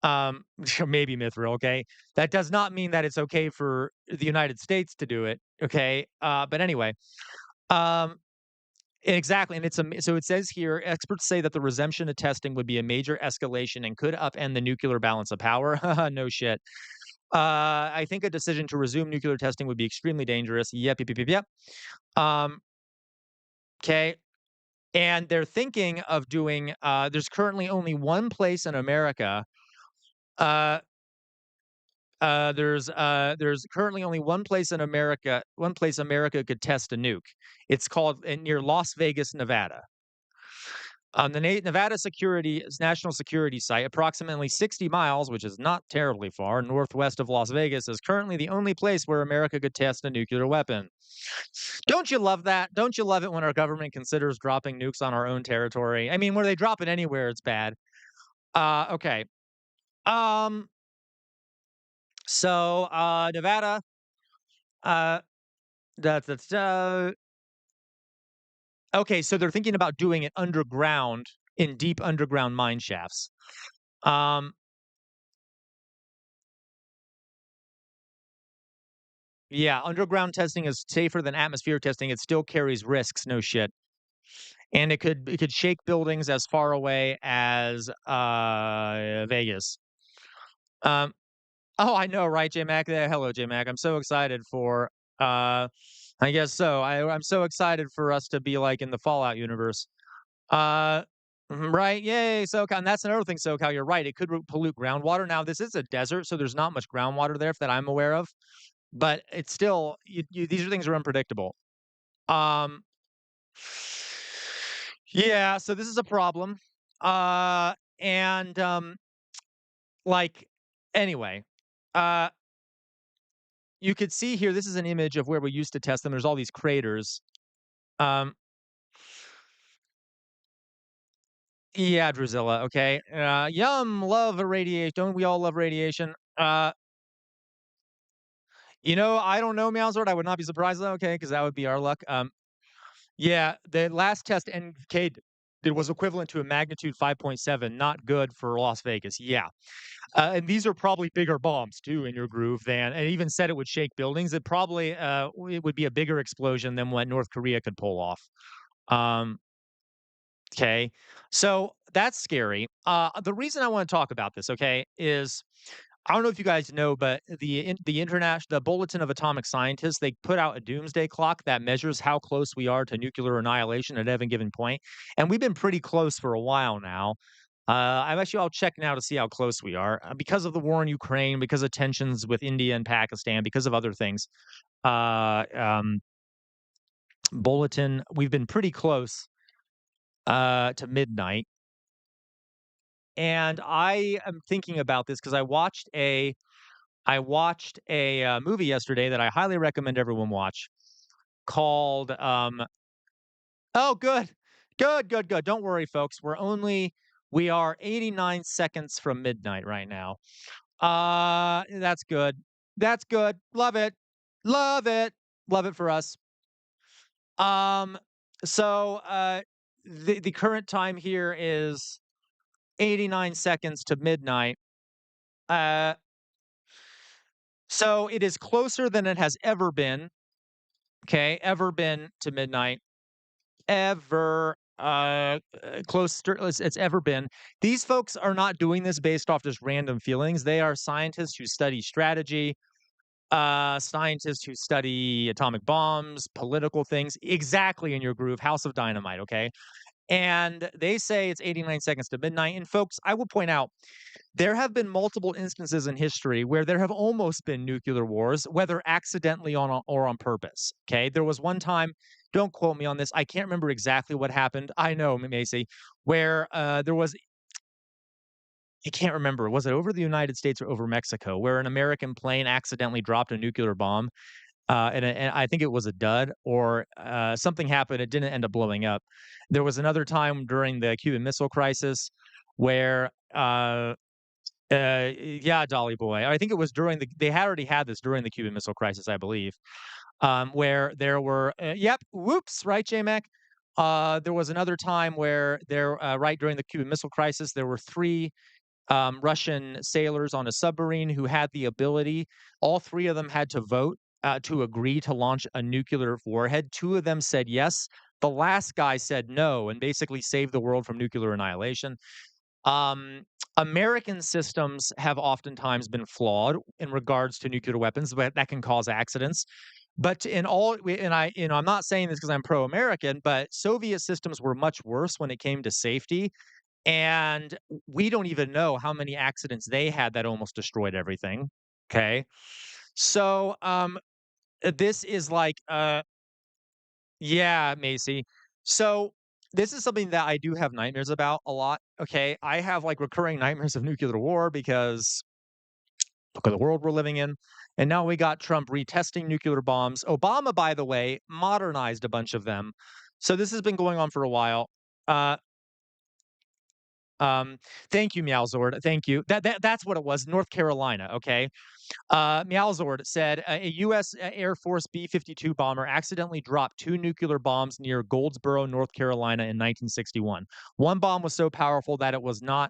maybe Mithril, okay? That does not mean that it's okay for the United States to do it, okay? But anyway, exactly, and so it says here, experts say that the resumption of testing would be a major escalation and could upend the nuclear balance of power. No shit. I think a decision to resume nuclear testing would be extremely dangerous. Yep. Okay. And they're thinking of doing, there's currently only one place in America. There's currently only one place America could test a nuke. It's called near Las Vegas, Nevada. The Nevada National Security Site, approximately 60 miles, which is not terribly far, northwest of Las Vegas, is currently the only place where America could test a nuclear weapon. Don't you love that? Don't you love it when our government considers dropping nukes on our own territory? I mean, where they drop it anywhere, it's bad. Okay. So Nevada. Okay, so they're thinking about doing it underground in deep underground mine shafts. Yeah, underground testing is safer than atmospheric testing. It still carries risks, no shit. And it could shake buildings as far away as Vegas. Oh, I know, right, J-Mac? Hello, J-Mac. I'm so excited for I guess so. I'm so excited for us to be like in the Fallout universe. Right, yay, SoCal. And that's another thing, SoCal, you're right. It could pollute groundwater. Now, this is a desert, so there's not much groundwater there that I'm aware of. But it's still, these things are unpredictable. Yeah, so this is a problem. Like, anyway, you could see here, this is an image of where we used to test them. There's all these craters. Yeah, Drusilla, okay. Yum, love radiation. Don't we all love radiation? I don't know, Meowsword. I would not be surprised though, okay, because that would be our luck. Yeah, the last test NK it was equivalent to a magnitude 5.7. Not good for Las Vegas. Yeah. And these are probably bigger bombs too in your groove and even said it would shake buildings. It probably it would be a bigger explosion than what North Korea could pull off. Okay. So that's scary. The reason I want to talk about this, okay, is I don't know if you guys know, but the Bulletin of Atomic Scientists, they put out a doomsday clock that measures how close we are to nuclear annihilation at any given point, and we've been pretty close for a while now. I'll check now to see how close we are because of the war in Ukraine, because of tensions with India and Pakistan, because of other things. Uh, um, Bulletin, we've been pretty close to midnight. And I am thinking about this because I watched a movie yesterday that I highly recommend everyone watch called oh, good. Good, good, good. Don't worry, folks. We are 89 seconds from midnight right now. That's good. That's good. Love it. Love it. Love it for us. Um so the current time here is 89 seconds to midnight. Uh So it is closer than it has ever been, okay, ever been to midnight, ever, closer as it's ever been. These folks are not doing this based off just random feelings. They are scientists who study strategy, scientists who study atomic bombs, political things, exactly in your groove, House of Dynamite, okay? And they say it's 89 seconds to midnight. And folks, I will point out there have been multiple instances in history where there have almost been nuclear wars, whether accidentally or on purpose. Okay. There was one time, don't quote me on this. I can't remember exactly what happened. I know, Macy, where I can't remember. Was it over the United States or over Mexico, where an American plane accidentally dropped a nuclear bomb? And I think it was a dud or something happened. It didn't end up blowing up. There was another time during the Cuban Missile Crisis where yeah, Dolly Boy. I think it was they had already had this during the Cuban Missile Crisis, I believe, where there were, yep, whoops, right, J-Mac? There was another time where right during the Cuban Missile Crisis, there were three Russian sailors on a submarine who had the ability. All three of them had to vote to agree to launch a nuclear warhead. Two of them said yes. The last guy said no and basically saved the world from nuclear annihilation. Um, American systems have oftentimes been flawed in regards to nuclear weapons, but that can cause accidents. But I'm not saying this because I'm pro-American, but Soviet systems were much worse when it came to safety, and we don't even know how many accidents they had that almost destroyed everything. Okay, so this is like yeah, Macy. So this is something that I do have nightmares about a lot. Okay. I have like recurring nightmares of nuclear war because look at the world we're living in. And now we got Trump retesting nuclear bombs. Obama, by the way, modernized a bunch of them. So this has been going on for a while. Uh, Thank you, Meowzord. Thank you. That's what it was. North Carolina. Okay. Meowzord said a U.S. Air Force B-52 bomber accidentally dropped two nuclear bombs near Goldsboro, North Carolina in 1961. One bomb was so powerful that it was not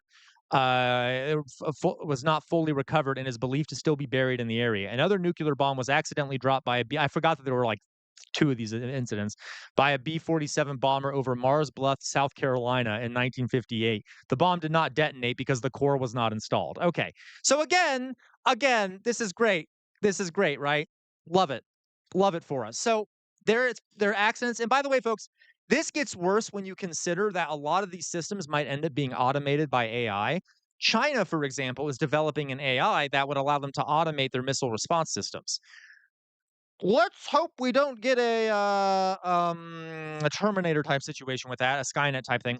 fully recovered and is believed to still be buried in the area. Another nuclear bomb was accidentally dropped by a B. I forgot that there were like two of these incidents by a B-47 bomber over Mars Bluff, South Carolina in 1958. The bomb did not detonate because the core was not installed. Okay. So again, this is great. This is great, right? Love it. Love it for us. So there are accidents. And by the way, folks, this gets worse when you consider that a lot of these systems might end up being automated by AI. China, for example, is developing an AI that would allow them to automate their missile response systems. Let's hope we don't get a Terminator type situation with that, a Skynet type thing.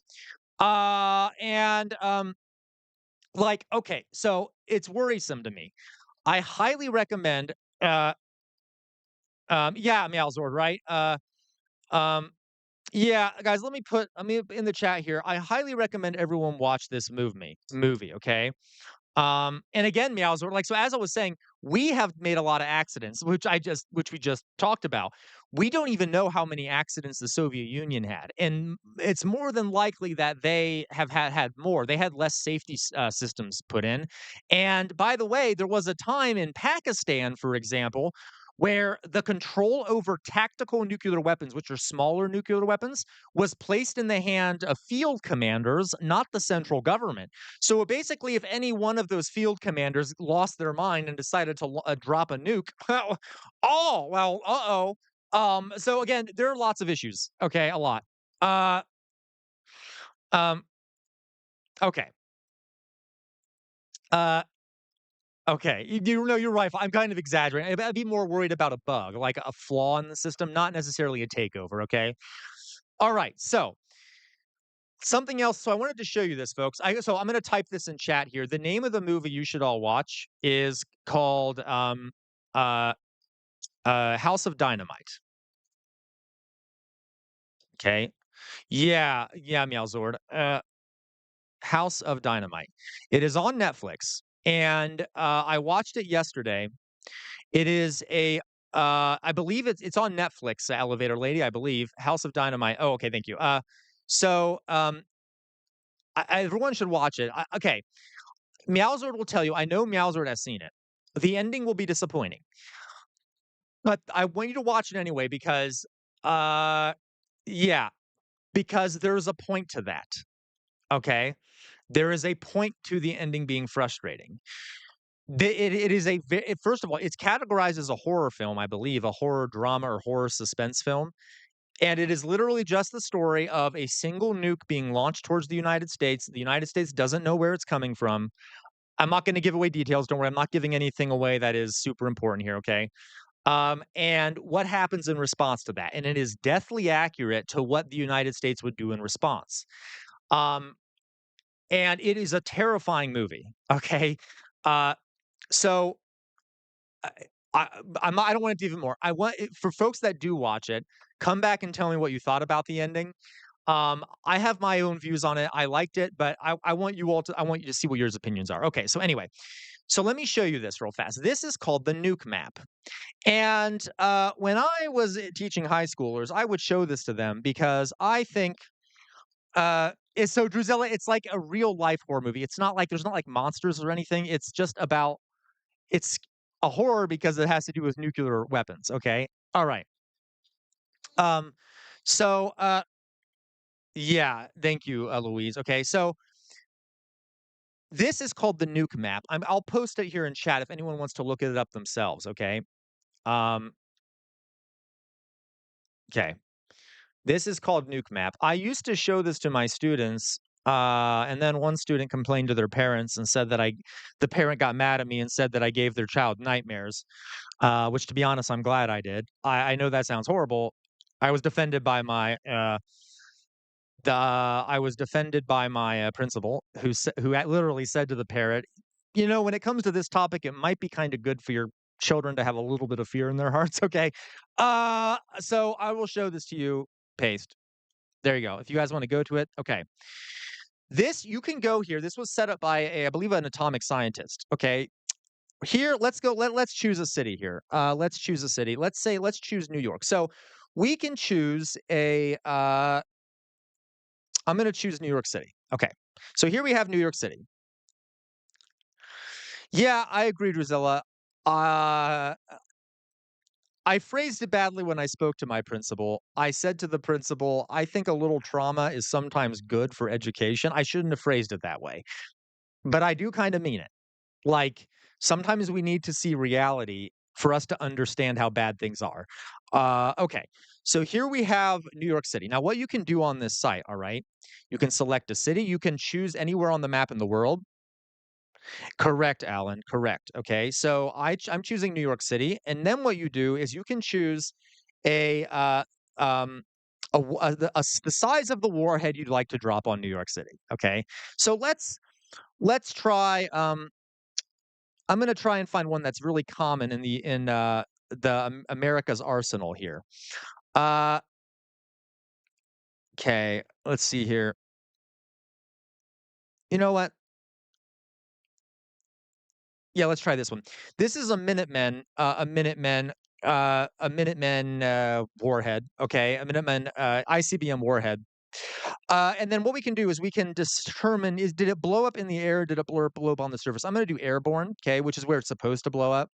Like, okay, so it's worrisome to me. I highly recommend, yeah, Meowzord, right? Yeah, guys, let me in the chat here. I highly recommend everyone watch this movie, okay? And again, Meowzord, like, so as I was saying, we have made a lot of accidents, which we just talked about. We don't even know how many accidents the Soviet Union had. And it's more than likely that they have had more. They had less safety systems put in. And by the way, there was a time in Pakistan, for example, where the control over tactical nuclear weapons, which are smaller nuclear weapons, was placed in the hand of field commanders, not the central government. So basically, if any one of those field commanders lost their mind and decided to drop a nuke, so again, there are lots of issues. Okay, a lot. Okay. Okay, you know, you're right. I'm kind of exaggerating. I'd be more worried about a bug, like a flaw in the system, not necessarily a takeover. Okay. All right. So something else. So I wanted to show you this, folks. So I'm going to type this in chat here. The name of the movie you should all watch is called House of Dynamite. Okay. Yeah. Yeah, Meowzord. House of Dynamite. It is on Netflix, and I watched it yesterday. It is I believe it's on Netflix, Elevator Lady, I believe. House of Dynamite. Oh, okay, thank you. Everyone should watch it. Okay, Meowzord will tell you. I know Meowzord has seen it. The ending will be disappointing, but I want you to watch it anyway because, yeah, because there's a point to that. Okay, there is a point to the ending being frustrating. It is first of all, it's categorized as a horror film, I believe, a horror drama or horror suspense film. And it is literally just the story of a single nuke being launched towards the United States. The United States doesn't know where it's coming from. I'm not going to give away details. Don't worry. I'm not giving anything away that is super important here. Okay. And what happens in response to that? And it is deathly accurate to what the United States would do in response. And it is a terrifying movie. Okay. So I don't want to do even more. I want for folks that do watch it, come back and tell me what you thought about the ending. I have my own views on it. I liked it, but I want you to see what your opinions are. Okay, so anyway, so let me show you this real fast. This is called the nuke map. And when I was teaching high schoolers, I would show this to them because I think it's so Drusilla, it's like a real life horror movie. It's not like there's not like monsters or anything. It's just about it's a horror because it has to do with nuclear weapons. Okay. All right. So yeah, thank you, Louise. Okay, so this is called the nuke map. I'll post it here in chat if anyone wants to look it up themselves. Okay. Um. Okay. This is called nuke map. I used to show this to my students. And then one student complained to their parents and said that the parent got mad at me and said that I gave their child nightmares. Which, to be honest, I'm glad I did. I know that sounds horrible. I was defended by my principal, who literally said to the parent, "You know, when it comes to this topic, it might be kind of good for your children to have a little bit of fear in their hearts." Okay, so I will show this to you. Paste. There you go. If you guys want to go to it, okay. You can go here. This was set up by I believe, an atomic scientist. Okay. Here, let's go. Let's choose a city here. Let's choose a city. Let's choose New York. So we can choose I'm going to choose New York City. Okay. So here we have New York City. Yeah, I agree, Drusilla. I phrased it badly when I spoke to my principal. I said to the principal, I think a little trauma is sometimes good for education. I shouldn't have phrased it that way, but I do kind of mean it. Like, sometimes we need to see reality for us to understand how bad things are. Okay, so here we have New York City. Now, what you can do on this site, all right, you can select a city. You can choose anywhere on the map in the world. Correct, Alan. Correct. Okay, so I'm choosing New York City, and then what you do is you can choose the size of the warhead you'd like to drop on New York City. Okay, so let's try. I'm going to try and find one that's really common in the America's arsenal here. Okay, let's see here. You know what? Yeah, let's try this one. This is a Minutemen warhead. Okay, a Minutemen ICBM warhead. And then what we can do is we can determine did it blow up in the air? Did it blow up on the surface? I'm going to do airborne, okay, which is where it's supposed to blow up.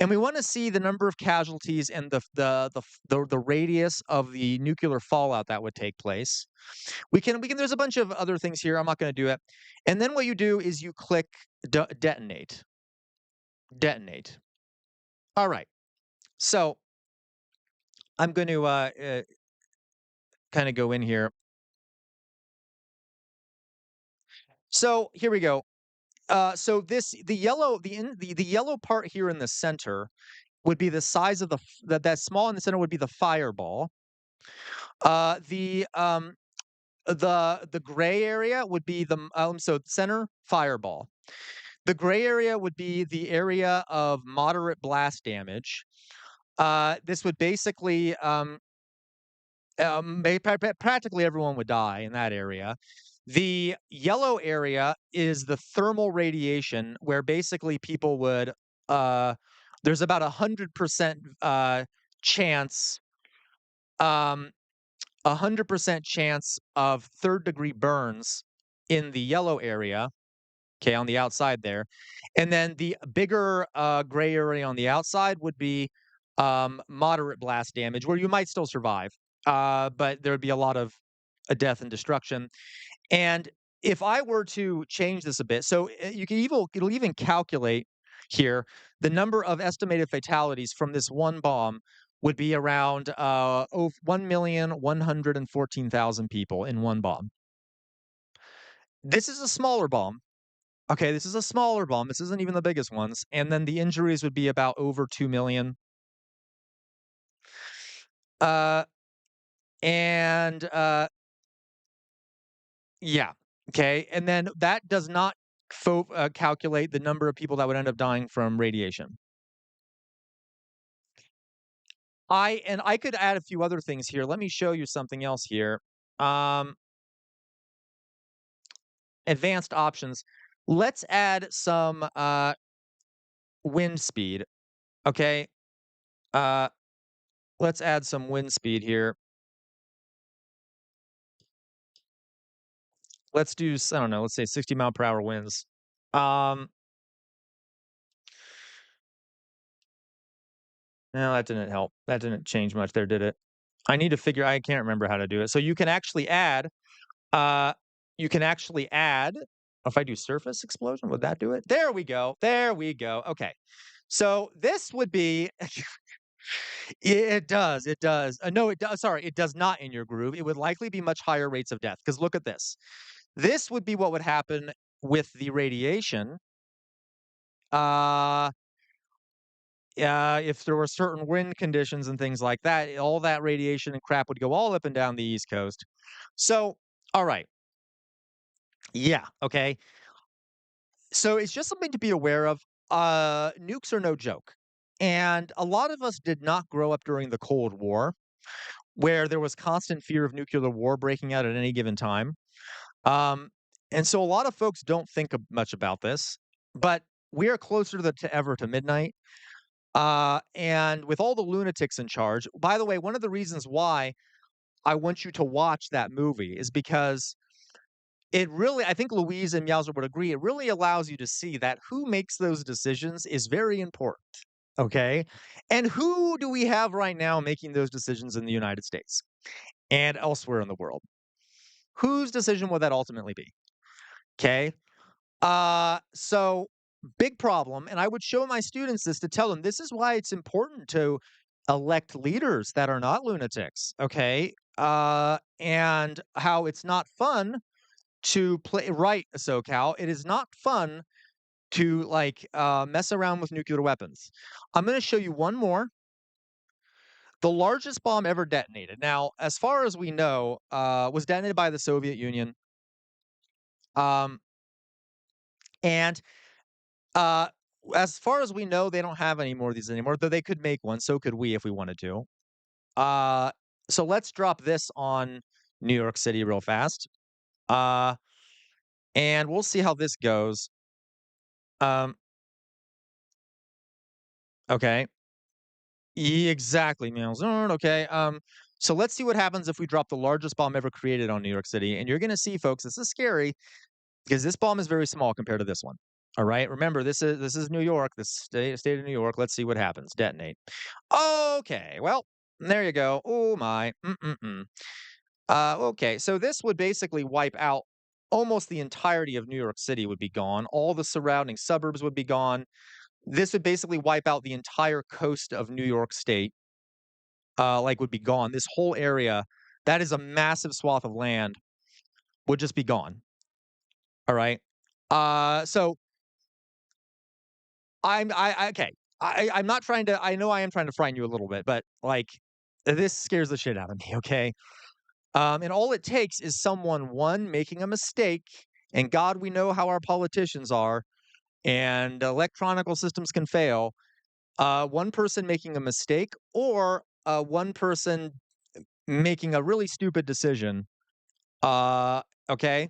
And we want to see the number of casualties and the radius of the nuclear fallout that would take place. We can there's a bunch of other things here. I'm not going to do it. And then what you do is you click detonate. Detonate. All right. So I'm going to kind of go in here. So here we go. So the yellow part here in the center would be the size of that small in the center would be the fireball. The gray area would be so center fireball. The gray area would be the area of moderate blast damage. This would basically practically everyone would die in that area. The yellow area is the thermal radiation, where basically people would there's about 100% chance 100% chance of third-degree burns in the yellow area, okay, on the outside there. And then the bigger gray area on the outside would be moderate blast damage, where you might still survive, but there would be a lot of death and destruction. And if I were to change this a bit, so it'll even calculate here the number of estimated fatalities from this one bomb would be around 1,114,000 people in one bomb. This is a smaller bomb. Okay, this is a smaller bomb. This isn't even the biggest ones. And then the injuries would be about over 2 million. Yeah. Okay. And then that does not calculate the number of people that would end up dying from radiation. I could add a few other things here. Let me show you something else here. Advanced options. Let's add some wind speed. Okay. Let's add some wind speed here. Let's do, I don't know, let's say 60 mile per hour winds. No, that didn't help. That didn't change much there, did it? I can't remember how to do it. So you can actually add, if I do surface explosion, would that do it? There we go. There we go. Okay. So this would be, it does. No, it does. Sorry, it does not in your groove. It would likely be much higher rates of death, because look at this. This would be what would happen with the radiation. If there were certain wind conditions and things like that, all that radiation and crap would go all up and down the East Coast. So, all right. Yeah, okay. So it's just something to be aware of. Nukes are no joke. And a lot of us did not grow up during the Cold War, where there was constant fear of nuclear war breaking out at any given time. And so a lot of folks don't think much about this, but we are closer to ever to midnight. And with all the lunatics in charge, by the way, one of the reasons why I want you to watch that movie is because it really, I think Louise and Meowser would agree, it really allows you to see that who makes those decisions is very important. Okay. And who do we have right now making those decisions in the United States and elsewhere in the world? Whose decision would that ultimately be? Okay. So big problem. And I would show my students this to tell them this is why it's important to elect leaders that are not lunatics. Okay. And how it's not fun to write a SoCal. It is not fun to mess around with nuclear weapons. I'm going to show you one more. The largest bomb ever detonated. Now, as far as we know, was detonated by the Soviet Union. And as far as we know, they don't have any more of these anymore, though they could make one. So could we if we wanted to. So let's drop this on New York City real fast. And we'll see how this goes. Okay. Exactly, Meals. Okay. So let's see what happens if we drop the largest bomb ever created on New York City. And you're going to see, folks, this is scary because this bomb is very small compared to this one. All right. Remember, this is New York, the state of New York. Let's see what happens. Detonate. Okay. Well, there you go. Oh my. Okay. So this would basically wipe out almost the entirety of New York City would be gone. All the surrounding suburbs would be gone. This would basically wipe out the entire coast of New York State. Would be gone. This whole area, that is a massive swath of land, would just be gone. All right. So okay. I'm not trying to. I know I am trying to frighten you a little bit, but like this scares the shit out of me. Okay. And all it takes is someone making a mistake, and God, we know how our politicians are, and electronical systems can fail. One person making a mistake, or one person making a really stupid decision. Okay.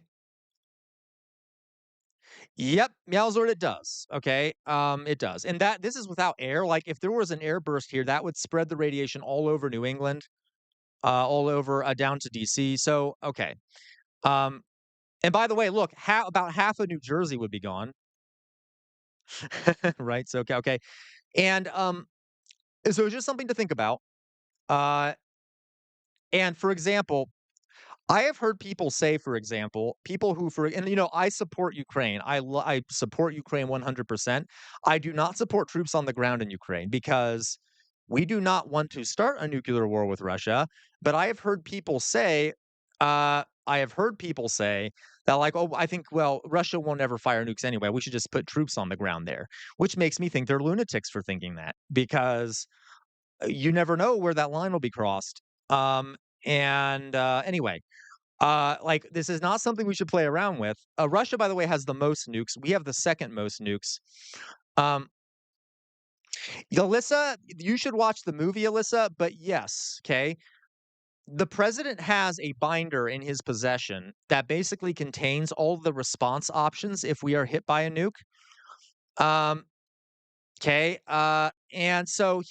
Yep, Meowsort, it does. Okay, it does, and this is without air. Like if there was an air burst here, that would spread the radiation all over New England, all over down to DC. So okay, and by the way, look, about half of New Jersey would be gone, right? So okay, and so just something to think about. And for example, I have heard people say, for example, people who I support Ukraine. I support Ukraine 100%. I do not support troops on the ground in Ukraine because we do not want to start a nuclear war with Russia. But I have heard people say, that like, oh, I think, well, Russia won't ever fire nukes anyway. We should just put troops on the ground there, which makes me think they're lunatics for thinking that because you never know where that line will be crossed. Anyway, this is not something we should play around with. Russia, by the way, has the most nukes. We have the second most nukes. Alyssa, you should watch the movie, Alyssa. But yes, okay. The president has a binder in his possession that basically contains all the response options if we are hit by a nuke. Okay. And so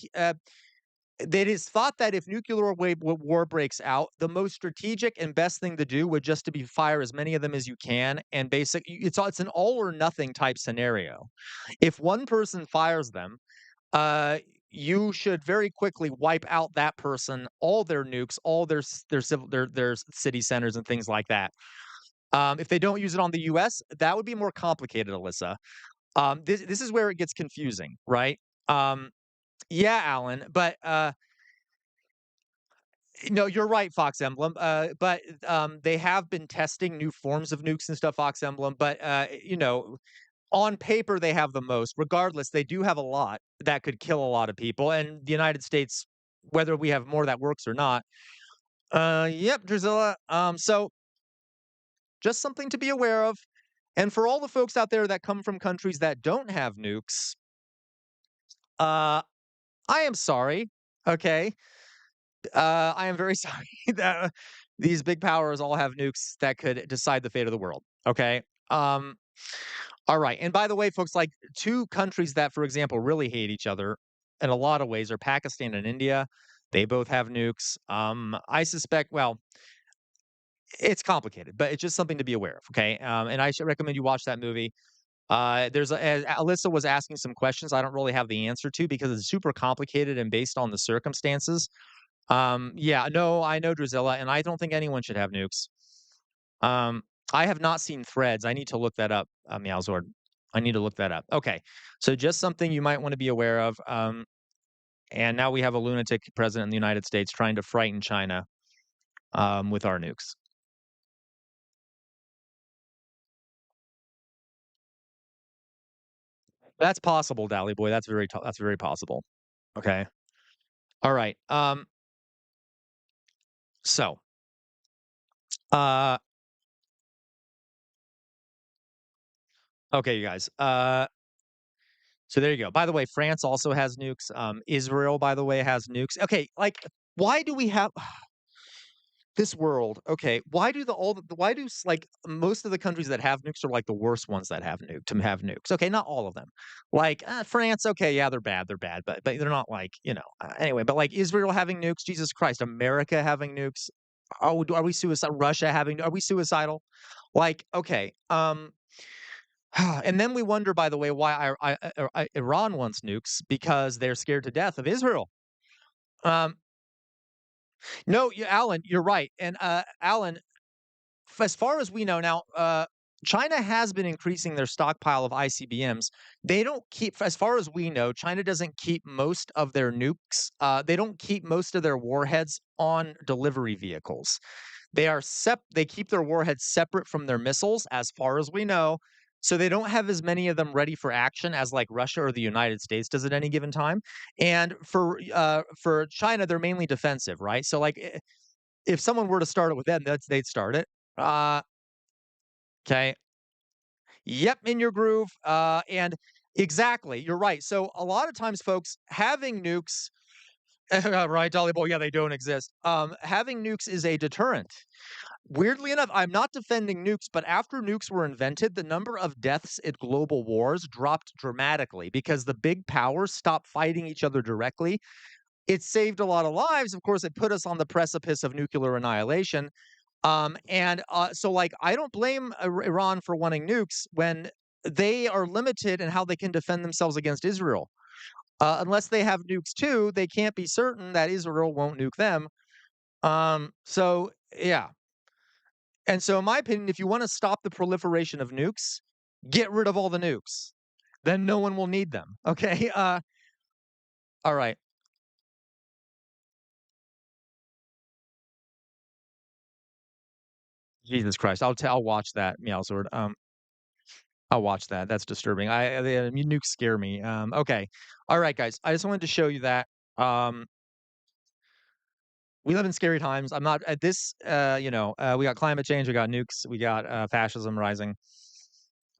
it is thought that if nuclear war breaks out, the most strategic and best thing to do would just to be fire as many of them as you can, and it's an all or nothing type scenario. If one person fires them, you should very quickly wipe out that person, all their nukes, all their city centers and things like that. If they don't use it on the U.S., that would be more complicated, Alyssa. This is where it gets confusing, right? Yeah, Alan, but no, you're right, Fox Emblem. But they have been testing new forms of nukes and stuff, Fox Emblem. But on paper they have the most. Regardless, they do have a lot that could kill a lot of people. And the United States, whether we have more that works or not. Yep, Drusilla. So just something to be aware of. And for all the folks out there that come from countries that don't have nukes, I am sorry. Okay. I am very sorry that these big powers all have nukes that could decide the fate of the world. Okay. All right. And by the way, folks, like two countries that, for example, really hate each other in a lot of ways are Pakistan and India. They both have nukes. I suspect, well, it's complicated, but it's just something to be aware of. Okay. And I should recommend you watch that movie. As Alyssa was asking some questions I don't really have the answer to because it's super complicated and based on the circumstances. Yeah, no, I know Drusilla, and I don't think anyone should have nukes. I have not seen Threads. I need to look that up, Meowsord. I need to look that up. Okay, so just something you might want to be aware of. And now we have a lunatic president in the United States trying to frighten China with our nukes. That's possible, Dally Boy. That's very possible. Okay. All right. So, okay, you guys. So there you go. By the way, France also has nukes. Israel, by the way, has nukes. Okay, like why do we have this world? Okay, why do like most of the countries that have nukes are like the worst ones that have nukes? Okay, not all of them. Like France, okay, yeah, they're bad, but they're not like anyway. But like Israel having nukes, Jesus Christ, America having nukes. Oh, are we suicidal? Russia having? Are we suicidal? Like okay, And then we wonder, by the way, why Iran wants nukes, because they're scared to death of Israel. Um, no, Alan, you're right. And Alan, as far as we know now, China has been increasing their stockpile of ICBMs. They don't keep, as far as we know, China doesn't keep most of their nukes. They don't keep most of their warheads on delivery vehicles. They keep their warheads separate from their missiles, as far as we know. So they don't have as many of them ready for action as like Russia or the United States does at any given time. And for China, they're mainly defensive, right? So like if someone were to start it with them, they'd start it. Okay. Yep, in your groove. And exactly, you're right. So a lot of times, folks, having nukes, right, Dolly Boy? Yeah, they don't exist. Having nukes is a deterrent. Weirdly enough, I'm not defending nukes, but after nukes were invented, the number of deaths in global wars dropped dramatically because the big powers stopped fighting each other directly. It saved a lot of lives. Of course, it put us on the precipice of nuclear annihilation. So like, I don't blame Iran for wanting nukes when they are limited in how they can defend themselves against Israel. Unless they have nukes too, they can't be certain that Israel won't nuke them. So yeah. And so in my opinion, if you want to stop the proliferation of nukes, get rid of all the nukes. Then no one will need them. Okay? All right. Jesus Christ. I'll watch that, Meow Sword. I'll watch that. That's disturbing. Nukes scare me. Okay. All right, guys. I just wanted to show you that. We live in scary times. I'm not at this. We got climate change. We got nukes. We got fascism rising.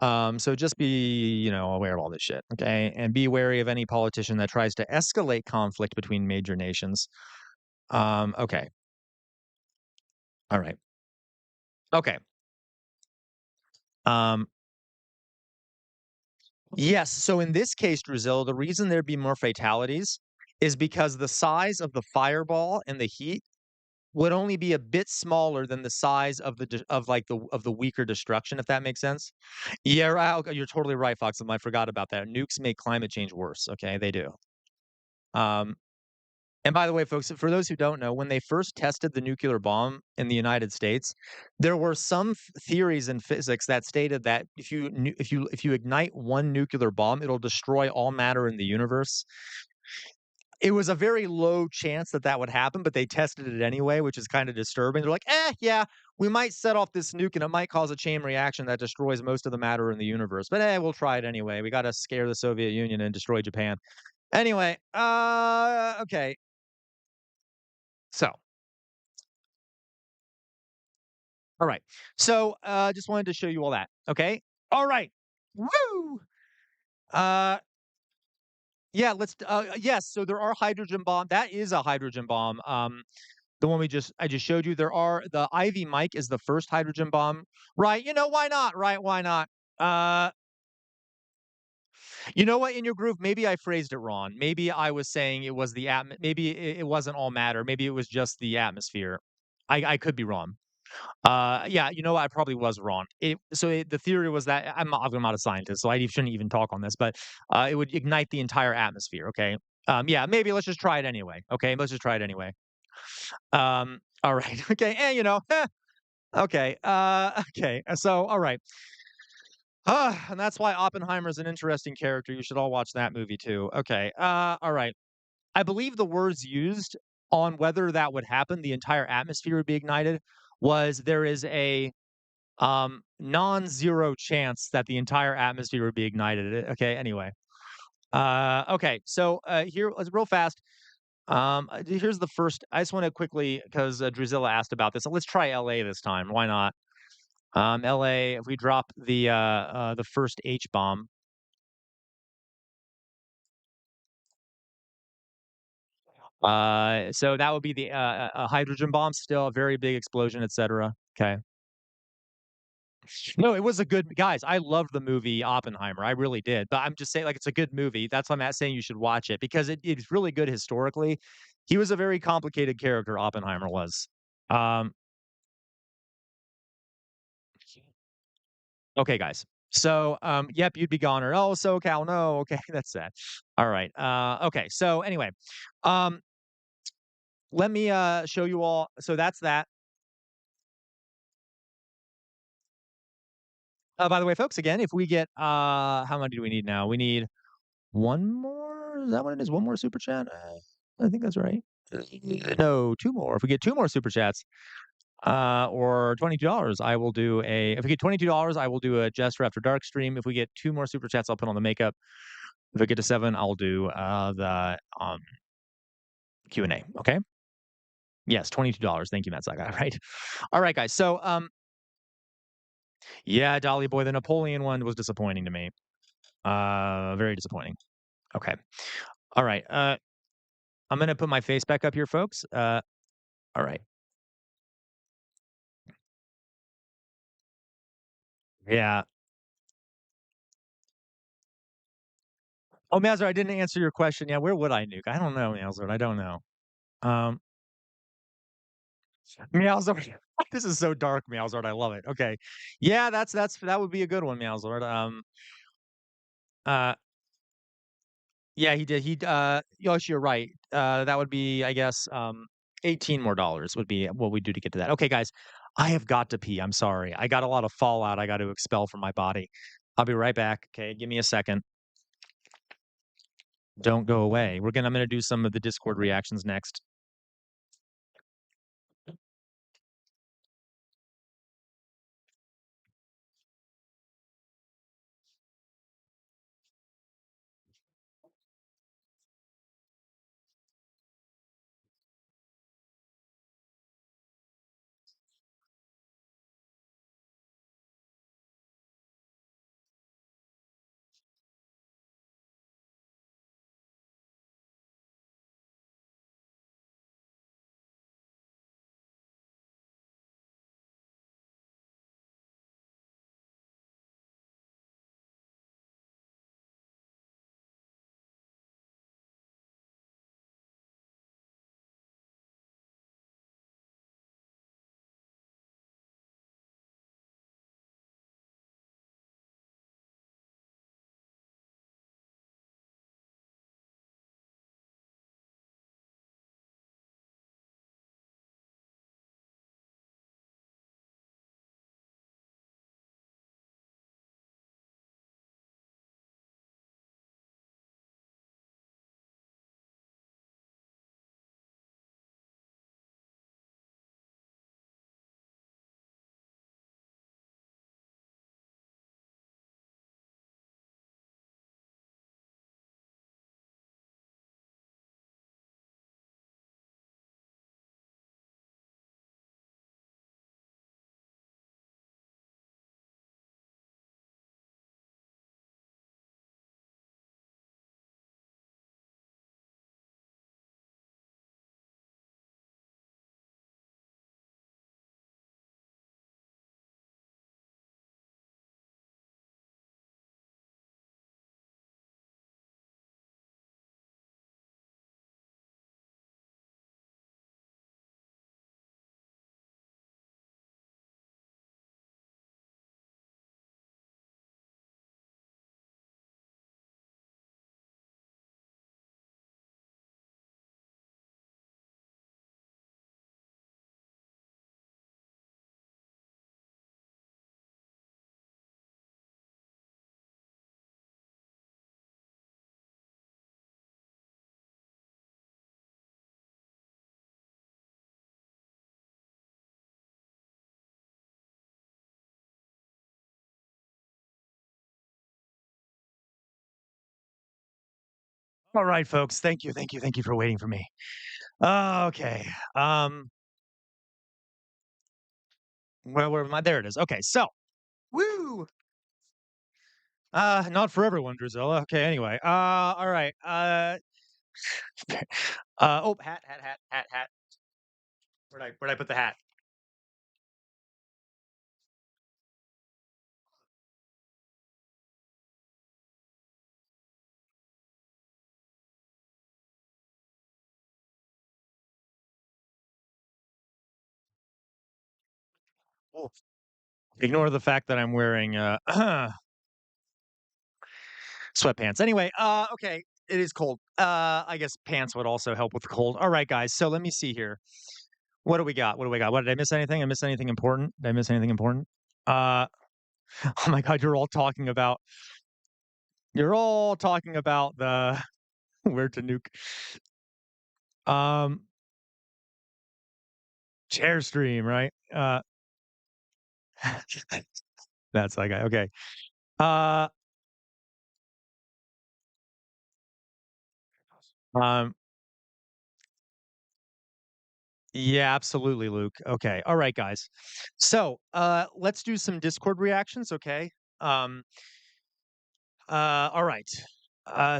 So just be, aware of all this shit, okay? And be wary of any politician that tries to escalate conflict between major nations. Okay. All right. Okay. Yes. So in this case, Druzilla, the reason there'd be more fatalities is because the size of the fireball and the heat would only be a bit smaller than the size of the weaker destruction, if that makes sense. Yeah, right. Okay, you're totally right, Fox. I forgot about that. Nukes make climate change worse. Okay, they do. And by the way, folks, for those who don't know, when they first tested the nuclear bomb in the United States, there were some theories in physics that stated that if you ignite one nuclear bomb, it'll destroy all matter in the universe. It was a very low chance that would happen, but they tested it anyway, which is kind of disturbing. They're like, yeah, we might set off this nuke and it might cause a chain reaction that destroys most of the matter in the universe. But we'll try it anyway. We got to scare the Soviet Union and destroy Japan. Anyway, okay. So, all right. So, just wanted to show you all that. Okay. All right. Woo! Yeah, yes, so there are hydrogen bomb. That is a hydrogen bomb. The one I just showed you. The Ivy Mike is the first hydrogen bomb. Right. Why not? Right. Why not? You know what, in your groove, maybe I phrased it wrong. Maybe I was saying it was maybe it wasn't all matter. Maybe it was just the atmosphere. I could be wrong. Yeah, I probably was wrong. The theory was that I'm not a scientist, so I shouldn't even talk on this, but it would ignite the entire atmosphere. Okay. Yeah, maybe let's just try it anyway. Okay, let's just try it anyway. All right. Okay. Okay. Okay. So, all right. And that's why Oppenheimer's an interesting character. You should all watch that movie too. Okay. All right. I believe the words used on whether that would happen, the entire atmosphere would be ignited, was there is a non-zero chance that the entire atmosphere would be ignited. Okay. Anyway. Okay. So here, real fast. Here's the first. I just want to quickly, because Druzilla asked about this. So let's try LA this time. Why not? LA. If we drop the first H bomb. So that would be the a hydrogen bomb. Still a very big explosion, etc. Okay. No, it was a good guys. I loved the movie Oppenheimer. I really did. But I'm just saying, like, it's a good movie. That's why I'm not saying you should watch it because it's really good historically. He was a very complicated character. Oppenheimer was. Okay, guys. So, yep, you'd be goner. Oh, SoCal, no. Okay, that's sad. All right. Okay. So anyway, let me show you all. So that's that. By the way, folks, again, if we get how many do we need now? We need one more. Is that what it is? One more super chat? I think that's right. No, two more. If we get two more super chats, or $22, I will do a. If we get $22, I will do a Jester After Dark stream. If we get two more super chats, I'll put on the makeup. If I get to 7, I'll do the Q&A. Okay. Yes, $22. Thank you, Matt Saga. Right. All right, guys. So, yeah, Dolly Boy, the Napoleon one was disappointing to me. Very disappointing. Okay. All right. I'm gonna put my face back up here, folks. All right. Yeah. Oh, Mazur, I didn't answer your question. Yeah, where would I nuke? I don't know, Mazur. I don't know. Um, Meowsard. This is so dark, Meowsard. I love it. Okay. Yeah, that would be a good one, Meowsard. Uh, yeah, he did. Yosh, you're right. That would be, I guess, $18 more would be what we do to get to that. Okay, guys, I have got to pee. I'm sorry. I got a lot of fallout I got to expel from my body. I'll be right back. Okay, give me a second. Don't go away. I'm gonna do some of the Discord reactions next. All right, folks. Thank you, thank you, thank you for waiting for me. Okay. Where am I? There it is. Okay, so, woo. Not for everyone, Drizella. Okay, anyway. All right. Oh, hat. Where'd I put the hat? Oh, ignore the fact that I'm wearing Sweatpants. Anyway, okay, it is cold. I guess pants would also help with the cold. All right, guys. So let me see here. What do we got? What do we got? What did I miss anything? I miss anything important? Did I miss anything important? Oh my God, you're all talking about the where to nuke. Chair stream, right? That's like okay. Um, yeah, absolutely, Luke. Okay. All right, guys. So, let's do some Discord reactions, okay? All right.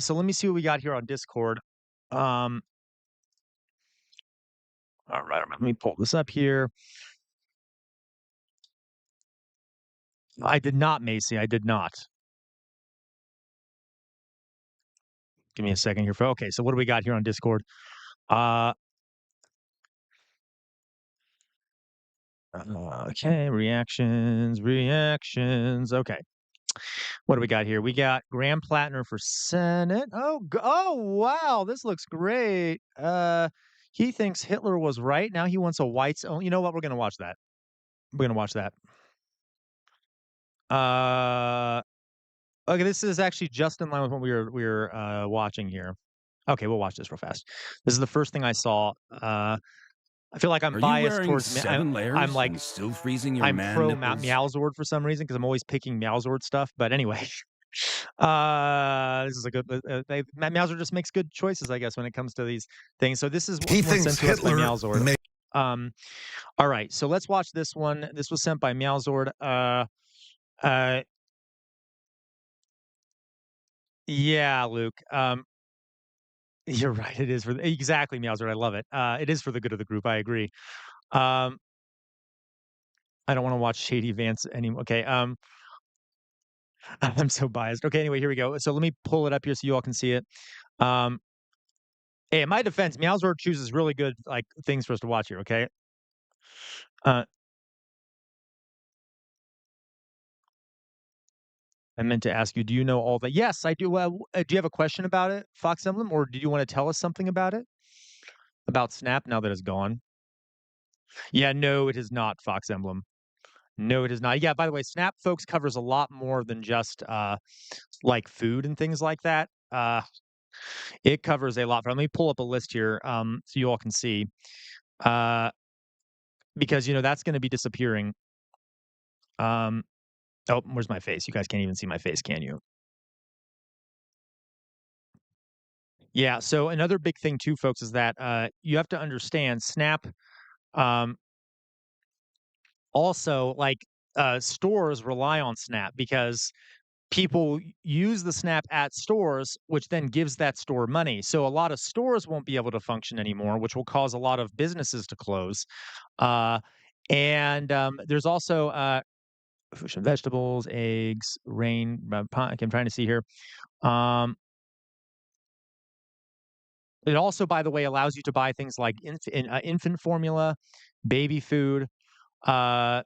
So let me see what we got here on Discord. All right, let me pull this up here. I did not, Macy. I did not. Give me a second here. Okay, so what do we got here on Discord? Okay, reactions. Okay. What do we got here? We got Graham Plattner for Senate. Oh, wow, this looks great. He thinks Hitler was right. Now he wants a whites only. You know what? We're gonna watch that. We're gonna watch that. Okay, this is actually just in line with what we were watching here. Okay, we'll watch this real fast. This is the first thing I saw. I feel like I'm biased towards. I'm like still freezing your I'm man pro nipples? Meowsword for some reason because I'm always picking Meowsword stuff. But anyway, this is a good. Meowsword just makes good choices, I guess, when it comes to these things. So this is one sent to us by Meowsword. All right, so let's watch this one. This was sent by Meowsword. Yeah, Luke. You're right. It is for exactly Meowsword. I love it. It is for the good of the group. I agree. I don't want to watch Shady Vance anymore. Okay. I'm so biased. Okay. Anyway, here we go. So let me pull it up here so you all can see it. Hey, in my defense, Meowsword chooses really good like things for us to watch here. Okay. I meant to ask you, do you know all that? Yes, I do. Do you have a question about it, Fox Emblem, or did you want to tell us something about it? About Snap now that it's gone? Yeah, no, it is not Fox Emblem. No, it is not. Yeah, by the way, Snap folks covers a lot more than just like food and things like that. It covers a lot. Let me pull up a list here so you all can see. Because that's going to be disappearing. Oh, where's my face? You guys can't even see my face, can you? Yeah, so another big thing too, folks, is that you have to understand Snap also like stores rely on Snap because people use the Snap at stores, which then gives that store money. So a lot of stores won't be able to function anymore, which will cause a lot of businesses to close. And there's also fruits and vegetables, eggs, rain. I'm trying to see here. It also, by the way, allows you to buy things like infant formula, baby food. Okay.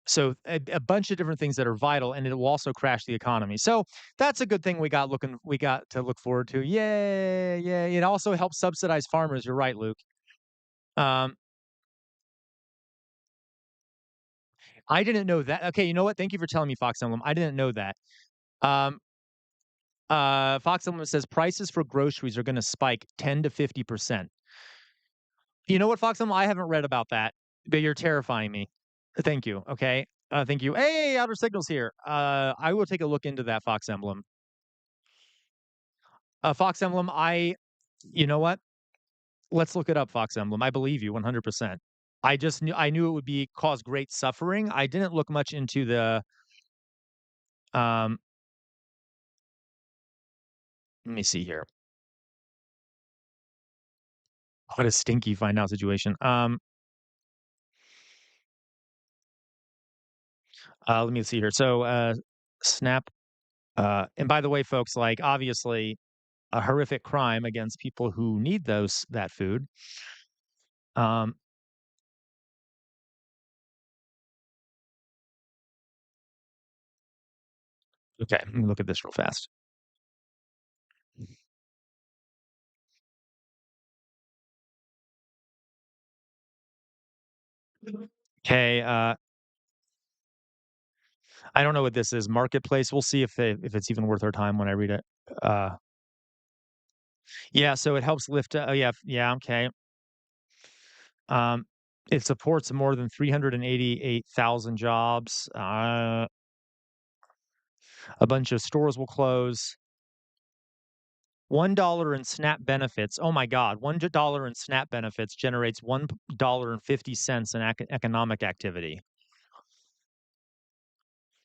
So a bunch of different things that are vital, and it will also crash the economy. So that's a good thing we got to look forward to. Yay, yay. It also helps subsidize farmers. You're right, Luke. I didn't know that. Okay, you know what? Thank you for telling me, Fox Emblem. I didn't know that. Fox Emblem says prices for groceries are going to spike 10 to 50%. You know what, Fox Emblem? I haven't read about that, but you're terrifying me. Thank you. Okay. Thank you. Hey, Outer Signals here. I will take a look into that, Fox Emblem. Fox Emblem, you know what? Let's look it up, Fox Emblem. I believe you 100%. I knew it would cause great suffering. I didn't look much into the let me see here. What a stinky find out situation. Let me see here. So Snap and by the way, folks, like obviously a horrific crime against people who need that food. Okay, let me look at this real fast. Okay, I don't know what this is. Marketplace. We'll see if it's even worth our time when I read it. Uh, yeah, so it helps lift. Yeah, okay. Um, it supports more than 388,000 jobs. A bunch of stores will close. $1 in SNAP benefits. Oh my God, $1 in SNAP benefits generates $1.50 in economic activity.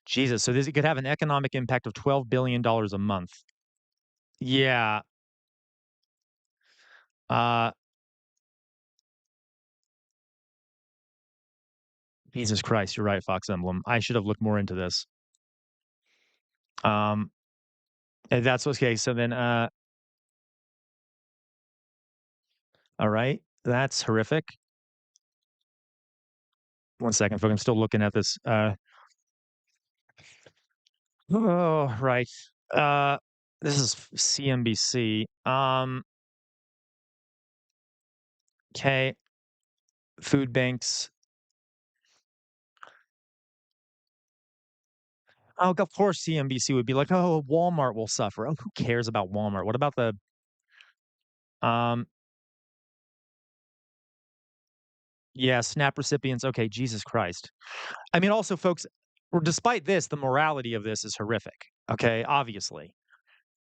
Jesus, so this it could have an economic impact of $12 billion a month. Yeah. Uh, Jesus Christ, you're right, Fox Emblem. I should have looked more into this. Um, and that's okay. So then, all right, that's horrific. One second, folks. I'm still looking at this. Oh, right. This is CNBC. Okay. Food banks. Oh, of course, CNBC would be like, "Oh, Walmart will suffer." Oh, who cares about Walmart? What about the um? Yeah, SNAP recipients. Okay, Jesus Christ. I mean, also, folks, despite this, the morality of this is horrific. Okay, obviously,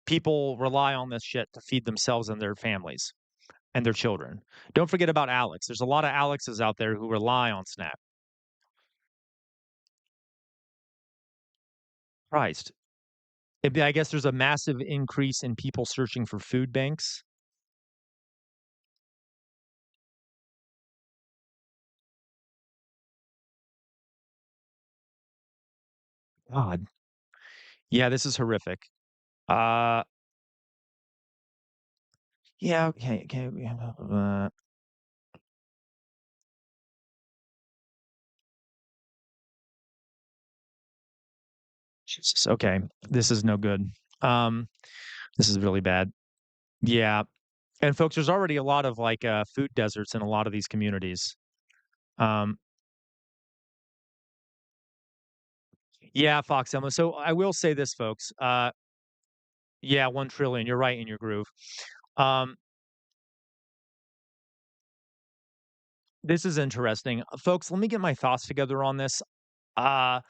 people rely on this shit to feed themselves and their families and their children. Don't forget about Alex. There's a lot of Alexes out there who rely on SNAP. Christ. I guess there's a massive increase in people searching for food banks. God. Yeah, this is horrific. Uh, yeah, okay, yeah, Jesus, okay. This is no good. Um, this is really bad. Yeah. And folks, there's already a lot of like food deserts in a lot of these communities. Um, yeah, Fox Emma. So I will say this, folks. Yeah, 1 trillion. You're right in your groove. Um, this is interesting. Folks, let me get my thoughts together on this. Uh,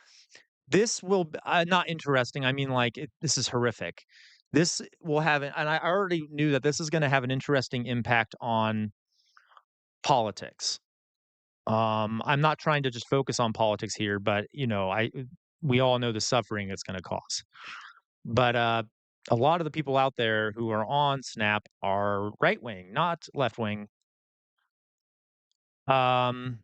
this will not interesting. I mean, like, this is horrific. This will have, and I already knew that this is going to have an interesting impact on politics. I'm not trying to just focus on politics here, but we all know the suffering it's going to cause. But a lot of the people out there who are on Snap are right wing, not left wing. Um,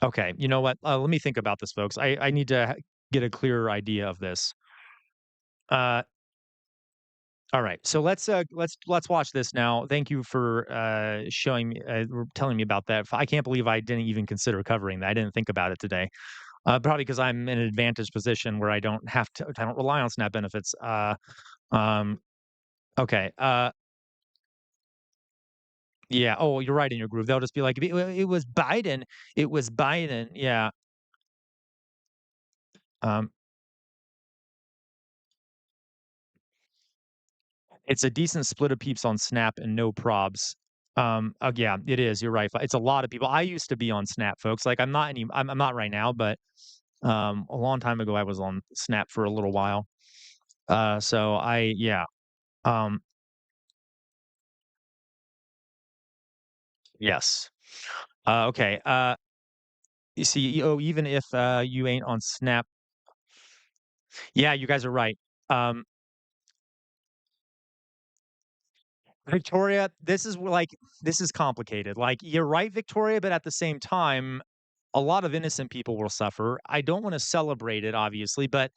okay, you know what? Let me think about this, folks. I need to get a clearer idea of this. Uh, all right, so let's watch this now. Thank you for showing me, telling me about that. I can't believe I didn't even consider covering that. I didn't think about it today. Probably because I'm in an advantage position where I don't have to. I don't rely on SNAP benefits. Um, okay. Yeah. Oh, you're right in your groove. They'll just be like, it was Biden. It was Biden. Yeah. Um, it's a decent split of peeps on Snap and no probs. Yeah, it is. You're right. It's a lot of people. I used to be on Snap, folks. Like I'm not right now, but a long time ago I was on Snap for a little while. Yeah. Um, yes. Okay. You see, even if you ain't on Snap, yeah, you guys are right. Um, Victoria, this is complicated. Like, you're right, Victoria, but at the same time, a lot of innocent people will suffer. I don't want to celebrate it, obviously, but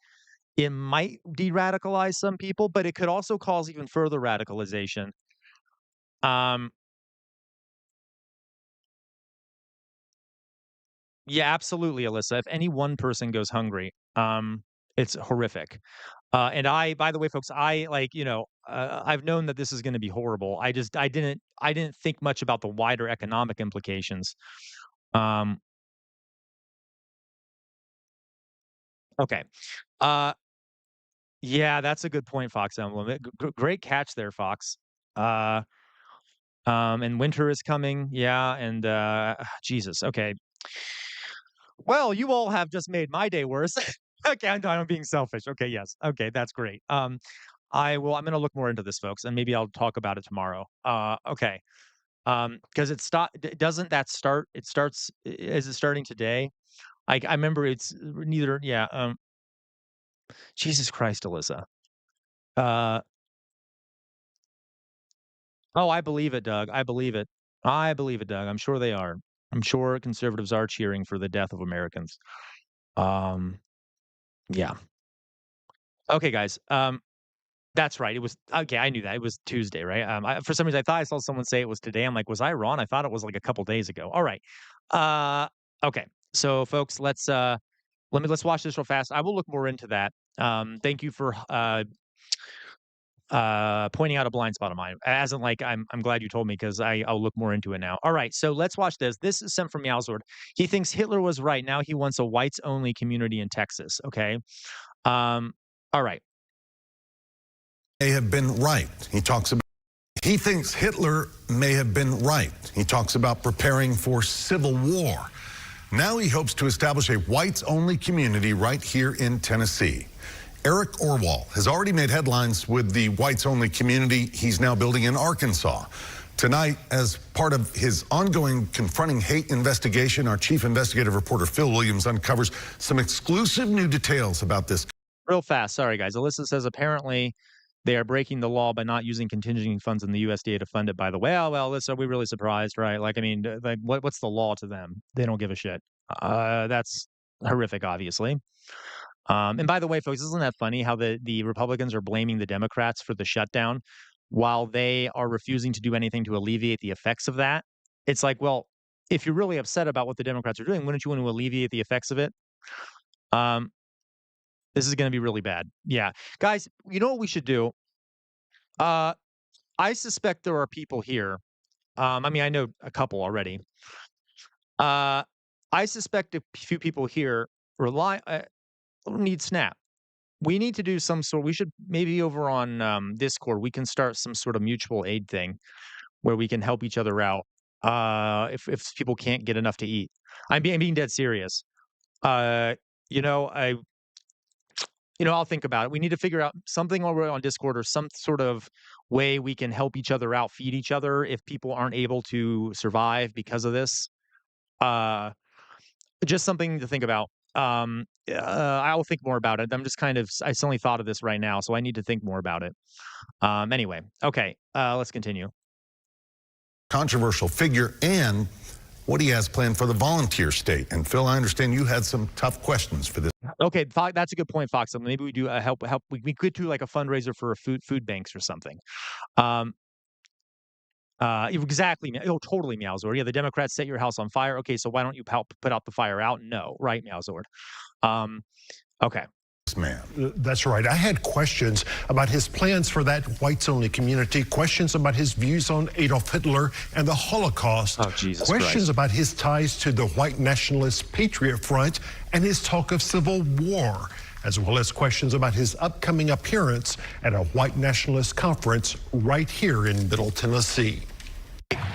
it might de-radicalize some people, but it could also cause even further radicalization. Um, yeah, absolutely, Alyssa. If any one person goes hungry, it's horrific. And by the way, folks, I've known that this is going to be horrible. I didn't think much about the wider economic implications. Okay. Yeah, that's a good point, Fox Emblem. Great catch there, Fox. And winter is coming. Yeah, and Jesus. Okay. Well, you all have just made my day worse. Okay, I'm being selfish. Okay, yes. Okay, that's great. I'm going to look more into this, folks, and maybe I'll talk about it tomorrow. Okay. Because doesn't that start? It starts. Is it starting today? I remember it's neither. Yeah. Jesus Christ, Alyssa. Oh, I believe it, Doug. I believe it. I believe it, Doug. I'm sure they are. I'm sure conservatives are cheering for the death of Americans. Yeah. Okay, guys. That's right. It was okay. I knew that it was Tuesday, right? For some reason, I thought I saw someone say it was today. I'm like, was I wrong? I thought it was like a couple days ago. All right. Okay. So, folks, let's watch this real fast. I will look more into that. Thank you for pointing out a blind spot of mine. As in, like, I'm glad you told me because I'll look more into it now. All right, so let's watch this. This is sent from Meowsword. He thinks Hitler was right. Now he wants a whites only community in Texas. Okay. All right. May have been right. He thinks Hitler may have been right. He talks about preparing for civil war. Now he hopes to establish a whites only community right here in Tennessee. Eric Orwell has already made headlines with the whites-only community he's now building in Arkansas. Tonight, as part of his ongoing Confronting Hate investigation, our chief investigative reporter Phil Williams uncovers some exclusive new details about this. Real fast, sorry guys. Alyssa says apparently they are breaking the law by not using contingency funds in the USDA to fund it. By the way, well, Alyssa, are we really surprised, right? Like, I mean, like, what's the law to them? They don't give a shit. That's horrific, obviously. And by the way, folks, isn't that funny how the Republicans are blaming the Democrats for the shutdown while they are refusing to do anything to alleviate the effects of that? It's like, well, if you're really upset about what the Democrats are doing, wouldn't you want to alleviate the effects of it? This is going to be really bad. Yeah. Guys, you know what we should do? I suspect there are people here. I mean, I know a couple already. I suspect a few people here need Snap. We need to do we should maybe over on Discord, we can start some sort of mutual aid thing where we can help each other out if people can't get enough to eat. I'm being dead serious. I'll think about it. We need to figure out something over on Discord or some sort of way we can help each other out, feed each other if people aren't able to survive because of this. Just something to think about. I'll think more about it. I suddenly thought of this right now, so I need to think more about it. Anyway, okay, let's continue. Controversial figure and what he has planned for the volunteer state. And Phil, I understand you had some tough questions for this. Okay, that's a good point, Fox. Maybe we do help. We could do like a fundraiser for food banks or something. Exactly. Oh, totally, Meowsword. Yeah, the Democrats set your house on fire. Okay, so why don't you help put out the fire out? No, right, Meowsword. Okay. Man. That's right. I had questions about his plans for that whites-only community, questions about his views on Adolf Hitler and the Holocaust, oh, Jesus questions Christ. About his ties to the white nationalist Patriot Front and his talk of civil war, as well as questions about his upcoming appearance at a white nationalist conference right here in Middle Tennessee.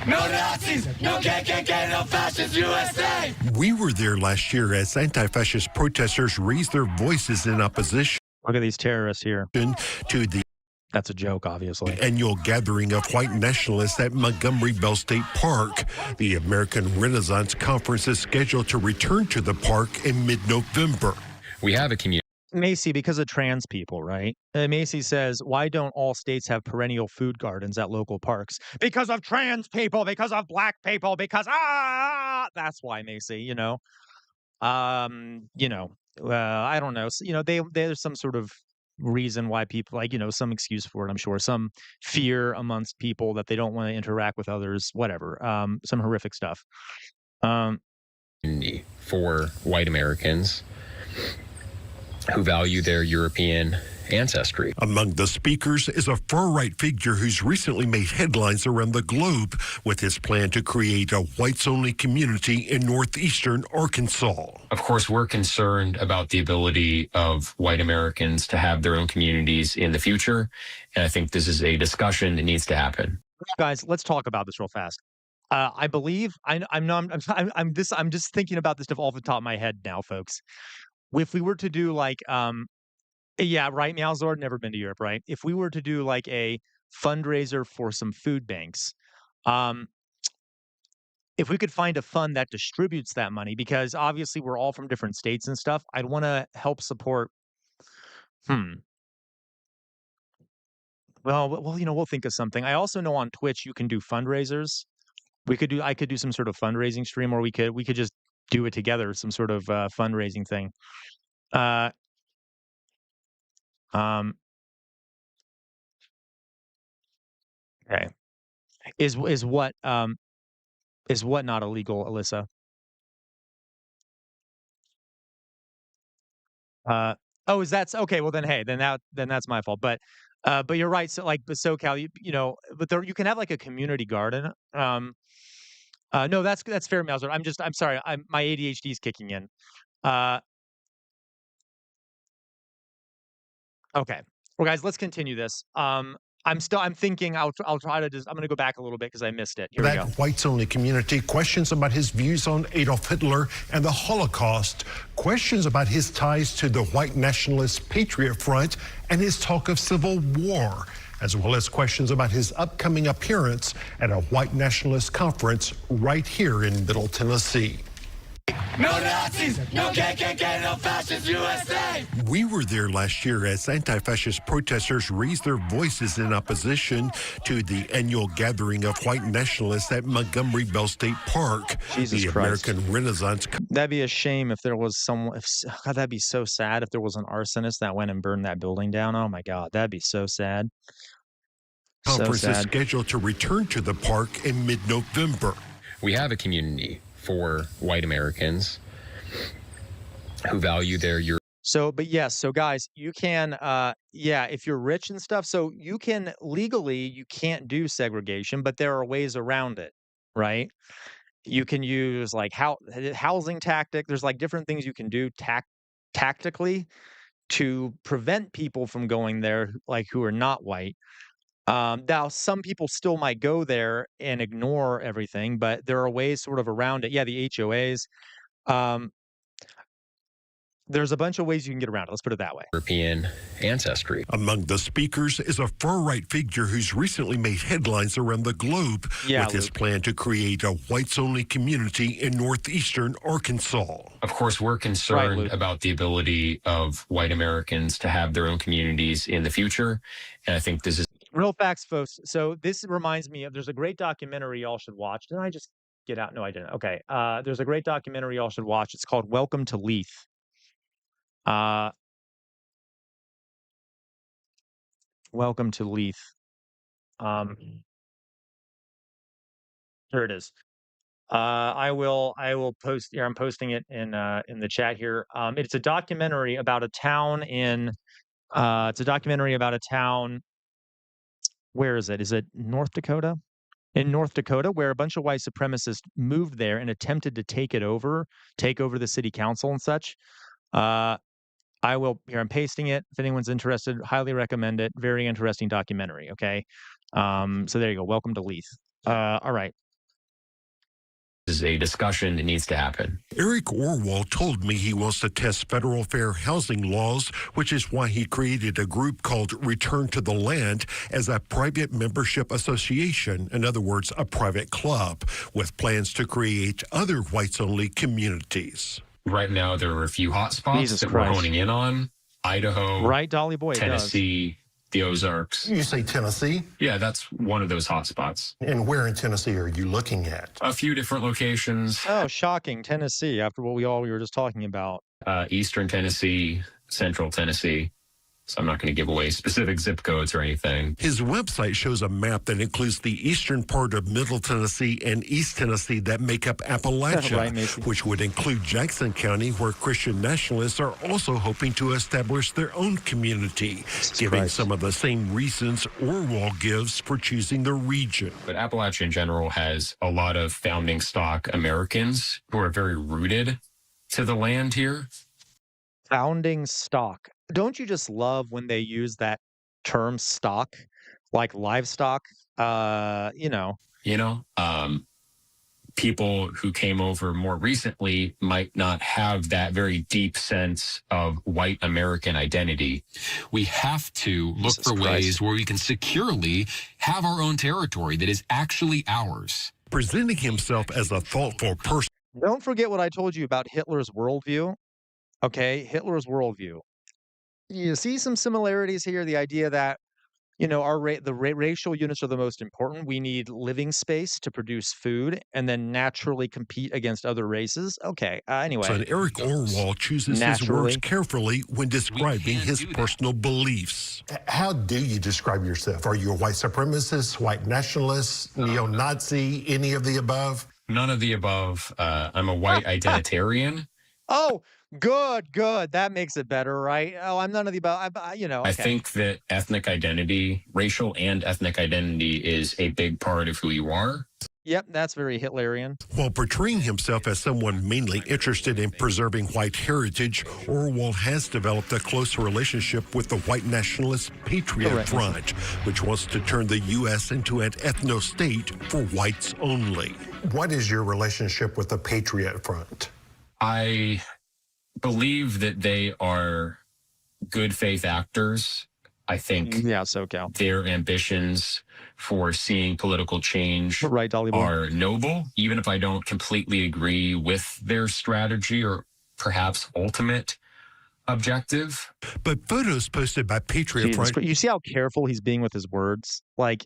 No Nazis, no KKK, no fascist USA! We were there last year as anti-fascist protesters raised their voices in opposition. Look at these terrorists here. To the That's a joke, obviously. Annual gathering of white nationalists at Montgomery Bell State Park. The American Renaissance Conference is scheduled to return to the park in mid-November. We have a community. Macy, because of trans people, right? Macy says, why don't all states have perennial food gardens at local parks? Because of trans people, because of black people, because, that's why, Macy, I don't know. So, there's some sort of reason why people, some excuse for it, I'm sure. Some fear amongst people that they don't want to interact with others, whatever. Some horrific stuff. For white Americans. who value their European ancestry. Among the speakers is a far-right figure who's recently made headlines around the globe with his plan to create a whites-only community in northeastern Arkansas. Of course, we're concerned about the ability of white Americans to have their own communities in the future, and I think this is a discussion that needs to happen. Guys, let's talk about this real fast. I believe I'm just thinking about this stuff off the top of my head now, folks. If we were to do like yeah, right now, Zord, never been to Europe, right? If we were to do like a fundraiser for some food banks, if we could find a fund that distributes that money, because obviously we're all from different states and stuff, I'd want to help support. Well, we'll think of something. I also know on Twitch you can do fundraisers. I could do some sort of fundraising stream, or we could just do it together, some sort of fundraising thing. Okay. Is what not illegal, Alyssa? Oh, is that's okay? Well, then, hey, then that's my fault. But you're right. So like, but SoCal, but there you can have like a community garden. No, that's fair, Mauser. I'm sorry. My ADHD is kicking in. Okay. Well, guys, let's continue this. I'm thinking I'll try to I'm going to go back a little bit because I missed it. Here we go. That whites-only community, questions about his views on Adolf Hitler and the Holocaust, questions about his ties to the white nationalist Patriot Front, and his talk of civil war, as well as questions about his upcoming appearance at a white nationalist conference right here in Middle Tennessee. No Nazis, no KKK, no fascists, USA! We were there last year as anti-fascist protesters raised their voices in opposition to the annual gathering of white nationalists at Montgomery Bell State Park. Jesus the Christ. American Renaissance. That'd be a shame if there was someone. God, that'd be so sad if there was an arsonist that went and burned that building down. Oh my God, that'd be so sad. Conference So is sad. scheduled to return to the park in mid-November. We have a community for white Americans who value their European. So, but yes, so guys, you can, if you're rich and stuff, so you can legally, you can't do segregation, but there are ways around it, right? You can use like housing tactic. There's like different things you can do tactically to prevent people from going there, like who are not white. Now, some people still might go there and ignore everything, but there are ways sort of around it. Yeah, the HOAs. There's a bunch of ways you can get around it. Let's put it that way. European ancestry. Among the speakers is a far-right figure who's recently made headlines around the globe with his plan to create a whites-only community in northeastern Arkansas. Of course, we're concerned about the ability of white Americans to have their own communities in the future, and I think this is real facts, folks. So this reminds me of there's a great documentary y'all should watch. Didn't I just get out? No, I didn't. Okay. There's a great documentary y'all should watch. It's called Welcome to Leite. Welcome to Leite. Here it is. I will post here. I'm posting it in the chat here. It's a documentary about a town in where is it? Is it North Dakota? In North Dakota, where a bunch of white supremacists moved there and attempted to take over the city council and such. I'm pasting it. If anyone's interested, highly recommend it. Very interesting documentary. Okay. So there you go. Welcome to Leite. All right. This is a discussion that needs to happen. Eric Orwell told me he wants to test federal fair housing laws, which is why he created a group called Return to the Land as a private membership association, in other words, a private club, with plans to create other whites-only communities. Right now, there are a few hot spots that we're honing in on. Idaho, right, Dolly Boy, Tennessee, the Ozarks. You say Tennessee? Yeah, that's one of those hot spots. And where in Tennessee are you looking at? A few different locations. Oh, shocking. Tennessee, after what we were just talking about. Eastern Tennessee, Central Tennessee. So I'm not going to give away specific zip codes or anything. His website shows a map that includes the eastern part of Middle Tennessee and East Tennessee that make up Appalachia, Right, which would include Jackson County, where Christian nationalists are also hoping to establish their own community, giving some of the same reasons Orwell gives for choosing the region. But Appalachia in general has a lot of founding stock Americans who are very rooted to the land here. Founding stock. Don't you just love when they use that term stock, like livestock? You know. People who came over more recently might not have that very deep sense of white American identity. We have to look for ways where we can securely have our own territory that is actually ours. Presenting himself as a thoughtful person. Don't forget what I told you about Hitler's worldview. Okay, Hitler's worldview. You see some similarities here. The idea that, you know, racial units are the most important. We need living space to produce food and then naturally compete against other races. Okay, anyway. Son Eric Orwell chooses his words carefully when describing his personal beliefs. How do you describe yourself? Are you a white supremacist, white nationalist, neo-Nazi, any of the above? None of the above. I'm a white identitarian. Oh, good. That makes it better, right? Oh, I'm none of the above. You know, okay. I think that ethnic identity, racial and ethnic identity, is a big part of who you are. Yep, that's very Hitlerian. While portraying himself as someone mainly interested in preserving white heritage, Orwell has developed a close relationship with the white nationalist Patriot Front, which wants to turn the U.S. into an ethno-state for whites only. What is your relationship with the Patriot Front? I believe that they are good faith actors. I think their ambitions for seeing political change are noble, even if I don't completely agree with their strategy or perhaps ultimate objective. But photos posted by Patriot Front, you see how careful he's being with his words? Like,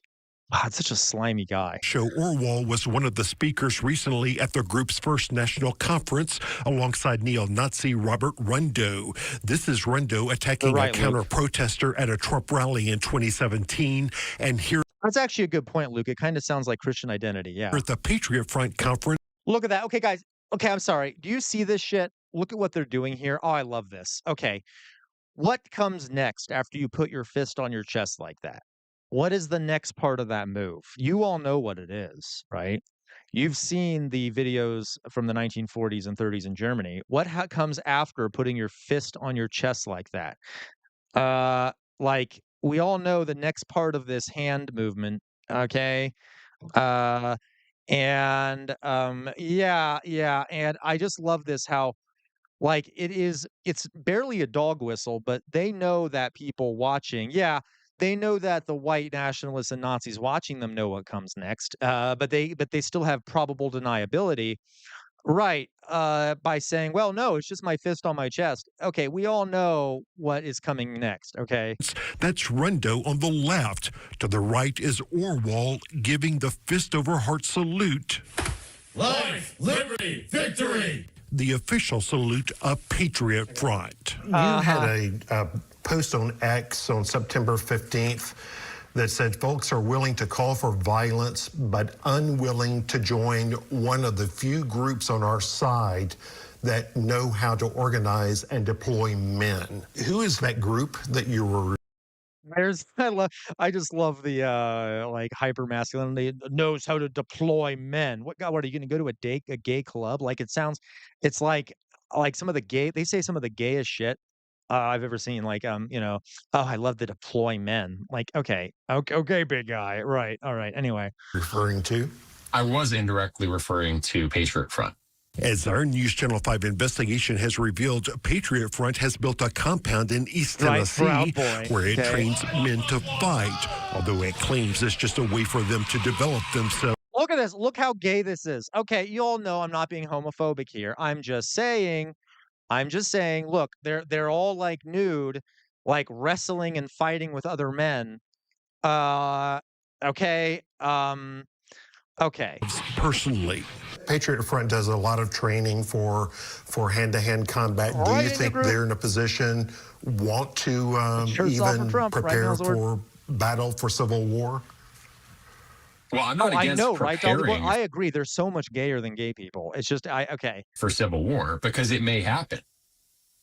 God, such a slimy guy. Show Orwell was one of the speakers recently at the group's first national conference alongside neo-Nazi Robert Rundo. This is Rundo attacking a counter-protester at a Trump rally in 2017. And here... That's actually a good point, Luke. It kind of sounds like Christian identity, yeah. At the Patriot Front conference... Look at that. Okay, guys. Okay, I'm sorry. Do you see this shit? Look at what they're doing here. Oh, I love this. Okay. What comes next after you put your fist on your chest like that? What is the next part of that move? You all know what it is, right? You've seen the videos from the 1940s and 30s in Germany. What comes after putting your fist on your chest like that? Like, we all know the next part of this hand movement, okay? Yeah, and I just love this, how, like, it's barely a dog whistle, but they know that people watching, they know that the white nationalists and Nazis watching them know what comes next, but they still have probable deniability, right? By saying, "Well, no, it's just my fist on my chest." Okay, we all know what is coming next. Okay, that's Rundo on the left. To the right is Orwell giving the fist over heart salute. Life, liberty, victory. The official salute of Patriot Front. You had a post on X on September 15th that said folks are willing to call for violence but unwilling to join one of the few groups on our side that know how to organize and deploy men. Who is that group that you were? I just love the like hyper masculinity, knows how to deploy men. What are you going to go to a gay club? Like, it's like some of the they say some of the gayest shit I've ever seen. Like, you know, oh, I love to deploy men. Like, okay, big guy, right? All right. Anyway, referring to, I was indirectly referring to Patriot Front. As our News Channel 5 investigation has revealed, Patriot Front has built a compound in East Tennessee where it trains men to fight, although it claims it's just a way for them to develop themselves. Look at this. Look how gay this is. Okay, you all know I'm not being homophobic here. I'm just saying, look, they're all like nude, like wrestling and fighting with other men. Okay. Okay. Personally. Patriot Front does a lot of training for hand-to-hand combat. Do you think they're in a position, want to even prepare for battle for civil war? Well, I'm not against I know, right, Dolly? preparing Well, I agree. They're so much gayer than gay people. It's just, okay. for civil war because it may happen,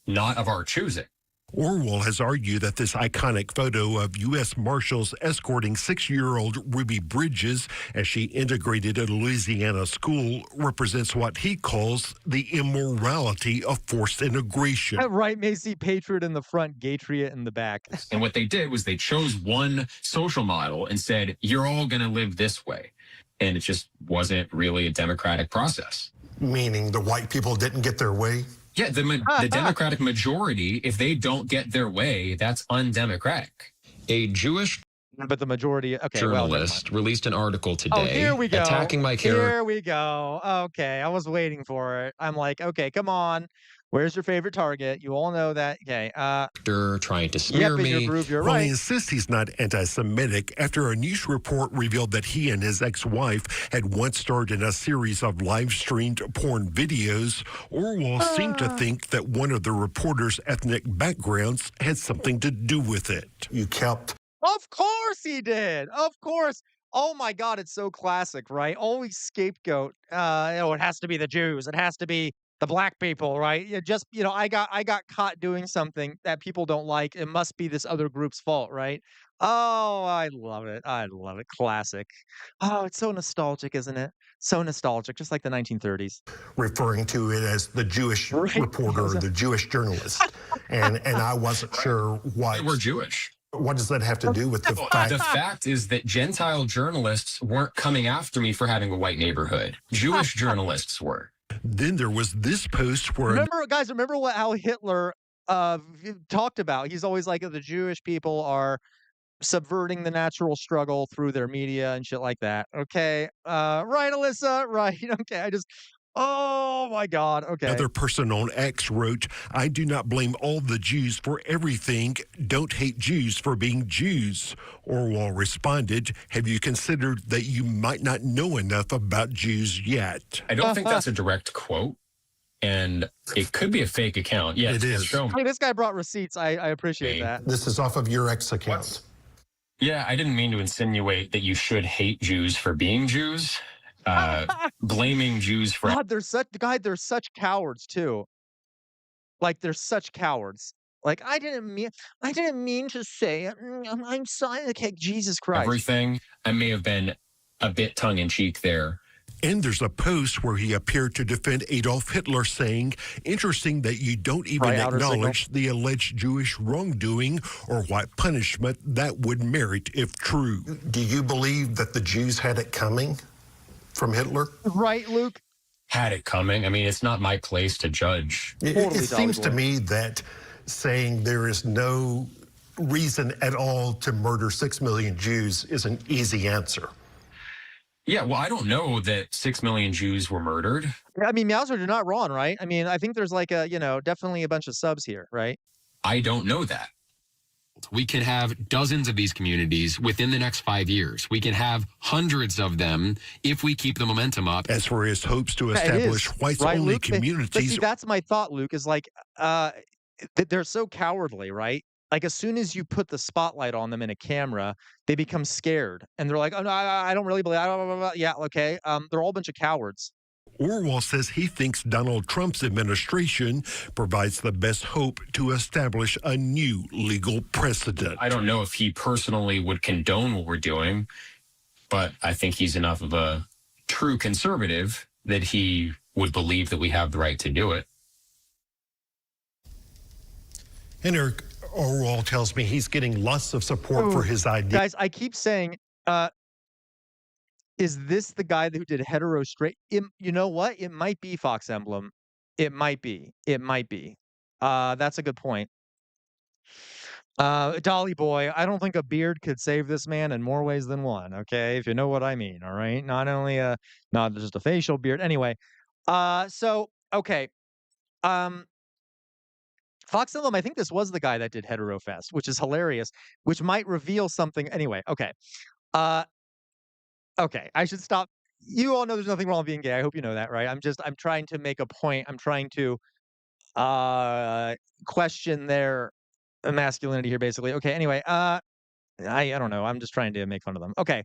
not of our choosing. Orwell has argued that this iconic photo of U.S. Marshals escorting 6-year-old Ruby Bridges as she integrated a Louisiana school represents what he calls the immorality of forced integration. Right, Macy, Patriot in the front, Gatriot in the back. And what they did was they chose one social model and said, you're all going to live this way. And it just wasn't really a democratic process. Meaning the white people didn't get their way? Yeah, the Democratic majority, if they don't get their way, that's undemocratic. A Jewish but the majority, okay, journalist released an article today here we go. attacking my character. Here we go. Okay, I was waiting for it. I'm like, okay, come on. Where's your favorite target? You all know that. Okay. Trying to smear me. Your group, you're Well, right. he insists he's not anti-Semitic after a news report revealed that he and his ex-wife had once starred in a series of live-streamed porn videos. Orwell seemed to think that one of the reporter's ethnic backgrounds had something to do with it. You kept... Of course he did. Of course. Oh my God, it's so classic, right? Always scapegoat. It has to be the Jews. It has to be the black people, right? I got caught doing something that people don't like. It must be this other group's fault, right? Oh, I love it. I love it. Classic. Oh, it's so nostalgic, isn't it? So nostalgic, just like the 1930s. Referring to it as the Jewish reporter, the Jewish journalist. and I wasn't sure why. We're Jewish. What does that have to do with the fact? The fact is that Gentile journalists weren't coming after me for having a white neighborhood. Jewish journalists were. Then there was this post where... Remember how Hitler talked about? He's always like, the Jewish people are subverting the natural struggle through their media and shit like that. Okay. Right, Alyssa? Right. Okay. Oh my God. Okay. Another person on X wrote, I do not blame all the Jews for everything. Don't hate Jews for being Jews. Orwell responded, have you considered that you might not know enough about Jews yet? I don't think that's a direct quote, and it could be a fake account. Yeah, it is. Hey, this guy brought receipts. I appreciate that. This is off of your X account. Yeah, I didn't mean to insinuate that you should hate Jews for being Jews. Blaming Jews for God, they're such cowards too. Like they're such cowards. Like I didn't mean to say it. I'm sorry. Okay, Jesus Christ. Everything. I may have been a bit tongue in cheek there. And there's a post where he appeared to defend Adolf Hitler, saying, interesting that you don't even acknowledge the alleged Jewish wrongdoing or what punishment that would merit if true. Do you believe that the Jews had it coming from Hitler? Right, Luke? Had it coming. I mean, it's not my place to judge. It seems to me that saying there is no reason at all to murder 6 million Jews is an easy answer. Yeah, well, I don't know that 6 million Jews were murdered. I mean, Meowser, you're not wrong, right? I mean, I think there's like definitely a bunch of subs here, right? I don't know that. We can have dozens of these communities within the next 5 years. We can have hundreds of them if we keep the momentum up. As for his hopes to establish whites-only communities. But see, that's my thought, Luke, is like, they're so cowardly, right? Like, as soon as you put the spotlight on them in a camera, they become scared. And they're like, oh, no, I don't really believe, yeah, okay. They're all a bunch of cowards. Orwell says he thinks Donald Trump's administration provides the best hope to establish a new legal precedent. I don't know if he personally would condone what we're doing, but I think he's enough of a true conservative that he would believe that we have the right to do it. And Eric, Orwell tells me he's getting lots of support for his idea. Guys, I keep saying, is this the guy who did hetero straight? You know what? It might be Fox Emblem. It might be. It might be. That's a good point. Dolly boy, I don't think a beard could save this man in more ways than one. Okay, if you know what I mean. All right, not only not just a facial beard. Anyway, so okay, Fox Emblem. I think this was the guy that did Hetero Fest, which is hilarious. Which might reveal something. Anyway, okay. Okay, I should stop. you all know there's nothing wrong with being gay. I hope you know that, right? I'm trying to make a point. I'm trying to question their masculinity here, basically. Okay. Anyway, I don't know. I'm just trying to make fun of them. Okay.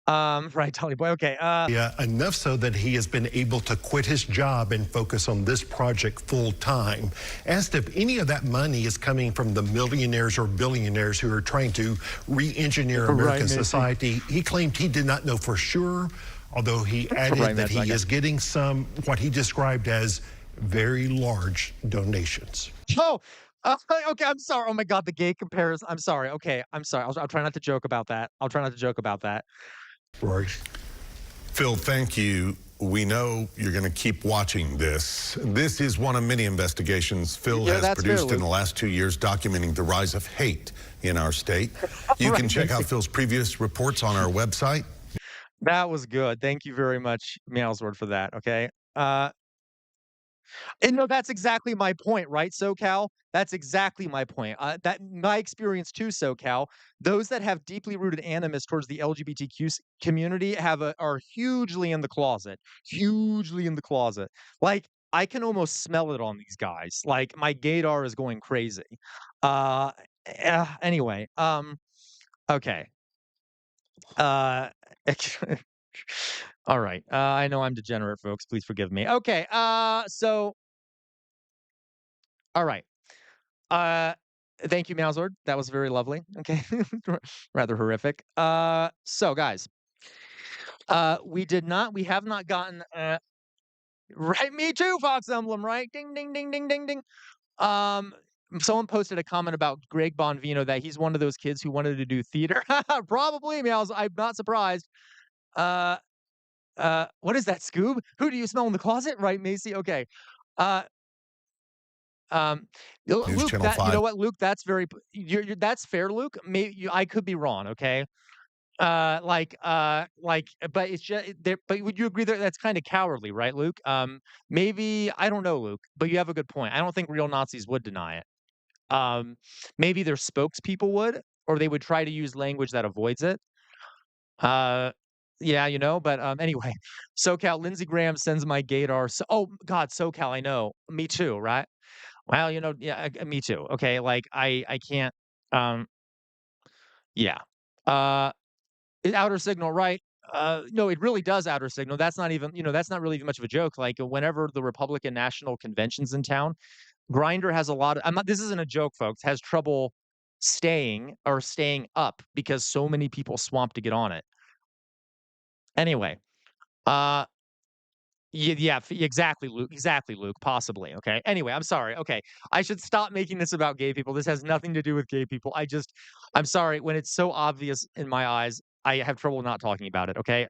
Right, Dolly Boy. Okay. Yeah, enough so that he has been able to quit his job and focus on this project full time. Asked if any of that money is coming from the millionaires or billionaires who are trying to re-engineer American society, he claimed he did not know for sure, although he added that he is getting some, what he described as very large donations. Oh, okay. I'm sorry. Oh my God, the gay comparison. I'm sorry. Okay, I'm sorry. I'll try not to joke about that. I'll try not to joke about that. Rory. Phil, thank you. We know you're going to keep watching this. This is one of many investigations Phil has produced in the last 2 years documenting the rise of hate in our state. You can check out Phil's previous reports on our website. That was good. Thank you very much, Meowsword, for that. Okay. And no, that's exactly my point, right, SoCal? That's exactly my point. That my experience too, SoCal. Those that have deeply rooted animus towards the LGBTQ community are hugely in the closet, hugely in the closet. Like I can almost smell it on these guys. Like my gaydar is going crazy. Uh, anyway, okay. All right. I know I'm degenerate, folks. Please forgive me. Okay. So. All right. Thank you, Meowsword. That was very lovely. Okay. Rather horrific. So guys, we have not gotten, right, me too, Fox Emblem, right? Ding, ding, ding, ding, ding, ding. Someone posted a comment about Greg Bonvino that he's one of those kids who wanted to do theater. Probably, Meows. I'm not surprised. What is that, Scoob? Who do you smell in the closet? Right, Macy? Okay. Uh, Luke, Channel 5. you know what, Luke? That's that's fair, Luke. Maybe I could be wrong. Okay. But it's just there. But would you agree that that's kind of cowardly, right, Luke? Maybe I don't know, Luke, but you have a good point. I don't think real Nazis would deny it. Maybe their spokespeople would, or they would try to use language that avoids it. Yeah, but anyway, SoCal, Lindsey Graham sends my gaydar. Oh God, SoCal, I know. Me too, right? Well, yeah, me too. Okay, like I can't. Yeah. Outer signal, right? No, it really does outer signal. That's not even, that's not really even much of a joke. Like whenever the Republican National Convention's in town, Grinder has a lot of. I'm not. This isn't a joke, folks. Has trouble staying up because so many people swamp to get on it. Anyway, yeah, exactly, Luke. Exactly, Luke. Possibly. Okay. Anyway, I'm sorry. Okay. I should stop making this about gay people. This has nothing to do with gay people. I'm sorry. When it's so obvious in my eyes, I have trouble not talking about it. Okay.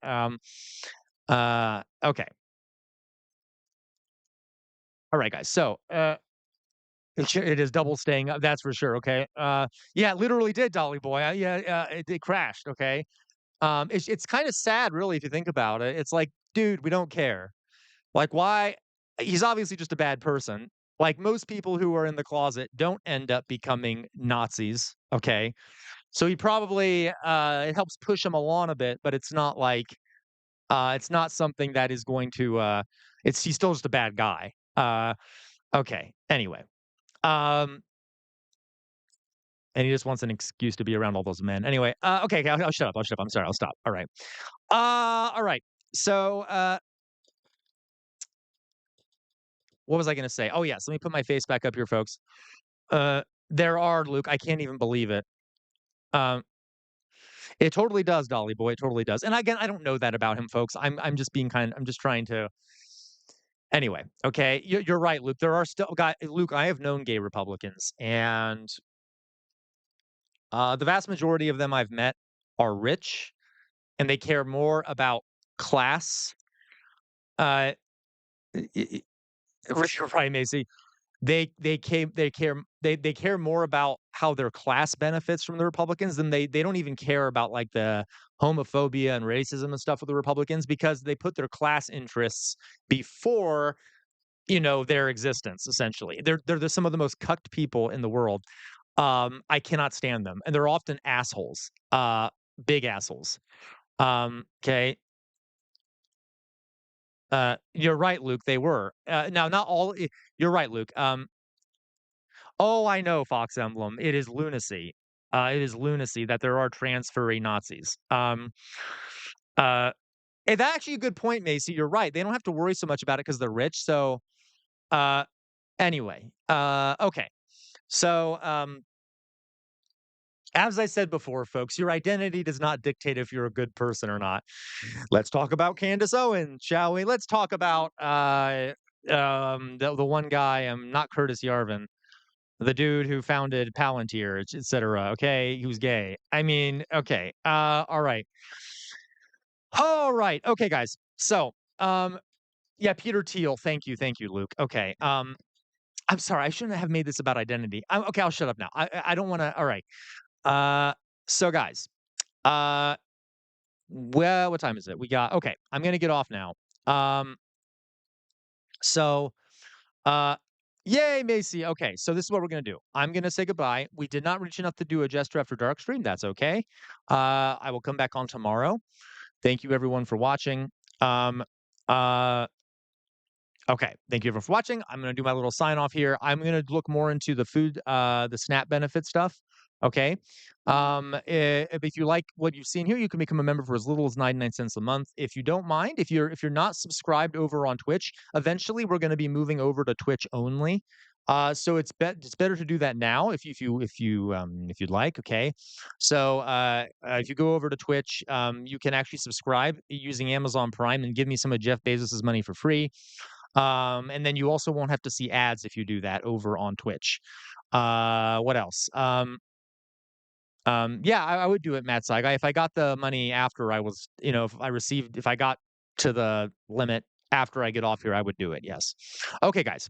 Okay. All right, guys. So, it is double staying up. That's for sure. Okay. Yeah, it literally did, Dolly Boy. Yeah, it crashed. Okay. It's kind of sad, really, if you think about it. It's like, dude, we don't care. Like, why? He's obviously just a bad person. Like most people who are in the closet don't end up becoming Nazis. Okay. So he probably, it helps push him along a bit, but it's not like, it's not something that is going to, he's still just a bad guy. Okay. Anyway. And he just wants an excuse to be around all those men. Anyway. Okay. I'll shut up. I'm sorry. I'll stop. All right. All right. So, what was I going to say? Oh, yes. Let me put my face back up here, folks. There are, Luke. I can't even believe it. It totally does, Dolly Boy. It totally does. And again, I don't know that about him, folks. I'm just being I'm just trying to. Anyway, okay, you're right, Luke. There are still Luke. I have known gay Republicans, and the vast majority of them I've met are rich, and they care more about class. Right, Macy. They care more about how their class benefits from the Republicans than they don't even care about like the homophobia and racism and stuff with the Republicans because they put their class interests before their existence. Essentially, they're some of the most cucked people in the world. I cannot stand them, and they're often assholes, big assholes. Okay. You're right, Luke. They were. Now, not all. You're right, Luke. Oh, I know, Fox Emblem. It is lunacy. It is lunacy that there are trans furry Nazis. Uh, that's actually a good point, Macy. You're right. They don't have to worry so much about it because they're rich. So, uh, anyway, okay. So, as I said before, folks, your identity does not dictate if you're a good person or not. Let's talk about Candace Owens, shall we? Let's talk about the one guy, not Curtis Yarvin, the dude who founded Palantir, etc. Okay, he was gay. I mean, okay. All right. All right. Okay, guys. So, yeah, Peter Thiel. Thank you, Luke. Okay. I'm sorry. I shouldn't have made this about identity. Okay, I'll shut up now. I don't want to. All right. So guys, well, what time is it? Okay, I'm gonna get off now. So, yay, Macy. Okay, so this is what we're gonna do. I'm gonna say goodbye. We did not reach enough to do a Jester After Dark stream. That's okay. I will come back on tomorrow. Thank you everyone for watching. Okay, thank you everyone for watching. I'm going to do my little sign off here. I'm going to look more into the food, the SNAP benefit stuff. Okay. If you like what you've seen here, you can become a member for as little as 99 cents a month. If you don't mind, if you're not subscribed over on Twitch, eventually we're going to be moving over to Twitch only. So it's better to do that now if you'd like. Okay. So if you go over to Twitch, you can actually subscribe using Amazon Prime and give me some of Jeff Bezos's money for free. And then you also won't have to see ads if you do that over on Twitch. What else? Yeah, I would do it, Matt Saigai. If I got the money after I was, if I got to the limit after I get off here, I would do it. Yes. Okay, guys.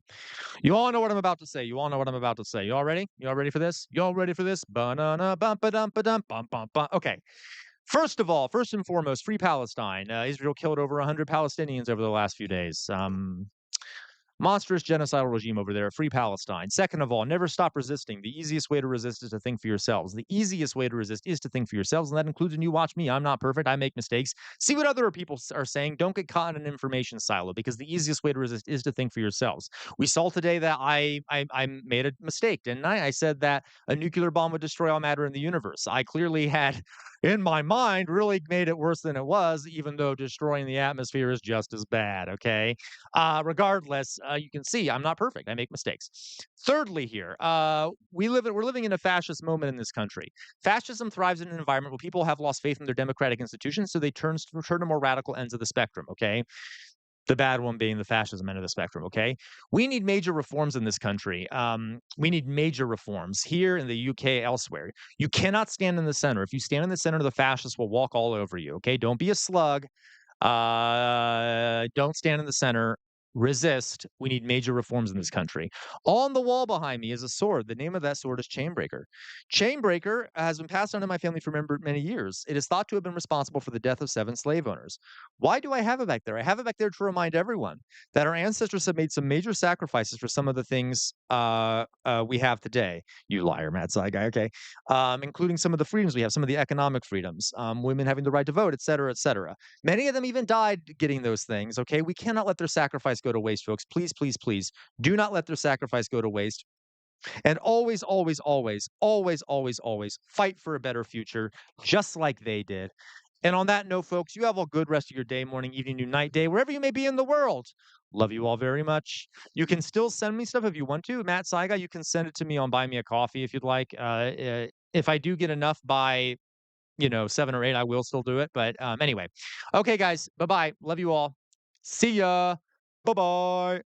You all know what I'm about to say. You all know what I'm about to say. You all ready? You all ready for this? You all ready for this? Ba-na-na, bum-ba-dum, ba-dum, bum-bum-bum. Okay. First and foremost, free Palestine. Israel killed over 100 Palestinians over the last few days. Monstrous genocidal regime over there. Free Palestine. Second of all, never stop resisting. The easiest way to resist is to think for yourselves. The easiest way to resist is to think for yourselves, and that includes when you watch me. I'm not perfect. I make mistakes. See what other people are saying. Don't get caught in an information silo, because the easiest way to resist is to think for yourselves. We saw today that I made a mistake, didn't I? I said that a nuclear bomb would destroy all matter in the universe. I clearly had, in my mind, really made it worse than it was, even though destroying the atmosphere is just as bad, okay? Regardless, you can see I'm not perfect. I make mistakes. Thirdly here, we're living in a fascist moment in this country. Fascism thrives in an environment where people have lost faith in their democratic institutions, so they turn to more radical ends of the spectrum, okay? The bad one being the fascism end of the spectrum, okay? We need major reforms in this country. We need major reforms here in the UK, elsewhere. You cannot stand in the center. If you stand in the center, the fascists will walk all over you, okay? Don't be a slug. Don't stand in the center. Resist. We need major reforms in this country. On the wall behind me is a sword. The name of that sword is Chainbreaker. Chainbreaker has been passed on to my family for many years. It is thought to have been responsible for the death of 7 slave owners. Why do I have it back there? I have it back there to remind everyone that our ancestors have made some major sacrifices for some of the things we have today. You liar, Matt Saigai, okay? Including some of the freedoms we have, some of the economic freedoms, women having the right to vote, et cetera, et cetera. Many of them even died getting those things, okay? We cannot let their sacrifice go to waste, folks. Please, please, please, do not let their sacrifice go to waste. And always, always, always, always, always, always fight for a better future, just like they did. And on that note, folks, you have a good rest of your day, morning, evening, noon, night, day, wherever you may be in the world. Love you all very much. You can still send me stuff if you want to. Matt Saigai, you can send it to me on Buy Me a Coffee if you'd like. If I do get enough by 7 or 8, I will still do it. But anyway. Okay, guys. Bye-bye. Love you all. See ya. Bye-bye.